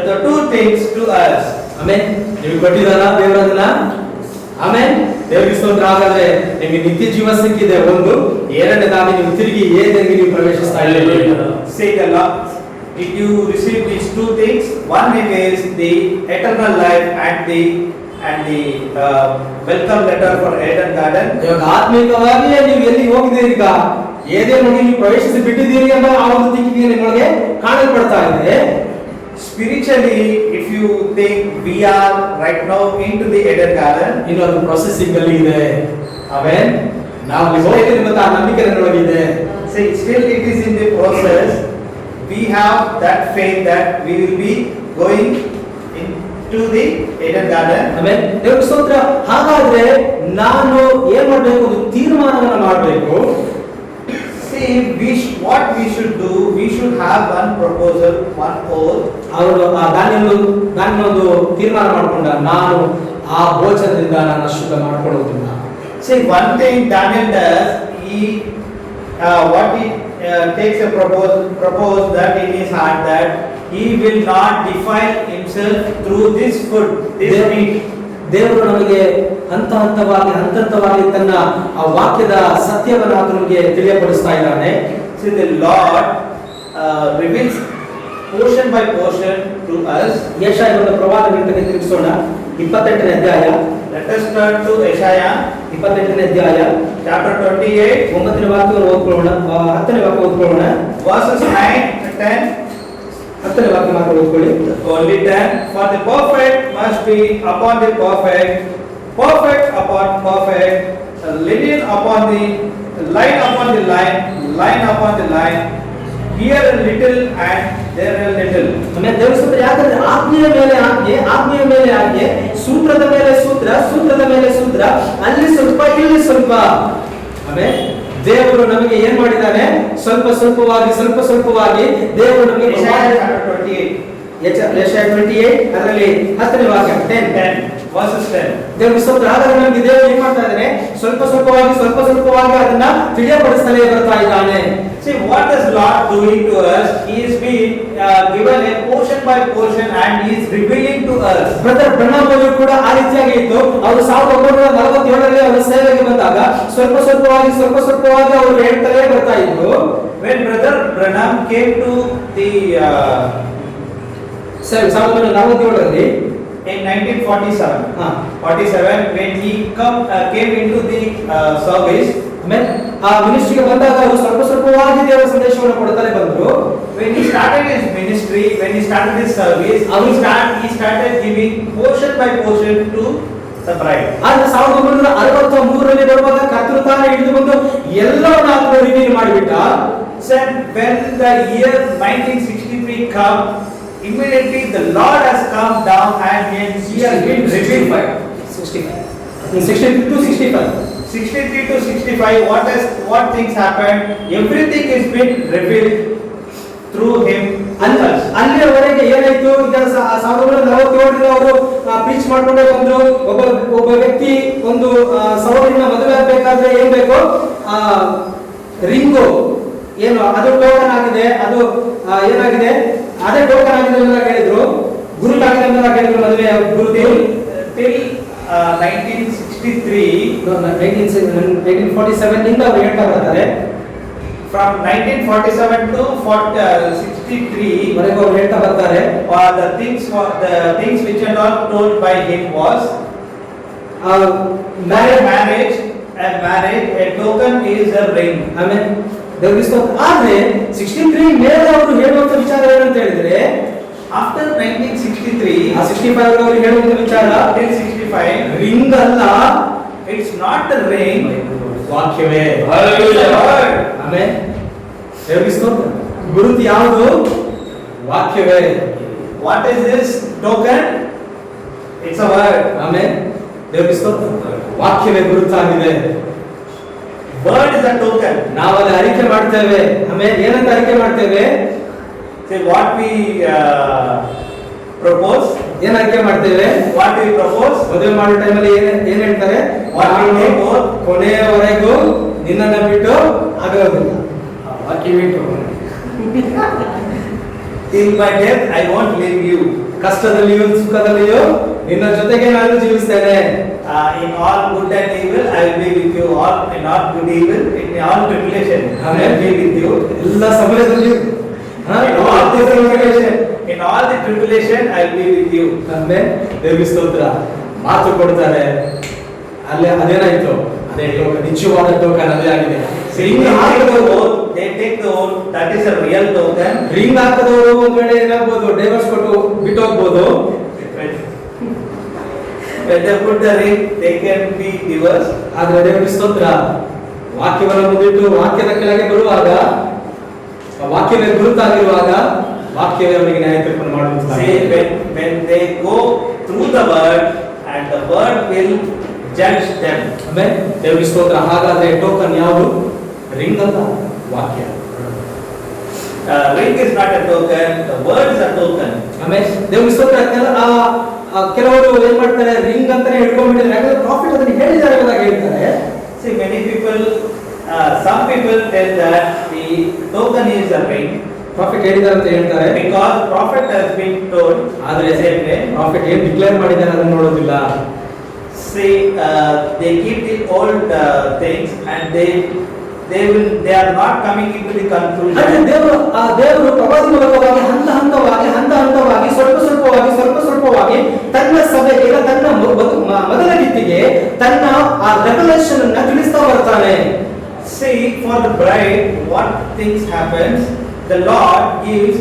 the two things to us. ಆಮೇಲೆ ನೀವು ಕೊಟ್ಟಿದ್ದಾನ ದೇವರನ್ನ. ಆಮೇಲೆ ದೇವರಿಗೆ ಸ್ತೋತ್ರ. ಹಾಗಾದ್ರೆ ನಿಮಗೆ ನಿತ್ಯ ಜೀವ ಸಿಕ್ಕಿದೆ ಒಂದು, ಎರಡನೇದಾಗಿ ನೀವು ತಿರುಗಿ ಏದೆನ್ಗೆ ನೀವು ಪ್ರವೇಶಿಸ್ತಾ ಇದ್ದೀರಿ. Say the Lord, if you receive these two things, one is the eternal life and the welcome letter for Eden garden. ಇವಾಗ ಆತ್ಮಿಕವಾಗಿ ನೀವು ಎಲ್ಲಿ ಹೋಗಿದ್ದೀರಿ? ಈಗ ಏದೇನಿಗೆ ನೀವು ಪ್ರವೇಶಿಸಿ ಬಿಟ್ಟಿದ್ದೀರಿ ಎಂಬ ಆ ಒಂದು ತಿಂಕಿಗೆ ನಿಮಗೆ ಕಾಣಲ್ಪಡ್ತಾ ಇದೆ. Spiritually, if you think we are right now into the Eden garden, ಇನ್ನೊಂದು ಪ್ರೊಸೆಸಿಂಗ್ ಅಲ್ಲಿ ಇದೆ. ಆಮೇಲೆ ನಾವು ಹೋಗಿದ್ದೀರಿ ಮತ್ತು ಆ ನಂಬಿಕೆ ನನ್ನೊಳಗಿದೆ. see, still it is in the process. We have that faith that we will be going into the Eden garden. ಆಮೇಲೆ ದೇವರ ಸ್ತೋತ್ರ. ಹಾಗಾದ್ರೆ ನಾನು ಏನ್ ಮಾಡಬೇಕು? ಒಂದು ತೀರ್ಮಾನವನ್ನು ಮಾಡಬೇಕು. See, what we should do, we should have one proposal, one oath. ಅವರು ಆ ದಾನಿಯೊಂದು ತೀರ್ಮಾನ ಮಾಡಿಕೊಂಡ, ನಾನು ಆ ಭೋಜನದಿಂದ ನಾನು ಅಶುದ್ಧ ಮಾಡ್ಕೊಳ್ಳೋದಿಲ್ಲ. See, one thing Daniel does, he takes a propose that in his heart that he will not defile himself through this food, this meat. ದೇವರು ನಮಗೆ ಹಂತವಾಗಿ ತನ್ನ ಆ ವಾಕ್ಯದ ಸತ್ಯವನ್ನು ನಮಗೆ ತಿಳಿಯಪಡಿಸ್ತಾ ಇದ್ದಾನೆ. See, the Lord reveals portion by portion to us. ಯೆಶಾಯನ ಪ್ರವಾದ ಗ್ರಂಥಕ್ಕೆ ತಿರುಗಿಸೋಣ. 28ನೇ ಅಧ್ಯಾಯ. Let us turn to Isaiah 28ನೇ ಅಧ್ಯಾಯ chapter 28, 9ನೇ ವಾಕ್ಯವನ್ನು ಓದ್ಕೊಳ್ಳೋಣ. 10ನೇ ವಾಕ್ಯ ಓದ್ಕೊಳ್ಳೋಣ. verses 9 to 10. 10ನೇ ವಾಕ್ಯ ಮಾತ್ರ ಓದ್ಕೊಳ್ಳಿ. Only 10. For the perfect must be upon the perfect, perfect upon perfect, line upon the line upon the line, here a little and there a little. ಆಮೇಲೆ ದೇವರ ಸ್ತೋತ್ರ. ಯಾಕಂದ್ರೆ ಆಜ್ಞೆಯ ಮೇಲೆ ಆಜ್ಞೆ, ಸೂತ್ರದ ಮೇಲೆ ಸೂತ್ರದ ಮೇಲೆ ಸೂತ್ರ, ಅಲ್ಲಿ ಸ್ವಲ್ಪ ಇಲ್ಲಿ ಸ್ವಲ್ಪ. ಆಮೇಲೆ ದೇವರು ನಮಗೆ ಏನ್ ಮಾಡಿದ್ದಾನೆ? ಸ್ವಲ್ಪವಾಗಿ ದೇವರು ನಮಗೆ Isaiah chapter 28. ಯೆಶಾಯ 28 ಅದರಲ್ಲಿ 10ನೇ ವಾಕ್ಯ 10 verses 10. ದೇವರ ಸ್ತೋತ್ರ. ಹಾಗಾದ್ರೆ ನಮಗೆ ದೇವರು ಏನ್ ಮಾಡ್ತಾ ಇದ್ದಾನೆ? ಸ್ವಲ್ಪವಾಗಿ ಅದನ್ನ ತಿಳಿಯಪಡಿಸಲೇ ಬರ್ತಾ ಇದ್ದಾನೆ. See, what is Lord doing to us? He is being given a portion by portion and he is revealing to us. Brother Branham ಕೂಡ ಆ ರೀತಿಯಾಗಿ ಇತ್ತು. ಅವರು 1947ರಲ್ಲಿ ಅವರ ಸೇವೆಗೆ ಬಂದಾಗ ಸ್ವಲ್ಪವಾಗಿ ಅವರು ಹೇಳ್ತಲೇ ಬರ್ತಾ ಇದ್ರು. When Brother Branham came to the 1947ರಲ್ಲಿ in 1947, when he came into the service, ಆಮೇಲೆ ಆ ಮಿನಿಸ್ಟ್ರಿಗೆ ಬಂದಾಗ ಅವರು ಸ್ವಲ್ಪವಾಗಿ ದೇವರ ಸಂದೇಶವನ್ನು ಕೊಡ್ತಾರೆ ಬಂದ್ರು. when he started his ministry, when he started his service, he started giving portion by portion to the bride. ಆದ್ರೆ 1963ರಲ್ಲಿ ಬರುವಾಗ ಕರ್ತನು ತಾನೇ ಹಿಡಿದು ಬಂದು ಎಲ್ಲವನ್ನ ರಿವೀಲ್ ಮಾಡಿಬಿಟ್ಟ. When the year 1963 come, immediately the Lord has come down and he has been revealed. 63 to 65. 63 to 65, what things happened? Everything is been revealed through him. ಅಲ್ಲಿಯವರೆಗೆ ಏನಾಯ್ತು? ಈಗ 1947 ಅವರು ಪ್ರೀಚ್ ಮಾಡ್ಕೊಂಡೇ ಬಂದ್ರು. ಒಬ್ಬ ವ್ಯಕ್ತಿ ಒಂದು ಸಹೋದರಿನ ಮದುವೆ ಆಗಬೇಕಾದ್ರೆ ಏನ್ ಬೇಕು? ರಿಂಗು ಏನು ಅದು ಟೋಕನ್ ಆಗಿದೆ, ಅದು ಏನಾಗಿದೆ? ಅದೇ ಟೋಕನ್ ಆಗಿದೆ ಅಂತ ಹೇಳಿದ್ರು, ಗುರುತಾಗಿದೆ ಅಂತ ಹೇಳಿದ್ರು. ಮದುವೆ ಗುರುತು Till 1963, 1947 ನಿಂದ ಅವರು ಹೇಳ್ತಾ ಬರ್ತಾರೆ. from 1947 to 63 ವರೆಗೂ ಅವರು ಹೇಳ್ತಾ ಬರ್ತಾರೆ. the things which are all told by him was marriage, a token is a ring. ಆಮೇಲೆ ಆದ್ರೆ 63 ಮೇಲೆ ಅವರು ಹೇಳುವಂತ ವಿಚಾರ ಏನಂತ ಹೇಳಿದ್ರೆ, after 1963 65 ಅವರು ಹೇಳುವಂತ ವಿಚಾರ till 65, ರಿಂಗ್ ಅಲ್ಲ, it's not the ring, ವಾಕ್ಯವೇ. Hallelujah. ಆಮೇಲೆ ಗುರುತು ಯಾವುದು? ವಾಕ್ಯವೇ. What is this token? It's a word. ಆಮೇಲೆ ವಾಕ್ಯವೇ ಗುರುತಾಗಿದೆ. Word is a token. ನಾವು ಅದನ್ನ ಅರಿಕೆ ಮಾಡ್ತೇವೆ. ಆಮೇಲೆ ಏನಂತ ಅರಿಕೆ ಮಾಡ್ತೇವೆ? Say what we propose. ಏನ್ ಅರಿಕೆ ಮಾಡ್ತೇವೆ? What we propose. ಮದುವೆ ಮಾಡೋ ಟೈಮಲ್ಲಿ ಏನ್ ಹೇಳ್ತಾರೆ? ಕೊನೆಯವರೆಗೂ ನಿನ್ನನ್ನ ಬಿಟ್ಟು ಆಗೋದಿಲ್ಲ. ವಾಕ್ಯವೇ Till my death I won't leave you. ಕಷ್ಟದಲ್ಲಿಯೂ ಸುಖದಲ್ಲಿಯೂ ನಿನ್ನ ಜೊತೆಗೆ ನಾನು ಜೀವಿಸ್ತೇನೆ. In all good and evil I will be with you. In all good evil, in all tribulation I will be with you. ಎಲ್ಲ ಸಮಯದಲ್ಲಿಯೂ in all the tribulation I will be with you. ಆಮೇಲೆ ದೇವರ ಸ್ತೋತ್ರ. ಮಾತು ಕೊಡ್ತಾರೆ. ಅಲ್ಲಿ ಅದೇನಾಯ್ತು? ಅದೇ ನಿಜವಾದ ಟೋಕನ್ ಅದೇ ಆಗಿದೆ. They take the oath, that is a real token. Ring ಹಾಕದವರು ಒಂದ್ ವೇಳೆ ಏನಾಗ್ಬೋದು? ಡೈವರ್ಸ್ ಕೊಟ್ಟು ಬಿಟ್ಟು ಹೋಗ್ಬೋದು. When they put the ring, they can be divorced. ಆದ್ರೆ ದೇವರ ಸ್ತೋತ್ರ, ವಾಕ್ಯವನ್ನು ಮುಂದಿಟ್ಟು ವಾಕ್ಯದ ಕೆಳಗೆ ಬರುವಾಗ, ವಾಕ್ಯವೇ ಗುರುತಾಗಿರುವಾಗ ವಾಕ್ಯವೇ ಅವರಿಗೆ ನ್ಯಾಯ ತೀರ್ಪನ್ನು ಮಾಡುತ್ತದೆ. See, when they go through the word and the word will judge them. ಆಮೇಲೆ ದೇವರ ಸ್ತೋತ್ರ. ಹಾಗಾದ್ರೆ ಟೋಕನ್ ಯಾವುದು? ರಿಂಗ್ ಅಲ್ಲ, ವಾಕ್ಯ. Ring is not a token, the word is a token. ಆಮೇಲೆ ದೇವರ ಸ್ತೋತ್ರ. ಕೆಲವರು ಏನ್ ಮಾಡ್ತಾರೆ? ರಿಂಗ್ ಅಂತಾನೆ ಹಿಡ್ಕೊಂಡ್ಬಿಟ್ಟಿದ್ದಾರೆ. ಯಾಕಂದ್ರೆ ಪ್ರಾಫಿಟ್ ಅದನ್ನ ಹೇಳಿದ್ದಾರೆ ಎಂಬುದಾಗಿ ಹೇಳ್ತಾರೆ. See, many people, some people tell that the token is a ring. Profit ಹೇಳಿದ್ದಾರೆ ಅಂತ ಹೇಳ್ತಾರೆ. Because prophet has been told. ಆದ್ರೆ ಪ್ರಾಫಿಟ್ ಏನ್ ಡಿಕ್ಲೇರ್ ಮಾಡಿದ್ದಾರೆ ಅದನ್ನ ನೋಡೋದಿಲ್ಲ. See, they keep the old things and they are not coming into the conclusion. ಅಂದ್ರೆ ದೇವರು ಪ್ರವಾದಿ ಮೂಲಕವಾಗಿ ಹಂತವಾಗಿ ಸ್ವಲ್ಪವಾಗಿ ತನ್ನ ಸಭೆಗೆ, ತನ್ನ ಮೊದಲ ರೀತಿಗೆ ತನ್ನ ಆ ರೆವಲೇಷನ್ ಅನ್ನು ತಿಳಿಸ್ತಾ ಬರ್ತಾನೆ. See, for the bride, what things happens? The Lord gives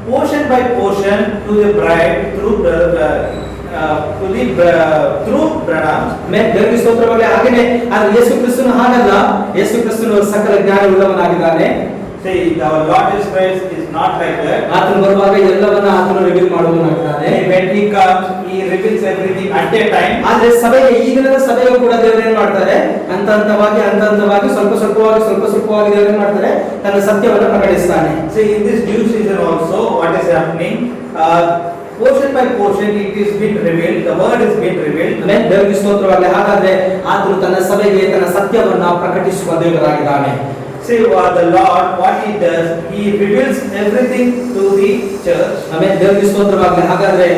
portion by portion to the bride through Branham. ದೇವರ ಸ್ತೋತ್ರವಾಗಲಿ. ಹಾಗೇನೆ ಆದ್ರೆ ಯೇಸು ಕ್ರಿಸ್ತನು ಹಾಗಲ್ಲ. ಯೇಸು ಕ್ರಿಸ್ತನು ಸಕಲ ಜ್ಞಾನವುಳ್ಳವನಾಗಿದ್ದಾನೆ. See, our Lord Jesus Christ is not like that. ಆತನು ಬರುವಾಗ ಎಲ್ಲವನ್ನ ಆತನು reveal ಮಾಡುವವನಾಗಿದ್ದಾನೆ. When he comes, he reveals everything at a time. ಆದ್ರೆ ಸಭೆಗೆ, ಈಗಿನ ಸಭೆಗೂ ಕೂಡ ದೇವರು ಏನ್ ಮಾಡ್ತಾರೆ? ಹಂತವಾಗಿ ಸ್ವಲ್ಪವಾಗಿ ದೇವರು ಏನ್ ಮಾಡ್ತಾರೆ? ತನ್ನ ಸತ್ಯವನ್ನು ಪ್ರಕಟಿಸ್ತಾನೆ. See, in this due season also, what is happening? Portion by portion, it is been revealed. The word is been revealed. ದೇವರಿಗೆ ಸ್ತೋತ್ರವಾಗಲಿ. ಹಾಗಾದ್ರೆ ಆತನು ತನ್ನ ಸಭೆಗೆ ತನ್ನ ಸತ್ಯವನ್ನು ಪ್ರಕಟಿಸುವ ದೇವರಾಗಿದ್ದಾನೆ. See, what the Lord, what he does, he reveals everything to the church. ಆಮೇಲೆ ದೇವರಿಗೆ ಸ್ತೋತ್ರವಾಗಲಿ. ಹಾಗಾದ್ರೆ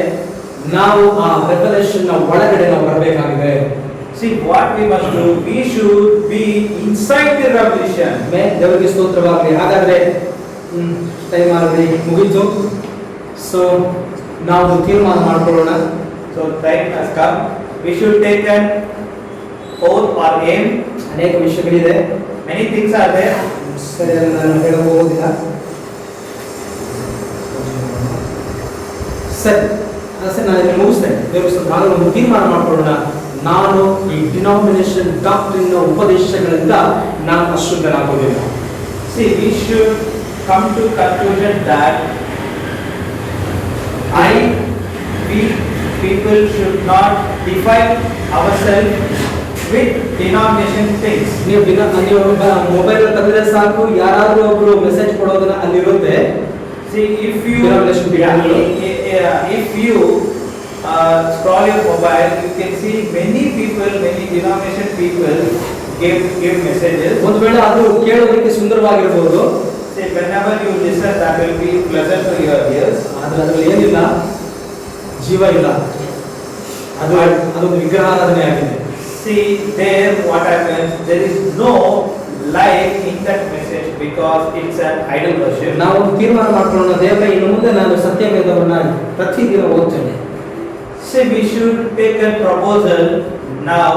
ನಾವು ಆ ರೆವಲೇಷನ್ ಒಳಗಡೆ ನಾವು ಬರಬೇಕಾಗಿದೆ. See, what we must do, we should be inside the revelation. ಆಮೇಲೆ ದೇವರಿಗೆ ಸ್ತೋತ್ರವಾಗಲಿ. ಹಾಗಾದ್ರೆ ಟೈಮ್ ಆಲ್ರೆಡಿ ಮುಗಿತು. ಸೊ ನಾವು ತೀರ್ಮಾನ ಮಾಡ್ಕೊಳ್ಳೋಣ. So time has come. We should take an oath or aim. ಅನೇಕ ವಿಷಯಗಳಿದೆ. Many things are there. ಸರಿ, ನಾನು ಹೇಳಬಹುದಿಲ್ಲ. ಸರಿ, ನಾನು ಇದನ್ನು ಮುಗಿಸ್ತೇನೆ. ನಾನು ಒಂದು ತೀರ್ಮಾನ ಮಾಡ್ಕೊಳ್ಳೋಣ. ನಾನು ಈ ಡಿನಾಮಿನೇಷನ್ ಡಾಕ್ಟ್ರಿನ್ ಉಪದೇಶಗಳಿಂದ ನಾನು ಅಶುದ್ಧನಾಗುವುದಿಲ್ಲ. See, we should come to conclusion that we people should not define ourselves with denomination things. ನೀವು ಮೊಬೈಲ್ ತೆಗೆದ್ರೆ ಸಾಕು, ಯಾರಾದ್ರೂ ಒಬ್ರು message ಕೊಡೋದನ್ನ ಅಲ್ಲಿರುತ್ತೆ. See, if you Denomination people. if you scroll your mobile, you can see many people, many denomination people give messages. ಒಂದು ವೇಳೆ ಅದು ಕೇಳೋದಕ್ಕೆ ಸುಂದರವಾಗಿರಬಹುದು. See, whenever you listen, that will be pleasant to your ears. ಆದ್ರೆ ಅದ್ರಲ್ಲಿ ಏನಿಲ್ಲ, ಜೀವ ಇಲ್ಲ. ಅದೊಂದು ವಿಗ್ರಹಾರಾಧನೆ ಆಗಿದೆ. See, there what happens, there is no life in that message because it's an idol worship. ನಾವು ಒಂದು ತೀರ್ಮಾನ ಮಾಡ್ಕೊಳ್ಳೋಣ, ದೇವರೇ ಇನ್ನು ಮುಂದೆ ನಾನು ಸತ್ಯವೇದವನ್ನ ಪ್ರತಿದಿನ ಓದ್ತೇನೆ. See, we should take a proposal now,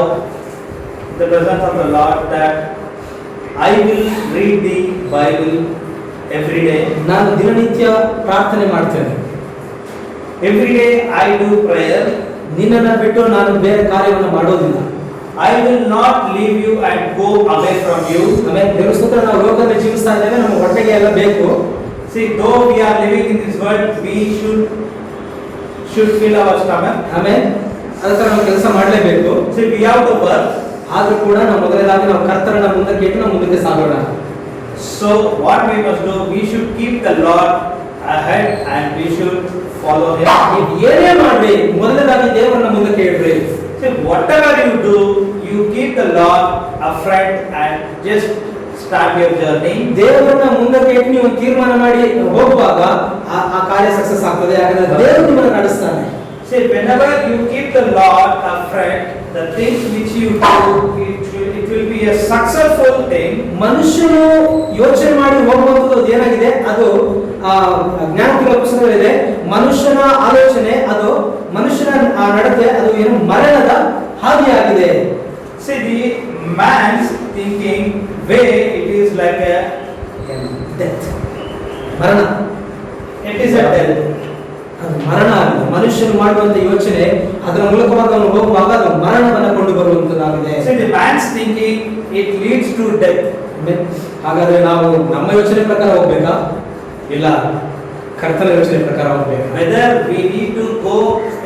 the presence of the Lord, that I will read the Bible every day. ನಾನು ದಿನನಿತ್ಯ ಪ್ರಾರ್ಥನೆ ಮಾಡ್ತೇನೆ. Every day I do prayer. ನಿನ್ನನ್ನ ಬಿಟ್ಟು ನಾನು ಬೇರೆ ಕಾರ್ಯವನ್ನು ಮಾಡೋದಿಲ್ಲ. I will not leave you and go away from you. ಆಮೇಲೆ ದೇವರ ಸ್ತೋತ್ರ, ನಾವು ಲೋಕದಲ್ಲಿ ಜೀವಿಸ್ತಾ ಇದ್ದೇವೆ, ನಮ್ಮ ಹೊಟ್ಟೆಗೆ ಎಲ್ಲ ಬೇಕು. See, though we are living in this world, we should fill our stomach. ಆಮೇಲೆ ಅದಕ್ಕೆ ನಾವು ಕೆಲಸ ಮಾಡಲೇಬೇಕು. See, we have to work. ಆದ್ರೂ ಕೂಡ ನಾವು ಮೊದಲನೇದಾಗಿ ನಾವು ಕರ್ತರನ್ನ ಮುಂದಕ್ಕೆ ಇಟ್ಟು ನಾವು ಮುಂದಕ್ಕೆ ಸಾಗೋಣ. So what we must do, we should keep the Lord ahead and we should follow Him. ನೀವು ಏನೇ ಮಾಡ್ರಿ, ಮೊದಲನೇದಾಗಿ ದೇವರನ್ನ ಮುಂದಕ್ಕೆ ಇಡ್ರಿ. See, whatever you do, you keep the Lord a friend and just start your journey. ದೇವರನ್ನ ಮುಂದಕ್ಕೆ ಇಟ್ಟು ನೀವು ತೀರ್ಮಾನ ಮಾಡಿ ಹೋಗುವಾಗ ಆ ಕಾರ್ಯ ಸಕ್ಸಸ್ ಆಗ್ತದೆ. ಯಾಕಂದ್ರೆ ದೇವರು ನಿಮ್ಮನ್ನು ನಡೆಸ್ತಾನೆ. See, whenever you keep the Lord a friend, the things which you do, it will be a successful thing. ಮನುಷ್ಯನು ಯೋಚನೆ ಮಾಡಿ ಹೋಗುವಂಥದ್ದು ಏನಾಗಿದೆ, ಅದು ಜ್ಞಾನದ ಪುಸ್ತಕವಿದೆ. ಮನುಷ್ಯನ ಆಲೋಚನೆ, ಅದು ಮನುಷ್ಯನ ನಡತೆ, ಅದು ಏನು ಮರಣದ ಹಾದಿಯಾಗಿದೆ. See, the man's thinking way, it is like a death, ಮರಣ. it is a death. ಅದು ಮರಣ ಆಗಿದೆ. ಮನುಷ್ಯನು ಮಾಡುವಂತ ಯೋಚನೆ, ಅದರ ಮೂಲಕವಾಗಿ ಅವನು ಹೋಗುವಾಗ ಅದು ಮರಣವನ್ನು ಕೊಂಡು ಬರುವಂತದ್ದಾಗಿದೆ. See, the man's thinking, it leads to death. ಹಾಗಾದ್ರೆ ನಾವು ನಮ್ಮ ಯೋಚನೆ ಪ್ರಕಾರ ಹೋಗ್ಬೇಕಾ, ಇಲ್ಲ ಕರ್ತನ ಯೋಚನೆ ಪ್ರಕಾರ ಹೋಗ್ಬೇಕಾ? Whether we need to go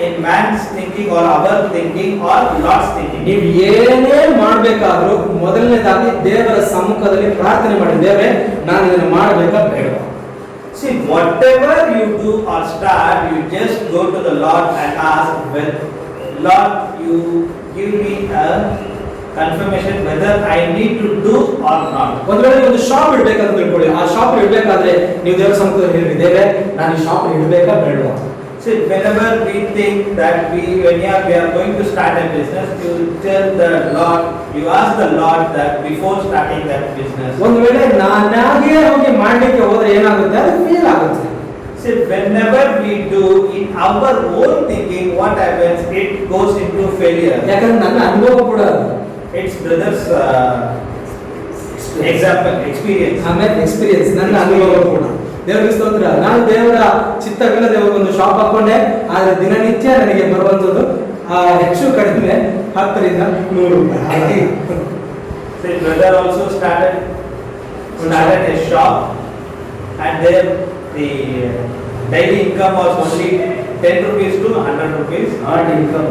in man's thinking or our thinking or Lord's thinking. ನೀವು ಏನೇ ಮಾಡ್ಬೇಕಾದ್ರೂ ಮೊದಲನೇದಾಗಿ ದೇವರ ಸಮ್ಮುಖದಲ್ಲಿ ಪ್ರಾರ್ಥನೆ ಮಾಡಿ, ದೇವರೇ ನಾನು ಇದನ್ನು ಮಾಡಬೇಕಾ ಬೇಡ? See, whatever you do or start, you just go to the Lord and ask, well, Lord, you give me a confirmation whether I need to do or not. ಒಂದು ವೇಳೆ ಒಂದು ಶಾಪ್ ಇಡಬೇಕಂತ ತಿಳ್ಕೊಳ್ಳಿ, ಆ ಶಾಪ್ ಇಡಬೇಕಾದ್ರೆ ನೀವು ದೇವರ ಸಮ್ಮುಖದಲ್ಲಿ ಹೇಳಿ, ದೇವರೇ ನಾನು ಈ ಶಾಪ್ ಇಡಬೇಕಾ ಬೇಡವಾ? See, whenever we think that we are going to start a business, you tell the Lord, you ask the Lord that before starting that business. ಒಂದು ವೇಳೆ ನಾನಾಗೆ ಹೋಗಿ ಮಾಡ್ಲಿಕ್ಕೆ ಹೋದ್ರೆ ಏನಾಗುತ್ತೆ, ಅದು ಫೇಲ್ ಆಗುತ್ತೆ. See, whenever we do in our own thinking, what happens? It goes into failure. ಯಾಕಂದ್ರೆ ನನ್ನ ಅನುಭವ ಕೂಡ ಅದು. It's brother's example, experience. ಆಮೇಲೆ ಎಕ್ಸ್ಪೀರಿಯನ್ಸ್, ನನ್ನ ಅನುಭವ ಕೂಡ. ದೇವರಿಗೆ ಸ್ತೋತ್ರ. ನಾನು ದೇವರ ಚಿತ್ತವಿಲ್ಲದೆ ಒಂದು ಶಾಪ್ ಹಾಕೊಂಡೆ, ಆದ್ರೆ ದಿನನಿತ್ಯ ನನಗೆ ಬರುವಂತದ್ದು ಹೆಚ್ಚು ಕಡಿಮೆ 10 ರಿಂದ 100 ರೂಪಾಯಿ. See, brother also started a shop, and there the daily income was only 10 rupees to 100 rupees. Not income,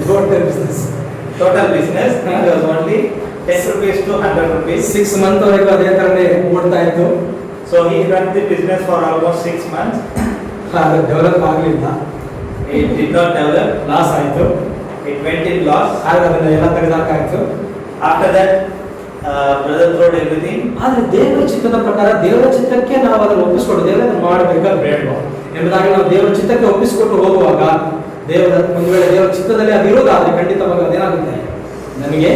total business. Total business, it was only 10 rupees to 100 rupees. 6 months ವರೆಗೂ ಅದೇ ತರನೇ ಓಡ್ತಾ ಇತ್ತು. So he ran the business for almost 6 months. ಅದು ಡೆವಲಪ್ ಆಗಲಿಲ್ಲ, It did not develop. Loss ಆಯ್ತು. It went in loss. ಆಗ ಅದನ್ನ ಎಲ್ಲ ತೆಗೆದಾಕಾಯ್ತು. After that, brother throwed everything. ಆದ್ರೆ ದೇವರ ಚಿತ್ತದ ಪ್ರಕಾರ, ದೇವರ ಚಿತ್ತಕ್ಕೆ ನಾವು ಅದನ್ನು ಒಪ್ಪಿಸ್ಕೊಟ್ಟು, ದೇವರ ಮಾಡಬೇಕಾ ಬೇಡವಾ ಎಂಬುದಾಗಿ ನಾವು ದೇವರ ಚಿತ್ತಕ್ಕೆ ಒಪ್ಪಿಸಿಕೊಟ್ಟು ಹೋಗುವಾಗ, ದೇವರ ಒಂದು ವೇಳೆ ದೇವರ ಚಿತ್ತದಲ್ಲಿ ಅದು ಇರೋದಾದ್ರೆ ಖಂಡಿತವಾಗಿ ಅದೇನಾಗುತ್ತೆ, ನಮಗೆ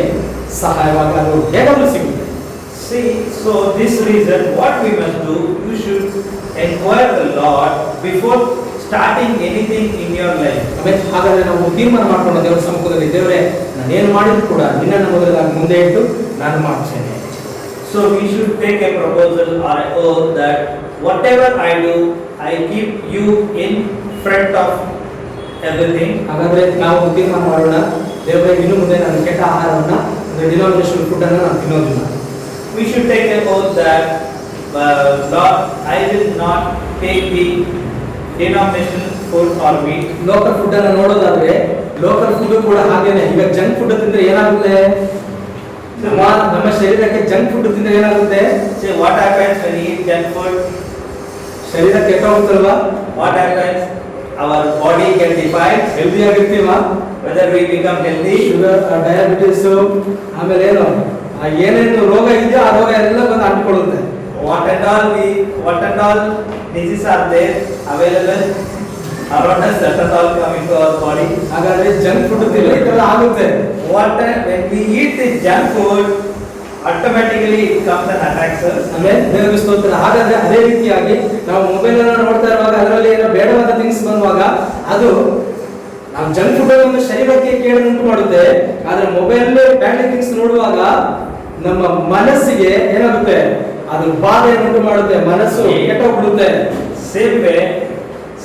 ಸಹಾಯವಾಗಿ ಅದು ಹೇಗಾದ್ರೂ ಸಿಗುತ್ತೆ. See, so this reason, what we must do, you should inquire the Lord before starting anything in your life. ಹಾಗಾದ್ರೆ ನಾವು ತೀರ್ಮಾನ ಮಾಡ್ಕೊಂಡು ದೇವರ ಸಮ್ಮುಖದಲ್ಲಿ, ದೇವರೇ ನಾನೇನು ಮಾಡಿದ್ರು ಕೂಡ ನಿನ್ನನ್ನು ಮೊದಲಾಗಿ ಮುಂದೆ ಇಟ್ಟು ನಾನು ಮಾಡ್ತೇನೆ. So we should take a proposal or an oath that whatever I do, I keep you in front of everything. ಹಾಗಾದ್ರೆ ನಾವು ತೀರ್ಮಾನ ಮಾಡೋಣ, ದೇವರೇ ಇನ್ನು ಮುಂದೆ ನಾನು ಕೆಟ್ಟ ಆಹಾರವನ್ನ, ಡಿನಾಮಿನೇಷನ್ ಫುಡ್ ಅನ್ನ ನಾನು ತಿನ್ನೋದಿಲ್ಲ. We should take an oath that Lord, I will not take the denomination food or meat. Local food ಅನ್ನ ನೋಡೋದಾದ್ರೆ ಲೋಕಲ್ ಫುಡ್ ಕೂಡ ಹಾಗೇನೆ. ಈಗ ಜಂಕ್ ಫುಡ್ ತಿಂದ್ರೆ ಏನಾಗುತ್ತೆ? ನಮ್ಮ ಶರೀರಕ್ಕೆ ಜಂಕ್ ಫುಡ್ ತಿಂದ್ರೆ ಏನಾಗುತ್ತೆ? See what happens when you eat junk food? ಶರೀರ ಕೆಟ್ಟ ಹೋಗುತ್ತಲ್ವಾ? What happens? Our body get defiled. Healthy ಆಗಿರ್ತೀವಾ? Whether we become healthy. Sugar, diabetes, ಆಮೇಲೆ ಏನು ಏನೇನು ರೋಗ ಇದೆಯೋ ಆ ರೋಗ ಎಲ್ಲ ಬಂದು ಅಂಟಿಕೊಳ್ಳುತ್ತೆ. What and all diseases are there available around us, that are all coming to our body. ಹಾಗಾದ್ರೆ ಜಂಕ್ ಫುಡ್ ತಿನ್ನಲಿ ಇದೆಲ್ಲ ಆಗುತ್ತೆ. When we eat this junk food, automatically it comes and attacks us. ಆಮೇಲೆ ದೇವರಿಗೆ ಸ್ತೋತ್ರ. ಹಾಗಾದ್ರೆ ಅದೇ ರೀತಿಯಾಗಿ ನಾವು ಮೊಬೈಲ್ ಅನ್ನು ನೋಡ್ತಾ ಇರುವಾಗ ಅದರಲ್ಲಿ ಏನೋ ಬೇಡವಾದ ಥಿಂಗ್ಸ್ ಬರುವಾಗ ಅದು ನಾವು ಜಂಕ್ ಫುಡ್ ಒಂದು ಶರೀರಕ್ಕೆ ಕೇಡುಂಟು ಮಾಡುತ್ತೆ. ಆದ್ರೆ ಮೊಬೈಲ್ ಬ್ಯಾಡ್ ಥಿಂಗ್ಸ್ ನೋಡುವಾಗ ನಮ್ಮ ಮನಸ್ಸಿಗೆ ಏನಾಗುತ್ತೆ? ಅದು ಬಾಧೆಯನ್ನುಂಟು ಮಾಡುತ್ತೆ, ಮನಸ್ಸು ಕೆಟ್ಟೋಗ್ಬಿಡುತ್ತೆ.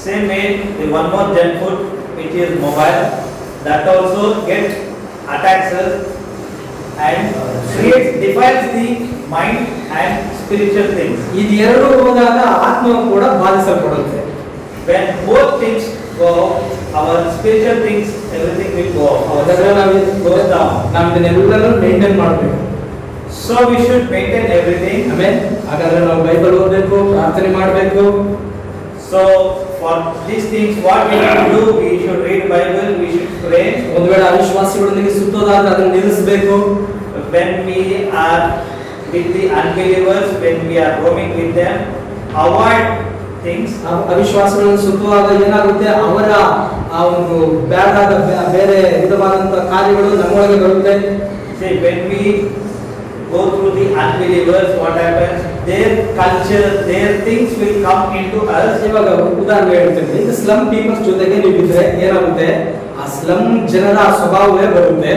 Same way, the one more junk food which is mobile, that also attacks us and defiles the mind and spiritual things. ಇದು ಎರಡು ಹೋದಾಗ ಆತ್ಮವು ಕೂಡ ಬಾಧಿಸಲ್ಪಡುತ್ತೆ. When both things go, our spiritual things, everything will go. ಹಾಗಾದ್ರೆ ನಾವು goes down. ಇದನ್ನೆಲ್ಲನೂ ಮೇಂಟೈನ್ ಮಾಡಬೇಕು. So we should maintain everything. ಆಮೇಲೆ ಹಾಗಾದ್ರೆ ನಾವು ಬೈಬಲ್ ಓದಬೇಕು, ಪ್ರಾರ್ಥನೆ ಮಾಡಬೇಕು. So for these things, what we should do, we should read Bible, we should pray. ಒಂದು ವೇಳೆ ಅವಿಶ್ವಾಸಿಗಳೊಂದಿಗೆ ಸುತ್ತೋದಾದ್ರೆ ಅದನ್ನು ನಿಲ್ಲಿಸಬೇಕು. When we are with the unbelievers, when we are roaming with them, avoid things. ಅವಿಶ್ವಾಸಿಗಳನ್ನು ಸುತ್ತುವಾಗ ಏನಾಗುತ್ತೆ? ಅವರ ಆ ಒಂದು ಬ್ಯಾಡಾದ ಬೇರೆ ವಿಧವಾದಂತಹ ಕಾರ್ಯಗಳು ನಮ್ಮೊಳಗೆ ಬರುತ್ತೆ. See, when we go through the unbelievers, what happens? Their culture, their things will come into us. ಇವಾಗ ಉದಾಹರಣೆ ಹೇಳ್ತೀನಿ. ಈಗ ಸ್ಲಮ್ ಪೀಪಲ್ಸ್ ಜೊತೆಗೆ ನೀವು ಇದ್ರೆ ಏನಾಗುತ್ತೆ? ಆ ಸ್ಲಮ್ ಜನರ ಸ್ವಭಾವವೇ ಬರುತ್ತೆ.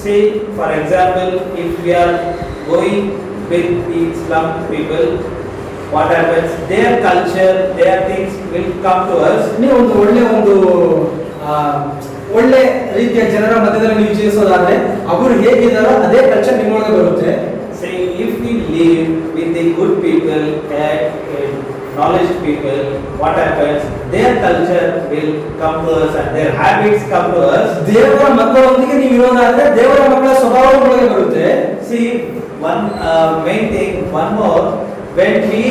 See, for example, if we are going with the slum people, what happens? Their culture, their things will come to us. ನೀವು ಒಂದು ಒಳ್ಳೆ ರೀತಿಯ ಜನರ ಮಧ್ಯದಲ್ಲಿ ನೀವು ಜೀವಿಸೋದಾದ್ರೆ ಅವರು ಹೇಗಿದ್ದಾರೋ ಅದೇ ಕಲ್ಚರ್ ನಿಮ್ಮೊಳಗೆ ಬರುತ್ತೆ. Say, if we live with the good people and knowledge people, what happens? Their culture will come to us and their habits come to us. ದೇವರ ಮಕ್ಕಳೊಂದಿಗೆ ನೀವು ಇರೋದಾದ್ರೆ ದೇವರ ಮಕ್ಕಳ ಸ್ವಭಾವ ನಿಮ್ಮೊಳಗೆ ಬರುತ್ತೆ. See, one main thing, one more, when we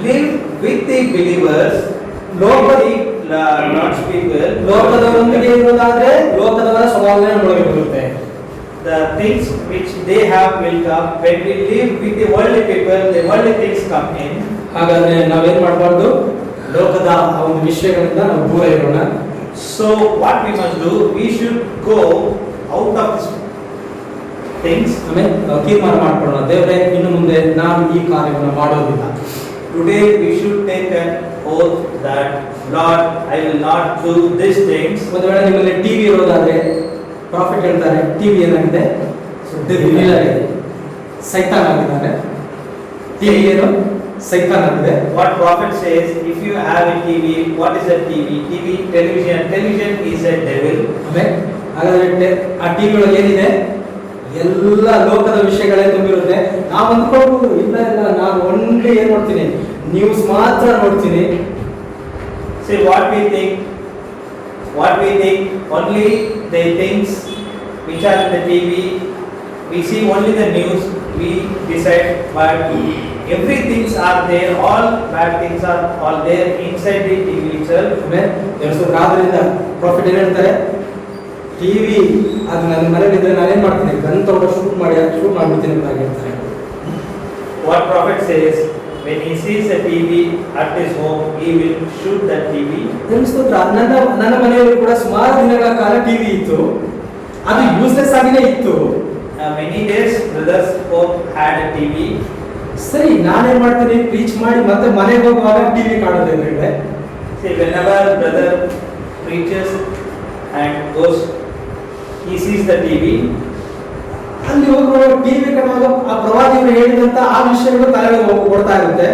live with the believers, Lord's people, ಲೋಕದವರೊಂದಿಗೆ ಇರೋದಾದ್ರೆ ಲೋಕದವರ ಸ್ವಭಾವವೇ ನಮ್ಮೊಳಗೆ ಬರುತ್ತೆ. the things which they have will come. When we live with the worldly people, the worldly things come in. ಹಾಗಾದ್ರೆ ನಾವೇನ್ ಮಾಡಬಾರ್ದು? ಲೋಕದ ಆ ಒಂದು ವಿಷಯಗಳಿಂದ ನಾವು ದೂರ ಇರೋಣ. So what we must do, we should go out of these things. ಆಮೇಲೆ ನಾವು ತೀರ್ಮಾನ ಮಾಡ್ಕೊಳ್ಳೋಣ, ದೇವರೇ ಇನ್ನು ಮುಂದೆ ನಾನು ಈ ಕಾರ್ಯವನ್ನು ಮಾಡೋದಿಲ್ಲ. Today we should take an oath that Lord, I will not do these things. ಒಂದು ವೇಳೆ ನಿಮ್ಮಲ್ಲಿ ಟಿವಿ ಇರೋದಾದ್ರೆ ಪ್ರಾಫಿಟ್ ಹೇಳ್ತಾರೆ ಟಿವಿ ಏನಾಗಿದೆ? ಸೈತಾನ್ ಆಗಿದ್ದಾನೆ. ಟಿವಿ ಏನು? ಸೈತಾನ್ ಆಗಿದೆ. What prophet says, if you have a TV, what is a TV? Television is a devil. ಆಮೇಲೆ ಹಾಗಾದ್ರೆ ಆ ಟಿವಿ ಒಳಗೆ ಏನಿದೆ? ಎಲ್ಲ ಲೋಕದ ವಿಷಯಗಳೇ ತುಂಬಿರುತ್ತೆ. ನಾವು ಅಂದ್ಕೊಂಡು ಇಲ್ಲ ನಾನು ಓನ್ಲಿ ಏನ್ ನೋಡ್ತೀನಿ? ನ್ಯೂಸ್ ಮಾತ್ರ ನೋಡ್ತೀನಿ. See what we think, only the things which are in the TV, we see only the news, we decide, but everything are there, all bad things are all there inside the TV itself. ಆದ್ರಿಂದ ಪ್ರಾಫಿಟ್ ಏನ್ ಹೇಳ್ತಾರೆ? ಟಿವಿ ಅದು ನನ್ನ ಮನೇಲಿ ಇದ್ರೆ ನಾನೇನ್ ಮಾಡ್ತೀನಿ? ಗನ್ ತಗೊಂಡು ಶೂಟ್ ಮಾಡ್ಬಿಡ್ತೀನಿ ಅಂತ ಹೇಳ್ತಾರೆ. What prophet says, when he sees a TV at his home, he will shoot that TV. ನನ್ನ ಮನೆಯಲ್ಲಿ ಕೂಡ ಸುಮಾರು ದಿನಗಳ ಕಾಲ ಟಿವಿ ಇತ್ತು. ಅದು ಯೂಸ್ಲೆಸ್ ಆಗಿನೇ ಇತ್ತು. Many days brothers home had a TV. ಸರಿ, ನಾನೇನ್ ಮಾಡ್ತೀನಿ? ಪ್ರೀಚ್ ಮಾಡಿ ಮತ್ತೆ ಮನೆಗೆ ಹೋಗುವಾಗ TV ಕಾಣೋದೇನಿದೆ? See, whenever brother preaches and goes, he sees the TV. ಅಲ್ಲಿ ಹೋಗುವಾಗ ಟಿವಿ ಕಾಣುವಾಗ ಆ ಪ್ರವಾದಿಗಳು ಹೇಳಿದಂತ ಆ ವಿಷಯಗಳು ತಲೆಗೆ ಓಡ್ತಾ ಇರುತ್ತೆ.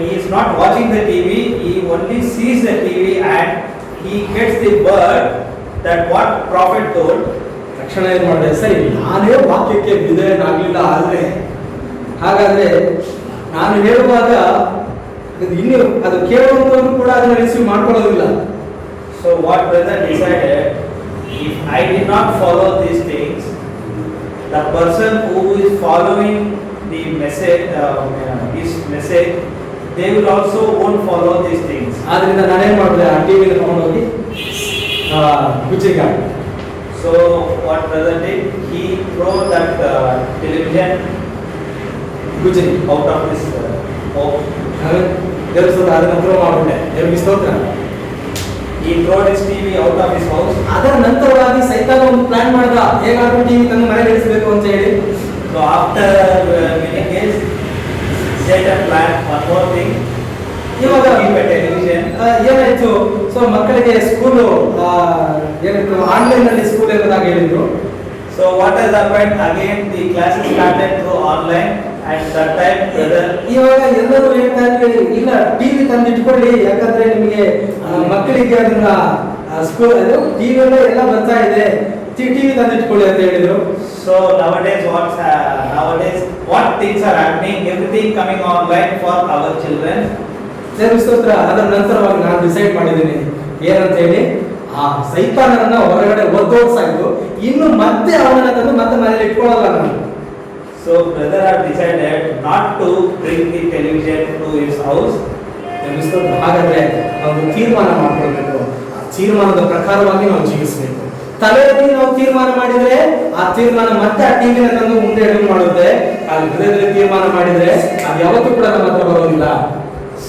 He is not watching the TV, he only sees the TV and he gets the word that what prophet told. ತಕ್ಷಣ ಏನ್ ಮಾಡಿದೆ? ಸರಿ, ನಾನೇ ವಾಕ್ಯಕ್ಕೆ ವಿಧೇಯನಾಗಲಿಲ್ಲ ಆದ್ರೆ ಹಾಗಾದ್ರೆ ನಾನು ಹೇಳುವಾಗ ಇನ್ನು ಅದು ಕೇಳುವಂತವ್ರು ಕೂಡ ಅದನ್ನ receive ಮಾಡ್ಕೊಳ್ಳೋದಿಲ್ಲ. So what brother decided, if I did not follow these things, the person who is following the message, his message, they will also won't follow these things. ಆದ್ರಿಂದ ನಾನೇನ್ ಮಾಡಿದೆ, ಆ ಟಿವಿನ ತಗೊಂಡೋಗಿ ಕುಚ್ಚಿಗೆ. So what brother did, he threw that television ಕುಚ್ಚಿಗೆ out of this home. ದೇವ್ರ ಸ್ತೋತ್ರ, ಅದನ್ನ ಥ್ರೋ ಮಾಡ್ಬಿಟ್ಟೆ. ದೇವ್ರಿಗೆ ಸ್ತೋತ್ರ. He threw his TV out of his house. ಅದರ ನಂತರವಾಗಿ ಸೈತಾನ ಒಂದು ಪ್ಲಾನ್ ಮಾಡ್ದ, ಹೇಗಾದ್ರೂ ಟಿವಿ ತನ್ನ ಮನೆಗೆ ಇಳಿಸಬೇಕು ಅಂತ ಹೇಳಿ. So after many days, Satan planned one more thing. ಇವಾಗ Keep a television. ಏನಾಯ್ತು, ಸೊ ಮಕ್ಕಳಿಗೆ ಸ್ಕೂಲು ಏನಾಯ್ತು, ಆನ್ಲೈನ್ ನಲ್ಲಿ ಸ್ಕೂಲ್ ಇರೋದಾಗ ಹೇಳಿದ್ರು. So what has happened, again the classes started through online, and that time brother, ಇವಾಗ ಎಲ್ಲರೂ ಹೇಳ್ತಾ ಇದ್ರು, ಇಲ್ಲ ಟಿವಿ ತಂದಿಟ್ಕೊಳ್ಳಿ, ಯಾಕಂದ್ರೆ ನಿಮಗೆ ಮಕ್ಕಳಿಗೆ ಅದನ್ನ ಸ್ಕೂಲ್ ಟಿವಿ ಎಲ್ಲ ಬರ್ತಾ ಇದೆ, ಟಿವಿ ತಂದಿಟ್ಕೊಳ್ಳಿ ಅಂತ ಹೇಳಿದ್ರು. so nowadays what things are happening, everything coming online for our children. ದೇವ್ರ ಸ್ತೋತ್ರ. ಅದರ ನಂತರವಾಗಿ ನಾನು ಡಿಸೈಡ್ ಮಾಡಿದ್ದೀನಿ ಏನಂತ ಹೇಳಿ, ಆ ಸೈತಾನರನ್ನ ಹೊರಗಡೆ ಒದ್ದೋಡ್ಸಾಯ್ತು, ಇನ್ನು ಮತ್ತೆ ಅವನನ್ನ ತಂದು ಮತ್ತೆ ಮನೇಲಿ ಇಟ್ಕೊಳ್ಳಲ್ಲ ನಾನು. So brother have decided not to bring the television to his house. ದೇವ್ರ ಸ್ತೋತ್ರ. ಹಾಗಾದ್ರೆ ನಾವು ತೀರ್ಮಾನ ಮಾಡ್ಕೊಳ್ಬೇಕು, ಆ ತೀರ್ಮಾನದ ಪ್ರಕಾರವಾಗಿ ನಾವು ಜೀವಿಸಬೇಕು. ತಲೆಯಲ್ಲಿ ನಾವು ತೀರ್ಮಾನ ಮಾಡಿದ್ರೆ ಆ ತೀರ್ಮಾನ ಮತ್ತೆ ಆ ಟಿವಿನ ತಂದು ಮುಂದೆ ಎದುರು ಮಾಡುತ್ತೆ. ಆ ಹೃದಯದಲ್ಲಿ ತೀರ್ಮಾನ ಮಾಡಿದ್ರೆ ಅದು ಯಾವತ್ತೂ ಕೂಡ ನಮ್ಮ ಹತ್ರ ಬರೋದಿಲ್ಲ.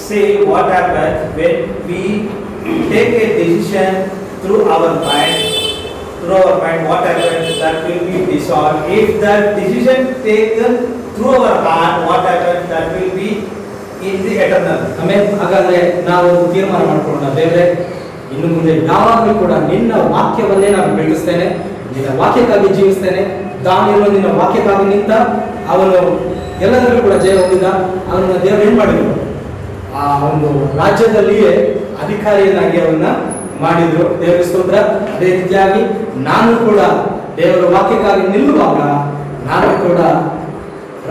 See what happens when we take a decision through our mind, what happens, that will be dissolved. If that decision taken through our heart, what happens, that will be in the eternal. ಆಮೇಲೆ ಹಾಗಾದ್ರೆ ನಾವು ಒಂದು ತೀರ್ಮಾನ ಮಾಡ್ಕೊಳ್ಳೋಣ, ದೇವರೇ ಇನ್ನು ಮುಂದೆ ಯಾವಾಗಲೂ ಕೂಡ ನಿನ್ನ ವಾಕ್ಯವನ್ನೇ ನಾನು ಬೆಳೆಸ್ತೇನೆ, ನಿನ್ನ ವಾಕ್ಯಕ್ಕಾಗಿ ಜೀವಿಸ್ತೇನೆ. ದಾನಿಯೇಲನು ನಿನ್ನ ವಾಕ್ಯಕ್ಕಾಗಿ ನಿಂತ, ಅವನು ಎಲ್ಲದರಲ್ಲೂ ಕೂಡ ಜಯ ಹೊಂದಿದ. ಅವನನ್ನ ದೇವರು ಏನ್ ಮಾಡಿದ್ರು, ಆ ಒಂದು ರಾಜ್ಯದಲ್ಲಿಯೇ ಅಧಿಕಾರಿಯನ್ನಾಗಿ ಅವನ್ನ ಮಾಡಿದ್ರು. ದೇವರ ಸ್ತೋತ್ರ. ಅದೇ ರೀತಿಯಾಗಿ ನಾನು ಕೂಡ ದೇವರ ವಾಕ್ಯಕ್ಕಾಗಿ ನಿಲ್ಲುವಾಗ ನಾನು ಕೂಡ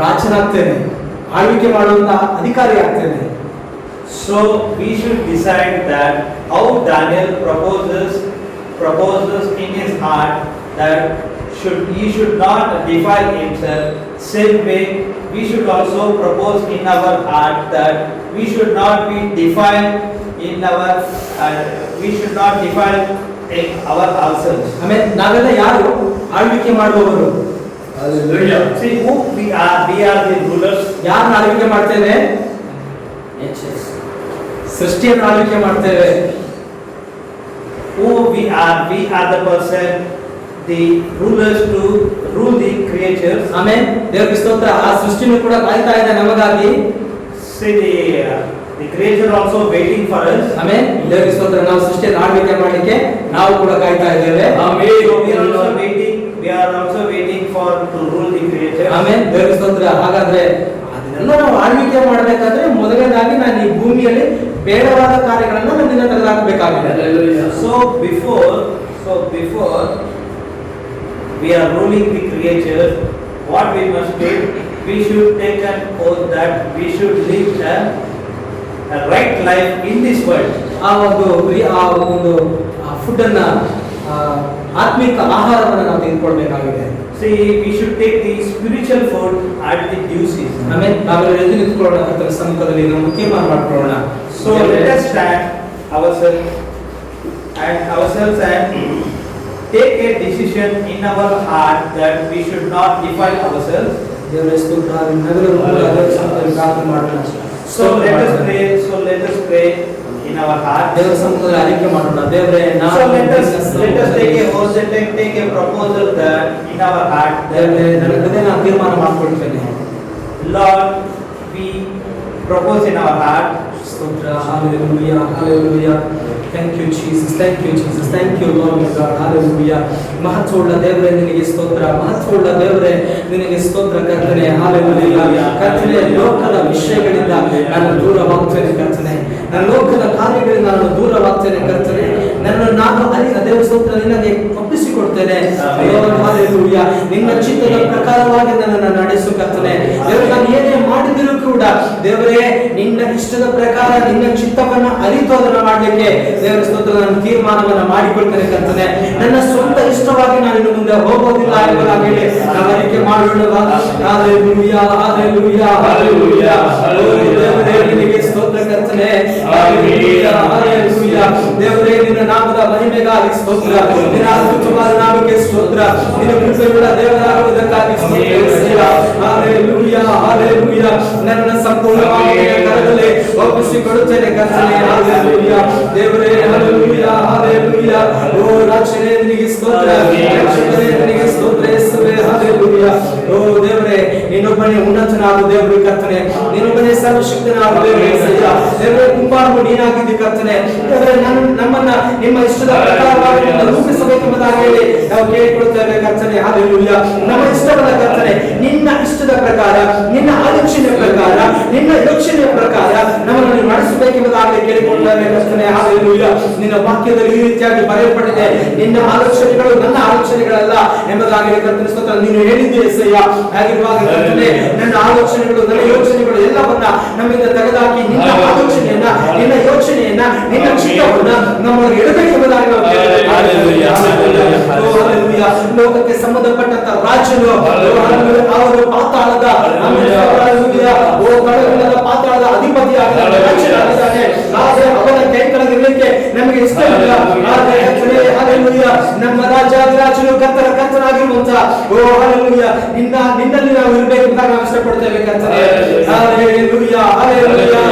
ರಾಜನಾಗ್ತೇನೆ, ಆಳ್ವಿಕೆ ಮಾಡುವಂತ ಅಧಿಕಾರಿ ಆಗ್ತೇನೆ. So we should decide that how Daniel proposes in his heart that he should not defile himself. Same way we should also propose in our heart that we should not be defiled in our ourselves. ಆಮೇಲೆ ನಾವೆಲ್ಲ ಯಾರು ಆಳ್ವಿಕೆ ಮಾಡುವವರು? See who we are the rulers. ಯಾರನ್ನ ಆಳ್ವಿಕೆ ಮಾಡ್ತೇವೆ? ಸೃಷ್ಟಿಯನ್ನು ಆಳ್ವಿಕೆ ಮಾಡ್ತೇವೆ. Who we are the person, the rulers to rule the creatures. ಆಮೇಲೆ ದೇವರ ಸ್ತೋತ್ರ. ಆ ಸೃಷ್ಟಿನೂ ಕೂಡ ಕಾಯ್ತಾ ಇದೆ ನಮಗಾಗಿ. See the creature also waiting for us. ಆಮೇಲೆ ದೇವರ ಸ್ತೋತ್ರ. ನಾವು ಸೃಷ್ಟಿಯನ್ನು ಆಳ್ವಿಕೆ ಮಾಡಲಿಕ್ಕೆ ನಾವು ಕೂಡ ಕಾಯ್ತಾ ಇದ್ದೇವೆ. We are also waiting for to rule the creature. ಆಮೇಲೆ ದೇವರ ಸ್ತೋತ್ರ. ಹಾಗಾದ್ರೆ ಅದನ್ನೆಲ್ಲ ನಾವು ಆಳ್ವಿಕೆ ಮಾಡಬೇಕಾದ್ರೆ ಮೊದಲನೇದಾಗಿ ನಾನು ಈ ಭೂಮಿಯಲ್ಲಿ ಬೇಡವಾದ ಕಾರ್ಯಗಳನ್ನ ನನ್ನಿಂದ ತೆಗೆದುಹಾಕಬೇಕಾಗಿದೆ. So before we are ruling the creatures, what we must do, we should take an oath that we should live a right life in this world. ಆ ಒಂದು ಫುಡ್ ಅನ್ನ, ಆತ್ಮಿಕ ಆಹಾರವನ್ನು ನಾವು ತೆಗೆದುಕೊಳ್ಬೇಕಾಗಿದೆ. See, we should take the spiritual food at the due season. ಆಮೇಲೆ ನಾವೆಲ್ಲ ಎದ್ದು ನಿಂತ್ಕೊಳ್ಳೋಣ ಕರ್ತನ ಸಮ್ಮುಖದಲ್ಲಿ, ನಾವು ತೀರ್ಮಾನ ಮಾಡ್ಕೊಳ್ಳೋಣ. So let us stand ourselves and take a decision in our heart that we should not defile ourselves. ದೇವರ ಸ್ತೋತ್ರ. ನಾವೆಲ್ಲರೂ ಕೂಡ ದೇವರ ಸಮ್ಮುಖದಲ್ಲಿ ಪ್ರಾರ್ಥನೆ ಮಾಡೋಣ. So let us pray in our heart. ದೇವರ ಸಮ್ಮುಖದಲ್ಲಿ ಆಯ್ಕೆ ಮಾಡೋಣ. ದೇವರೇ, So let us take a oath and take a proposal that in our heart. ದೇವರೇ, ನನ್ನ ಹೃದಯ ನಾನು ತೀರ್ಮಾನ ಮಾಡ್ಕೊಳ್ತೇನೆ. Lord, we propose in our heart. ಸ್ತೋತ್ರ. Hallelujah, hallelujah. Thank you Jesus, thank you Jesus, thank you Lord my God, hallelujah. ಮಹತ್ವವುಳ್ಳ ದೇವರೇ ನಿನಗೆ ಸ್ತೋತ್ರ, ಮಹತ್ವವುಳ್ಳ ದೇವರೇ ನಿನಗೆ ಸ್ತೋತ್ರ ಕರ್ತನೆ, hallelujah. ಕರ್ತನೆ, ಲೋಕದ ವಿಷಯಗಳಿಂದ ನಾನು ದೂರವಾಗ್ತೇನೆ ಕರ್ತನೆ, ನನ್ನ ಲೋಕದ ಕಾರ್ಯಗಳಿಂದ ನಾನು ದೂರವಾಗ್ತೇನೆ ಕರ್ತನೆ, ನಾನು ದೇವರ ಸ್ತೋತ್ರ ನಿನಗೆ ಒಪ್ಪಿಸಿಕೊಡ್ತೇನೆ. hallelujah. ನಿನ್ನ ಚಿತ್ತದ ಪ್ರಕಾರವಾಗಿ ನನ್ನನ್ನು ನಡೆಸು ಕರ್ತನೆ. ದೇವರೇ, ನಾನು ಏನೇ ಮಾಡಿದರೂ ಕೂಡ ದೇವರೇ ನಿನ್ನ ಇಷ್ಟದ ಪ್ರಕಾರ ನಿನ್ನ ಚಿತ್ತವನ್ನ ಅರಿತು ಅದನ್ನ ಮಾಡ್ಲಿಕ್ಕೆ ದೇವರ ಸ್ತೋತ್ರ ನಾನು ತೀರ್ಮಾನವನ್ನ ಮಾಡಿಕೊಳ್ತೇನೆ ಕರ್ತನೆ. ನನ್ನ ಸ್ವಂತ ಇಷ್ಟವಾಗಿ ನಾನು ಇನ್ನು ಮುಂದೆ ಹೋಗೋದಿಲ್ಲ ಎಂಬುದಾಗಿ ಹೇಳಿ ನಾವು ಅರಿಕೆ ಮಾಡೋಣ. Hallelujah hallelujah hallelujah. ದೇವರೇ ನಿನಗೆ ಸ್ತೋತ್ರ ಕರ್ತನೆ. Hallelujah hallelujah. ದೇವರೇ ನಿನ್ನ ನಾಮದ ಮಹಿಮೆಗಾಗಿ ಸ್ತೋತ್ರ. ನಿನ್ನ ಅದ್ಭುತವಾದ ನಾಮಕ್ಕೆ ಸ್ತೋತ್ರ. ನಿನ್ನ ಕೃಪೆಯುಳ್ಳ ದೇವರಾಗುವುದಕ್ಕಾಗಿ ಸ್ತೋತ್ರ. Hallelujah hallelujah. ನನ್ನ ಸಂಪೂರ್ಣವಾಗಿ ಕರದಲ್ಲಿ ಒಪ್ಪಿಸಿಕೊಡುತ್ತೇನೆ ಕರ್ತನೆ. ಹಲ್ಲೆಲೂಯಾ ದೇವರೇ ಹಲ್ಲೆಲೂಯಾ ಹಲ್ಲೆಲೂಯಾ. ಓ ರಕ್ಷಣೆ ನಿನಗೆ ಸ್ತೋತ್ರ, ರಕ್ಷಣೆ ನಿನಗೆ ಸ್ತೋತ್ರ ಯೇಸುವೇ. ಹಲ್ಲೆಲೂಯಾ. ಓ ದೇವರೇ ನೀನೊಬ್ಬನೇ ಉನ್ನತನಾದ ದೇವರು ಕರ್ತನೆ. ನೀನೊಬ್ಬನೇ ಸರ್ವಶಕ್ತನಾದ ದೇವರು ಯೇಸಯ್ಯ. ದೇವರೇ ಕುಂಬಾರನು ನೀನಾಗಿದ್ದಿ ಕರ್ತನೆ. ದೇವರೇ ನಮ್ಮನ್ನ ನಿಮ್ಮ ಇಷ್ಟದ ಪ್ರಕಾರವಾಗಿ ರೂಪಿಸಬೇಕೆಂಬುದಾಗಿ ಹೇಳಿ ನಾವು ಕೇಳಿಕೊಳ್ಳುತ್ತೇವೆ ಕರ್ತನೆ. ಹಲ್ಲೆಲೂಯಾ. ನಮ್ಮ ಇಷ್ಟವಲ್ಲ ಕರ್ತನೆ, ನಿನ್ನ ಇಷ್ಟದ ಪ್ರಕಾರ, ನಿನ್ನ ಆಲೋಚನೆಯ ಪ್ರಕಾರ, ನಿನ್ನ ಯೋಚನೆಯ ಪ್ರಕಾರ ನಮ್ಮನ್ನು ನೀವು ನಡೆಸಬೇಕೆಂಬುದಾಗಿ ಕೇಳಿಕೊಳ್ಳುತ್ತೇವೆ ಕರ್ತನೆ. ಹಲ್ಲೆಲೂಯಾ. ನಿನ್ನ ವಾಕ್ಯದಲ್ಲಿ ಈ ರೀತಿಯಾಗಿ ಬರೆಯಲ್ಪಟ್ಟಿದೆ, ನಿನ್ನ ಆಲೋಚನೆಗಳು ನನ್ನ ಆಲೋಚನೆಗಳಲ್ಲ ಎಂಬುದಾಗಿ ಕರ್ತನೆ ಸ್ತೋತ್ರ. ನೀನು ಹೇಳಿದ್ದೆ ಯೇಸಯ್ಯ. ಹಾಗಿರುವಾಗ ಕರ್ತನೆ ನನ್ನ ಆಲೋಚನೆಗಳು ನನ್ನ ಯೋಚನೆಗಳು ಎಲ್ಲವನ್ನ ನಮ್ಮಿಂದ ತೆಗೆದುಹಾಕಿ ನಿನ್ನ ಆಲೋಚನೆಯನ್ನ, ನಿನ್ನ ಯೋಚನೆಯನ್ನ, ನಿನ್ನ ಚಿತ್ತವನ್ನ ನಮ್ಮೊಳಗೆ ಇಡಬೇಕೆಂಬುದಾಗಿ ನಾವು ಕೇಳಿದ್ದೇವೆ. Hallelujah hallelujah. ಲೋಕಕ್ಕೆ ಸಂಬಂಧಪಟ್ಟಂತ ರಾಜನು ಅವರು ಪಾತಾಳದ ಓ ಕಡಲದ ಪಾತಾಳದ ಅಧಿಪತಿಯಾಗಿದ್ದಾನೆ, ರಾಜನಾಗಿದ್ದಾನೆ. ಆದರೆ ಅವನ ಕೈ ಕೆಳಗಿರಲಿಕ್ಕೆ ನಮಗೆ ಇಷ್ಟವಿಲ್ಲ. ಹಲ್ಲೆಲೂಯಾ. ನಮ್ಮ ರಾಜನು ಕರ್ತನಾಗಿರುವಂತ ಓ ಹಲ್ಲೆಲೂಯಾ ನಿನ್ನಲ್ಲಿ ನಾವು ಇರಬೇಕೆಂಬುದಾಗಿ ನಾವು ಇಷ್ಟಪಡ್ತೇವೆ ಕರ್ತನೆ. Hallelujah hallelujah.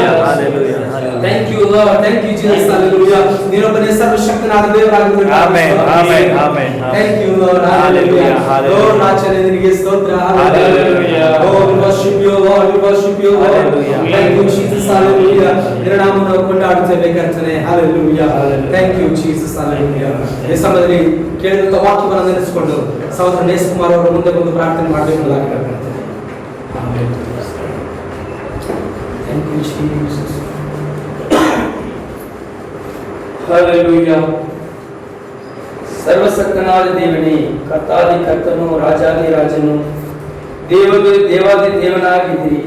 Thank you Lord, thank you Jesus. Hallelujah. ನೀನೊಬ್ಬನೇ ಸರ್ವಶಕ್ತನಾದ ದೇವರಾಗಿರುತ್ತೀಯ. Amen amen amen. Thank you Lord. Hallelujah. Lord ರಾಜನೇ ನಿನಗೆ ಸ್ತೋತ್ರ. Hallelujah. Oh we worship you Lord, we worship you Lord. Thank you Jesus. Hallelujah. ನಿನ್ನ ನಾಮವನ್ನು ಕೊಂಡಾಡುತ್ತೇವೆ ಕರ್ತನೆ. Hallelujah. Thank you Jesus. Hallelujah. ಈ ಸಮಯದಲ್ಲಿ ಕೇಳಿದಂತ ವಾಕ್ಯವನ್ನು ನೆನೆಸಿಕೊಂಡು ಸಹೋದರ ನೇಸ್ ಕುಮಾರ್ ಅವರು ಮುಂದೆ ಬಂದು ಪ್ರಾರ್ಥನೆ ಮಾಡಬೇಕೆಂಬುದಾಗಿ ಕೇಳ್ಕೊಳ್ತೇನೆ. Amen. Thank you Jesus. Hallelujah. ಸರ್ವಸಕ್ತನಾದ ದೇವನೇ, ಕರ್ತಾದಿ ಕರ್ತನು, ರಾಜಾದಿ ರಾಜನು, ದೇವಾದಿ ದೇವನಾಗಿದ್ದೀರಿ.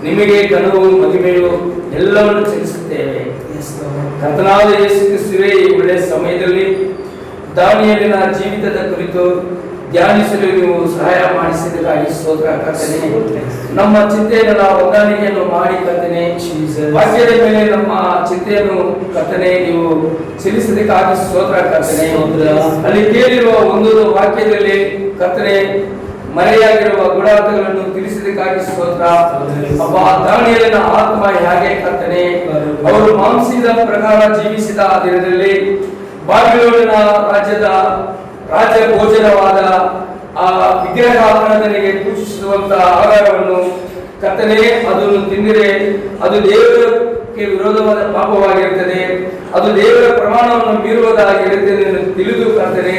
ನಿಮಗೆ ಘನವು ಮಹಿಮೆಯು ಎಲ್ಲವನ್ನು ಸಲ್ಲಿಸುತ್ತೇವೆ. ಕರ್ತನಾದ ಯೇಸು ಕ್ರಿಸ್ತುವೇ, ಈ ಒಳ್ಳೆಯ ಸಮಯದಲ್ಲಿ ದಾನಿಯೇಲನ ಜೀವಿತದ ಕುರಿತು ಧ್ಯಾನಿಸಲು ನೀವು ಸಹಾಯ ಮಾಡಿಸಿದ್ದಕ್ಕಾಗಿ ಸ್ತೋತ್ರ ಕರ್ತನೆ. ನಮ್ಮ ಚಿಂತೆಯನ್ನು ಹೊಂದಾಣಿಕೆಯನ್ನು ಮಾಡಿ ಕರ್ತನೆ, ವಾಕ್ಯದ ಮೇಲೆ ನಮ್ಮ ಚಿಂತೆಯನ್ನು ಕರ್ತನೆ ನೀವು ಸಲ್ಲಿಸಿದ್ದಕ್ಕಾಗಿ ಸ್ತೋತ್ರ ಕರ್ತನೆ. ಅಲ್ಲಿ ಕೇಳಿರುವ ಒಂದೊಂದು ವಾಕ್ಯದಲ್ಲಿ ಕರ್ತನೆ ಮರೆಯಾಗಿರುವ ಗುಣಾರ್ಥಗಳನ್ನು ತಿಳಿಸಿದ್ದಕ್ಕಾಗಿ ಸ್ತೋತ್ರ. ಅಪ್ಪ, ದಾನಿಯೇಲನ ಆತ್ಮ ಹೇಗೆ ಕರ್ತನೆ ಅವರು ಮಾಂಸದ ಪ್ರಕಾರ ಜೀವಿಸಿದ ದಿನದಲ್ಲಿ ಬಾಬಿಲೋನಿನ ರಾಜ್ಯದ ರಾಜ ಭೋಜನವಾದ ಆ ವಿಗ್ರಹಾರಾಧನೆಗೆ ಪೂಜಿಸುವಂತ ಆಹಾರವನ್ನು ಕರ್ತನೆ ಅದನ್ನು ತಿಂದರೆ ಅದು ದೇವರಿಗೆ ವಿರೋಧವಾದ ಪಾಪವಾಗಿರುತ್ತದೆ, ಅದು ದೇವರ ಪ್ರಮಾಣವನ್ನು ಮೀರುವುದಾಗಿರುತ್ತದೆ ಎಂದು ತಿಳಿದು ಕರ್ತನೆ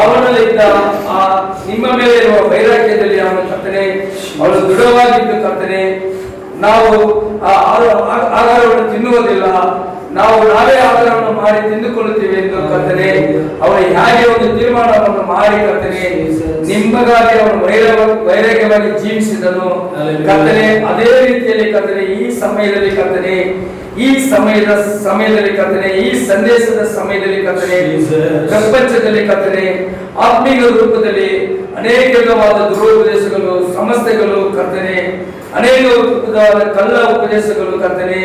ಅವನಲ್ಲಿದ್ದ ಆ ನಿಮ್ಮ ಮೇಲೆ ಇರುವ ವೈರಾಗ್ಯದಲ್ಲಿ ಅವನು ಕರ್ತನೆ ಅವನು ದೃಢವಾಗಿದ್ದು ಕರ್ತನೆ ನಾವು ಆ ಆಹಾರವನ್ನು ತಿನ್ನುವುದಿಲ್ಲ, ನಾವು ನಾವೇ ಆಹಾರವನ್ನು ಮಾಡಿ ತಿಂದುಕೊಳ್ಳುತ್ತೇವೆ ಎಂದು ಕರ್ತನೆ ಅವನು ಹೇಗೆ ಒಂದು ತೀರ್ಮಾನವನ್ನು ಮಾಡಿ ಕರ್ತನೆ ನಿಮಗಾಗಿ ಅವನು ವೈರಾಗ್ಯವಾಗಿ ಜೀವಿಸಿದನು ಕರ್ತನೆ. ಅದೇ ರೀತಿಯಲ್ಲಿ ಕರ್ತನೆ ಈ ಸಮಯದಲ್ಲಿ ಕರ್ತನೆ ಈ ಸಮಯದಲ್ಲಿ ಕರ್ತನೆ ಈ ಸಂದೇಶದ ಸಮಯದಲ್ಲಿ ಕರ್ತನೆ ಪ್ರಪಂಚದಲ್ಲಿ ಕರ್ತನೆ ಆತ್ಮೀಯ ರೂಪದಲ್ಲಿ ಅನೇಕ ವಿಧವಾದ ದುರುಪದೇಶಗಳು ಸಮಸ್ಯೆಗಳು ಕರ್ತನೆ ಅನೇಕ ವಿಧವಾದ ಕಳ್ಳ ಉಪದೇಶಗಳು ಕರ್ತನೆ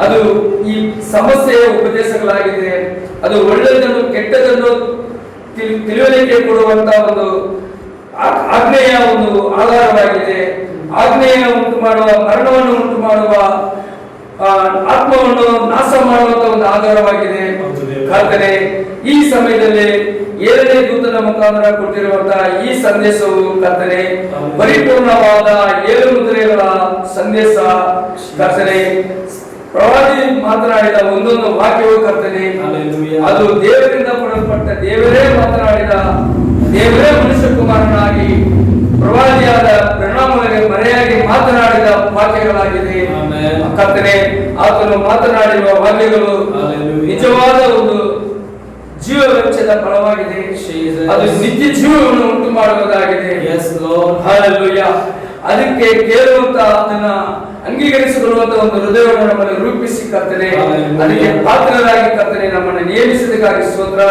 ಅದು ಈ ಸಮಸ್ಯೆಯ ಉಪದೇಶಗಳಾಗಿದೆ. ಅದು ಒಳ್ಳೆಯದನ್ನು ಕೆಟ್ಟದನ್ನು ತಿಳುವಳಿಕೆ ಕೊಡುವಂತ ಒಂದು ಆಜ್ಞೆಯ ಒಂದು ಆಧಾರವಾಗಿದೆ. ಆಜ್ಞೆಯ ಉಂಟು ಮಾಡುವ ಮರಣವನ್ನು ಉಂಟು ಮಾಡುವ ಆತ್ಮವನ್ನು ನಾಶ ಮಾಡುವಂತ ಒಂದು ಆಧಾರವಾಗಿದೆ ಕರ್ತನೆ. ಈ ಸಮಯದಲ್ಲಿ 7ನೇ ದೂತನ ಮುಖಾಂತರ ಕೊಟ್ಟಿರುವಂತಹ ಈ ಸಂದೇಶವು ಕರ್ತನೆ ಪರಿಪೂರ್ಣವಾದ 7 ಮುದ್ರೆಗಳ ಸಂದೇಶ ಕರ್ತನೆ. ಪ್ರವಾದಿ ಮಾತನಾಡಿದ ಒಂದೊಂದು ವಾಕ್ಯವು ಕರ್ತನೆ ಅದು ದೇವರಿಂದ ಕೊಡಲ್ಪಟ್ಟ ದೇವರೇ ಮಾತನಾಡಿದ ದೇವರೇ ಮನುಷ್ಯ ಕುಮಾರನಾಗಿ ಪ್ರವಾದಿಯಾದ ಪರಿಣಾಮಗಳಿಗೆ ಮರೆಯಾಗಿ ಮಾತನಾಡಿದ ವಾಕ್ಯಗಳಾಗಿದೆ ಕರ್ತನೆ. ಆತನು ಮಾತನಾಡಿರುವ ವಾಕ್ಯಗಳು ನಿಜವಾದ ಒಂದು ಜೀವ ವೆಚ್ಚದ ಫಲವಾಗಿದೆ, ಅದು ನಿತ್ಯ ಜೀವವನ್ನು ಉಂಟು ಮಾಡುವುದಾಗಿದೆ. ಹಲ್ಲೆಲೂಯಾ. ಅದಕ್ಕೆ ಕೇಳುವಂತ ಅದನ್ನ ಅಂಗೀಕರಿಸಿಕೊಳ್ಳುವಂತ ಒಂದು ಹೃದಯವನ್ನು ನಮ್ಮನ್ನು ರೂಪಿಸಿ ಕರ್ತನೆ, ಅದಕ್ಕೆ ಪಾತ್ರರಾಗಿ ಕರ್ತನೆ ನಮ್ಮನ್ನು ನೇಮಿಸಿದಕ್ಕಾಗಿ ಸ್ತೋತ್ರ.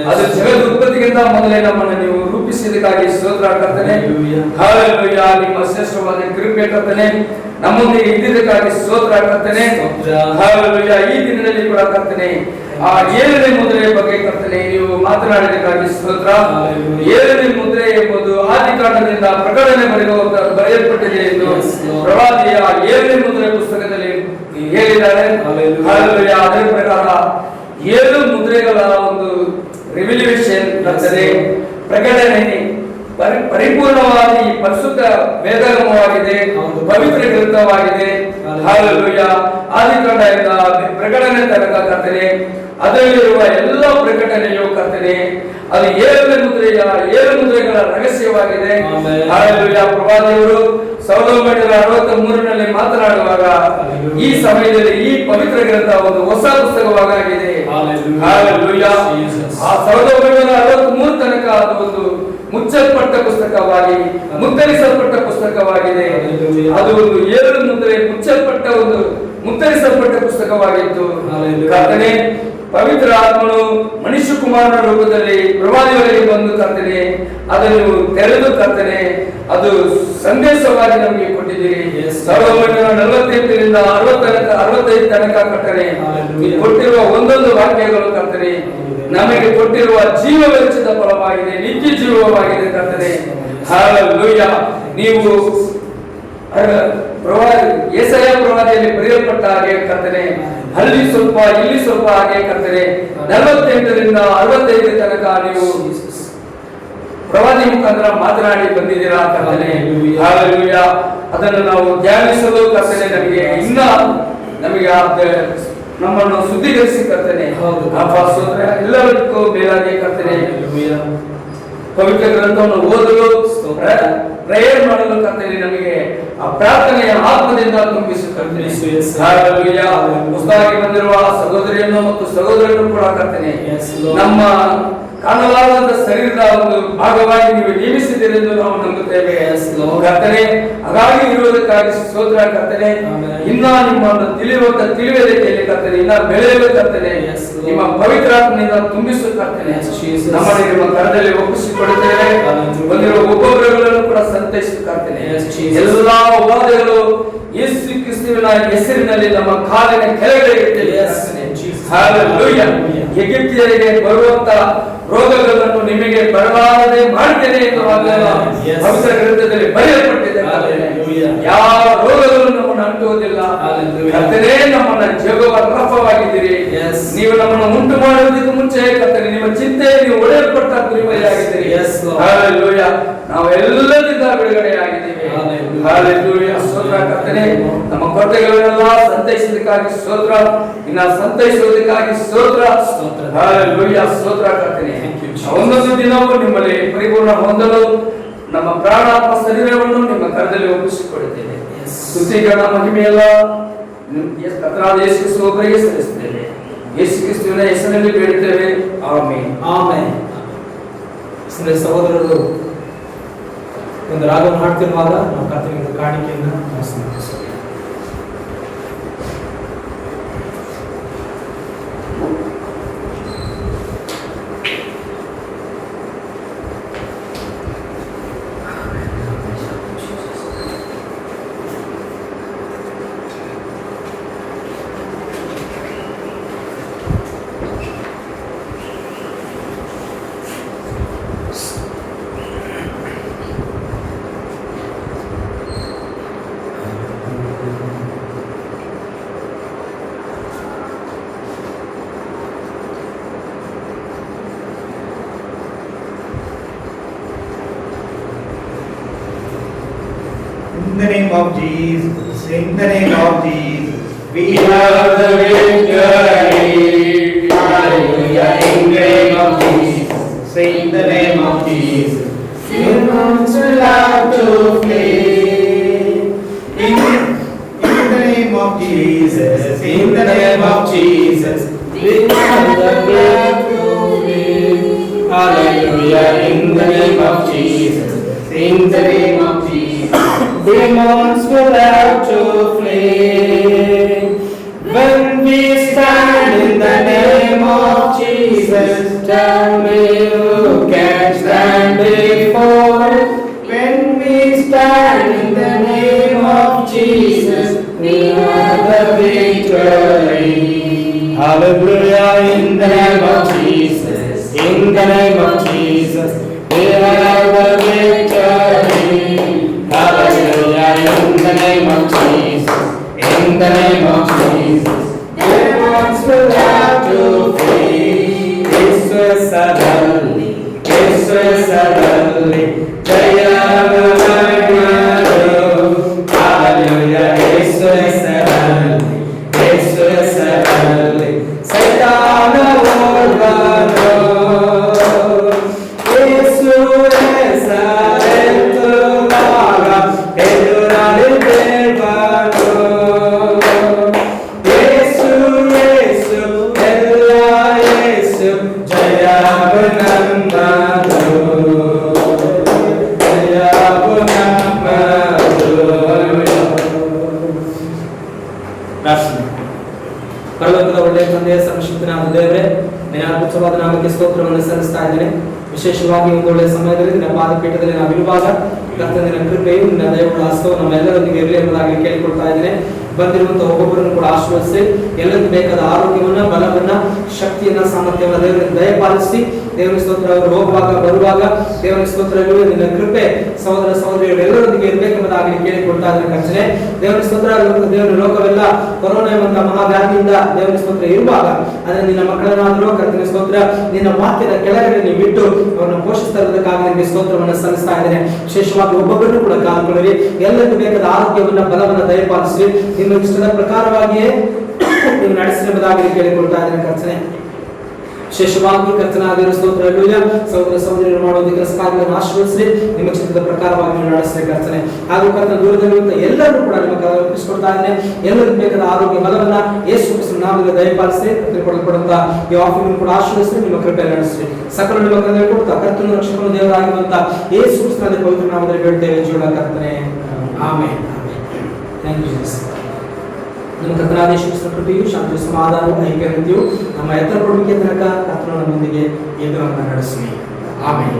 ಅದು ಜಗದ ಉತ್ಪತ್ತಿಗಿಂತ ಮೊದಲೇ ನಮ್ಮನ್ನು ನೀವು ರೂಪಿಸಿದಕ್ಕಾಗಿ ಸ್ತೋತ್ರ ಕರ್ತನೆ. ಹಲ್ಲೆಲೂಯಾ. ನಿಮ್ಮ ಶ್ರೇಷ್ಠವಾದ ಕೃಪೆ ಕರ್ತನೆ ನಮ್ಮೊಂದಿಗೆ ಇದ್ದಿದ್ದಕ್ಕಾಗಿ ಸ್ತೋತ್ರ ಕರ್ತನೆ. ಹಲ್ಲೆಲೂಯಾ. ಈ ದಿನದಲ್ಲಿ ಕೂಡ ಕರ್ತನೆ ಆ 7ನೇ ಮುದ್ರೆ ಬಗ್ಗೆ ಕರ್ತನೆ ನೀವು ಮಾತನಾಡಿದಕ್ಕಾಗಿ ಸ್ತೋತ್ರ. 7ನೇ ಮುದ್ರೆ ಎಂಬುದು ಆದಿಕಾಂಡದಿಂದ ಪ್ರಕಟಣೆವರೆಗೂ ಬರೆಯಲ್ಪಟ್ಟಿದೆ ಎಂದು ಪ್ರವಾದಿಯ 7ನೇ ಮುದ್ರೆ ಪುಸ್ತಕದಲ್ಲಿ ಹೇಳಿದ್ದಾರೆ. ಹಲ್ಲೆಲೂಯಾ. ಅದರ ಪ್ರಕಾರ 7 ಮುದ್ರೆಗಳ ಒಂದು ರಿವಿಲೇಷನ್ ಕರ್ತನೆ ಪ್ರಕಟಣೆ ಪರಿಪೂರ್ಣವಾಗಿ ಪರಿಶುದ್ಧ ವೇದಗಮವಾಗಿದೆ, ಪವಿತ್ರ ಗ್ರಂಥವಾಗಿದೆ. ಹಲ್ಲೆಲೂಯಾ. ಆದಿಕಾಂಡದಿಂದ ಪ್ರಕಟಣೆ ತನಕ ಕರ್ತನೆ ಅದರಲ್ಲಿರುವ ಎಲ್ಲ ಪ್ರಕಟಣೆಯು ಕರ್ತನೆ ಅದು 7 ಮುದ್ರೆಗಳ ರಹಸ್ಯವಾಗಿದೆ. ಹಲ್ಲೆಲೂಯಾ. ಪ್ರವಾದಿಯವರು 1963ರಲ್ಲಿ ಮಾತನಾಡುವಾಗ ಈ ಸಮಯದಲ್ಲಿ ಈ ಪವಿತ್ರ ಗ್ರಂಥ ಒಂದು ಹೊಸ ಪುಸ್ತಕವಾಗಿದೆ. ಹಲ್ಲೆಲೂಯಾ. ಆ 1963 ತನಕ ಅದು ಒಂದು ಮುಚ್ಚಲ್ಪಟ್ಟ ಪುಸ್ತಕವಾಗಿ ಮುದ್ರಿಸಲ್ಪಟ್ಟ ಪುಸ್ತಕವಾಗಿದೆ. ಅದು ಒಂದು 7 ಮುದ್ರೆ ಮುದ್ರಿಸಲ್ಪಟ್ಟ ಪುಸ್ತಕವಾಗಿತ್ತು. ಕರ್ತನೆ ಪವಿತ್ರ ಆತ್ಮನು ಮನುಷ್ಯ ಕುಮಾರನ ರೂಪದಲ್ಲಿ ಪ್ರವಾದಿಯವರಿಗೆ ಬಂದು ಕರ್ತನೆ ಅದನ್ನು ತೆರೆದು ಕರ್ತನೆ ಅದು ಸಂದೇಶವಾಗಿ ನಮಗೆ ಕೊಟ್ಟಿದ್ದೀರಿ. 1948ರಿಂದ 65 ತನಕ ಕರ್ತನೆ ಕೊಟ್ಟಿರುವ ಒಂದೊಂದು ವಾಕ್ಯಗಳು ಕರ್ತನೆ ನಮಗೆ ಕೊಟ್ಟಿರುವ ಜೀವ ವೆಚ್ಚದ ಫಲವಾಗಿದೆ, ನಿತ್ಯ ಜೀವವಾಗಿದೆ ಕರ್ತನೆ. ಹಲ್ಲೆಲೂಯಾ. ನೀವು ಯೆಶಾಯ ಪ್ರವಾದಿಯಲ್ಲಿ ಬರೆಯಲ್ಪಟ್ಟ ಹಾಗೆ ಕರ್ತನೆ ಅಲ್ಲಿ ಸ್ವಲ್ಪ ಇಲ್ಲಿ ಸ್ವಲ್ಪ ಹಾಗೆ ಕರ್ತನೆ 48ರಿಂದ 65 ತನಕ ನೀವು ಪ್ರವಾದಿ ಮುಖಾಂತರ ಮಾತನಾಡಿ ಬಂದಿದ್ದೀರಾ ಕರ್ತನೆ. ಹಲ್ಲೆಲೂಯಾ. ಅದನ್ನು ನಾವು ಧ್ಯಾನಿಸಲು ಕರ್ತನೆ ನಮಗೆ ನಮ್ಮನ್ನು ಶುದ್ಧೀಕರಿಸಿ ಕರ್ತನೆ ಎಲ್ಲರಿಗೂ ಮೇಲಾಗಿ ಕರ್ತನೆ ಪವಿತ್ರ ಗ್ರಂಥವನ್ನು ಓದಲು ಪ್ರೇಯರ್ ಮಾಡಲು ಕರ್ತನೆ ನಮಗೆ ಆ ಪ್ರಾರ್ಥನೆಯ ಆತ್ಮದಿಂದ ತುಂಬಿಸಿ ಕರ್ತನೆ. ಹಲ್ಲೆಲೂಯಾ. ಹೊಸದಾಗಿ ಬಂದಿರುವ ಸಹೋದರಿಯನ್ನು ಮತ್ತು ಸಹೋದರನ್ನು ಕೂಡ ಕರ್ತನೆ ನಮ್ಮ ಕಾಣಲಾರದ ಶರೀರದ ಒಂದು ಭಾಗವಾಗಿ ನೀವು ನೇಮಿಸಿದ್ದೀರಿ ಎಂದು ನಾವು ನಂಬುತ್ತೇವೆ ಕರ್ತನೆ. ಹಾಗಾಗಿ ಇರುವುದಕ್ಕಾಗಿ ಸ್ತೋತ್ರ ಕರ್ತನೆ. ಇನ್ನ ನಿಮ್ಮನ್ನು ತಿಳಿಯುವಂತ ತಿಳಿಯುವುದಕ್ಕೆ ಕರ್ತನೆ ಇನ್ನ ಬೆಳೆಯುವ ಕರ್ತನೆ ನಿಮ್ಮ ಪವಿತ್ರಾತ್ಮನಿಂದ ತುಂಬಿಸು ಕರ್ತನೆ. ನಮ್ಮನ್ನು ನಿಮ್ಮ ಕರದಲ್ಲಿ ಒಪ್ಪಿಸಿಕೊಡುತ್ತೇವೆ. ಬಂದಿರುವ ಒಬ್ಬೊಬ್ಬರುಗಳನ್ನು ಕೂಡ ಸಂತೈಸು ಕರ್ತನೆ. ಎಲ್ಲಾ ಉಪಾಧಿಗಳು ಯೇಸು ಕ್ರಿಸ್ತುವಿನ ಹೆಸರಿನಲ್ಲಿ ನಮ್ಮ ಕಾಲಿನ ಕೆಳಗಡೆ ಇರ್ತೇವೆ. ಹಲ್ಲೆಲೂಯಾ. ಎಗಿಪ್ತಿಯರಿಗೆ ಬರುವಂತ ರೋಗಗಳನ್ನು ನಿಮಗೆ ಬರಲಾರದೆ ಮಾಡ್ತೇನೆ ಎಂದು ಪವಿತ್ರ ಗ್ರಂಥದಲ್ಲಿ ಬರೆಯಲ್ಪಟ್ಟಿದೆ. ಯಾವ ರೋಗಗಳು ನಮ್ಮನ್ನು ಅಂಟುವುದಿಲ್ಲ. ಕರ್ತನೇ ನಮ್ಮನ್ನ ಜೀವವ ರಫವಾಗಿದ್ದೀರಿ. ನೀವು ನಮ್ಮನ್ನು ಉಂಟು ಮಾಡುವುದಕ್ಕೆ ಮುಂಚೆ ಕರ್ತನೆ ನಿಮ್ಮ ಚಿಂತೆ ನೀವು ಒಡೆಯಲ್ಪಟ್ಟ ಕುರಿಮರಿಯಾಗಿದ್ದೀರಿ. ಹಲ್ಲೆಲೂಯಾ. ನಾವು ಎಲ್ಲದಿಂದ ಬಿಡುಗಡೆಯಾಗಿದ್ದೇವೆ. ಹಲ್ಲೆಲೂಯಾ. ಸ್ತೋತ್ರ ಕರ್ತನೆ. ನಮ್ಮ ಕೊರತೆಗಳನ್ನೆಲ್ಲ ಸಂತೈಸುವುದಕ್ಕಾಗಿ ಸ್ತೋತ್ರ. ಇನ್ನ ಸಂತೈಸುವುದಕ್ಕಾಗಿ ಸ್ತೋತ್ರ. ಹಲ್ಲೆಲೂಯಾ. ಸ್ತೋತ್ರ ಕರ್ತನೆ. ಒಂದೊಂದು ದಿನವೂ ನಿಮ್ಮಲ್ಲಿ ಪರಿಪೂರ್ಣ ಹೊಂದಲು ನಮ್ಮ ಪ್ರಾಣಾತ್ಮ ಶರೀರವನ್ನು ನಿಮ್ಮ ಕರದಲ್ಲಿ ಒಪ್ಪಿಸಿಕೊಡುತ್ತೇವೆ. ಸ್ತುತಿಗಣ ಮಹಿಮೆಯಲ್ಲ ಕರ್ತನಾದ ಯೇಸು ಕ್ರಿಸ್ತ ಒಬ್ಬರಿಗೆ ಸಲ್ಲಿಸುತ್ತೇವೆ. ಯೇಸು ಕ್ರಿಸ್ತುವಿನ ಹೆಸರಿನಲ್ಲಿ ಬೇಡುತ್ತೇವೆ. ಆಮೆನ್. ಆಮೆನ್. ಸಹೋದರರು ಒಂದು ರಾಗವನ್ನು ಹಾಡ್ತಿರುವಾಗ ನಾವು ಕರ್ತನಿಗೆ ಕಾಣಿಕೆಯನ್ನು ಸಮರ್ಪಿಸೋಣ. In the name of Jesus, in the name of Jesus, we have the victory. Hallelujah. In the name of Jesus, say in the name of Jesus. Demons will have to flee. In the name of Jesus, in the name of Jesus, We have the victory. hallelujah. In the name of Jesus, in the name of Jesus. demons will have to flee. When we stand in the name of Jesus, tell me who can stand before. When we stand in the name of Jesus, we have the victory. Hallelujah, in the name of Jesus, in the name of Jesus, we have the victory. Hallelujah, in the name of Jesus, in the name of Jesus, demons will have to flee. Suddenly, hallelujah, suddenly, Satan overthrown. Yesu esarentu maga, edurali devano. Yesu, ella Yesu, jaya bunamadu, jaya bunamadu. ಪ್ರಾರ್ಥನೆ. ಪರಲೋಕದ ಒಳ್ಳೆಯ ತಂದೆಯ ಸರ್ವಶಕ್ತನಾದ ದೇವರೇ, ನಿನ್ನ ಅದ್ಭುತವಾದ ನಾಮಕ್ಕೆ ಸ್ತೋತ್ರವನ್ನು ಸಲ್ಲಿಸ್ತಾ ಇದ್ದೇನೆ. ವಿಶೇಷವಾಗಿ ಒಂದು ಒಳ್ಳೆಯ ಸಮಯದಲ್ಲಿ ನಿನ್ನ ಪಾದಪೀಠದಲ್ಲಿ ನಾವಿರುವಾಗ ಕರ್ತನಿನ ಕೃಪೆಯು ನಿನ್ನ ದಯವುಳ್ಳ ಹಸ್ತವು ನಮ್ಮೆಲ್ಲರೊಂದಿಗೆ ಇರಲಿ ಎಂಬುದಾಗಿ ಕೇಳಿಕೊಳ್ತಾ ಇದ್ದೇನೆ. ಬಂದಿರುವಂತಹ ಒಬ್ಬೊಬ್ಬರನ್ನು ಕೂಡ ಆಶೀರ್ವದಿಸಿ, ಎಲ್ಲರಿಗೂ ಬೇಕಾದ ಆರೋಗ್ಯವನ್ನ, ಬಲವನ್ನ, ಶಕ್ತಿಯನ್ನ, ಸಾಮರ್ಥ್ಯವನ್ನ ದೇವರಿಗೆ ದಯಪಾಲಿಸಿ, ದೇವರ ಸ್ತೋತ್ರ ಅವರು ಹೋಗುವಾಗ ಬರುವಾಗ ದೇವರ ಸ್ತೋತ್ರಗಳು ನಿನ್ನ ಕೃಪೆ ಸಹೋದರ ಸಹೋದರಿಯರು ಎಲ್ಲರೊಂದಿಗೆ ಇರಬೇಕೆಂಬುದಾಗಿ ಕೇಳಿಕೊಳ್ತಾ ಇದ್ದಾರೆ ಕರ್ತನೇ. ದೇವರ ಸ್ತೋತ್ರ, ದೇವರ ಲೋಕವೆಲ್ಲ ಕೊರೋನಾ ಎಂಬಂತಹ ಮಹಾವ್ಯಾಧಿಯಿಂದ ದೇವರ ಸ್ತೋತ್ರ ಇರುವಾಗ ಅದನ್ನು ನಿನ್ನ ಮಕ್ಕಳನ್ನಾದರೂ ಕರ್ತನ ಸ್ತೋತ್ರ ನಿನ್ನ ವಾಕ್ಯದ ಕೆಳಗಡೆ ನೀವು ಬಿಟ್ಟು ಅವರನ್ನು ಪೋಷಿಸ್ತಾ ಇರೋದಕ್ಕಾಗಿ ನಿಮಗೆ ಸ್ತೋತ್ರವನ್ನು ಸಲ್ಲಿಸ್ತಾ ಇದ್ದೇನೆ. ವಿಶೇಷವಾಗಿ ಒಬ್ಬೊಬ್ಬರನ್ನು ಕೂಡ ಕಾದುಕೊಳ್ಳಿ, ಎಲ್ಲರಿಗೂ ಬೇಕಾದ ಆರೋಗ್ಯವನ್ನ, ಬಲವನ್ನ ದಯಪಾಲಿಸಿ, ನಿಮ್ಮ ಇಷ್ಟದ ಪ್ರಕಾರವಾಗಿಯೇ ನೀವು ನಡೆಸಿರುವುದಾಗಿ ಕೇಳಿಕೊಳ್ತಾ ಇದ್ದೇನೆ ಕರ್ತನೆ. ವಿಶೇಷವಾಗಿ ಕರ್ತನಾದ ಸ್ತೋತ್ರ ಸಹೋದರ ಸಹೋದರಿಯರು ಮಾಡುವ ಕೆಲಸ ಕಾರ್ಯಗಳನ್ನು ಆಶೀರ್ವದಿಸಿ, ನಿಮ್ಮ ಚಿತ್ರದ ಪ್ರಕಾರವಾಗಿ ನೀವು ನಡೆಸಲಿ ಕರ್ತನೆ. ಹಾಗೂ ಕರ್ತನ ದೂರದಲ್ಲಿರುವಂತಹ ಎಲ್ಲರೂ ಕೂಡ ನಿಮ್ಮ ಒಪ್ಪಿಸಿಕೊಳ್ತಾ ಇದ್ದೇನೆ. ಎಲ್ಲರಿಗೂ ಬೇಕಾದ ಆರೋಗ್ಯ ಬಲವನ್ನ ಯೇಸು ಕ್ರಿಸ್ತನ ನಾಮದಲ್ಲಿ ದಯಪಾಲಿಸಿ, ಕೊಡಲ್ಪಡುವಂತಹ ಈ ಆಫೀಸ್ ಕೂಡ ಆಶೀರ್ವದಿಸಿ, ನಿಮ್ಮ ಕೃಪೆ ನಡೆಸಲಿ. ಸಕಲ ನಿಮ್ಮ ಕರ್ತನೆ ಕೊಡ್ತಾ ಕರ್ತನ ರಕ್ಷಕನ ದೇವರಾಗಿರುವಂತಹ ಯೇಸು ಕ್ರಿಸ್ತನ ಪವಿತ್ರ ನಾಮದಲ್ಲಿ ಬೇಡ್ತೇವೆ ಜೀವನ ಕರ್ತನೆ. ಆಮೆನ್. Thank you Jesus. ನಮ್ಮ ಕರ್ತನಾದ ಯೇಸು ಕ್ರಿಸ್ತನ ಕೃಪೆಯು, ಶಾಂತಿಯು, ಸಮಾಧಾನವು, ಐಕ್ಯತೆಯು ನಮ್ಮ ಎತ್ತರ ಕೊಡುವಿಕೆ ತನಕ ಕರ್ತನು ನಮ್ಮೊಂದಿಗೆ ಎದ್ದು ನಮ್ಮನ್ನು ನಡೆಸಲಿ. ಆಮೆನ್.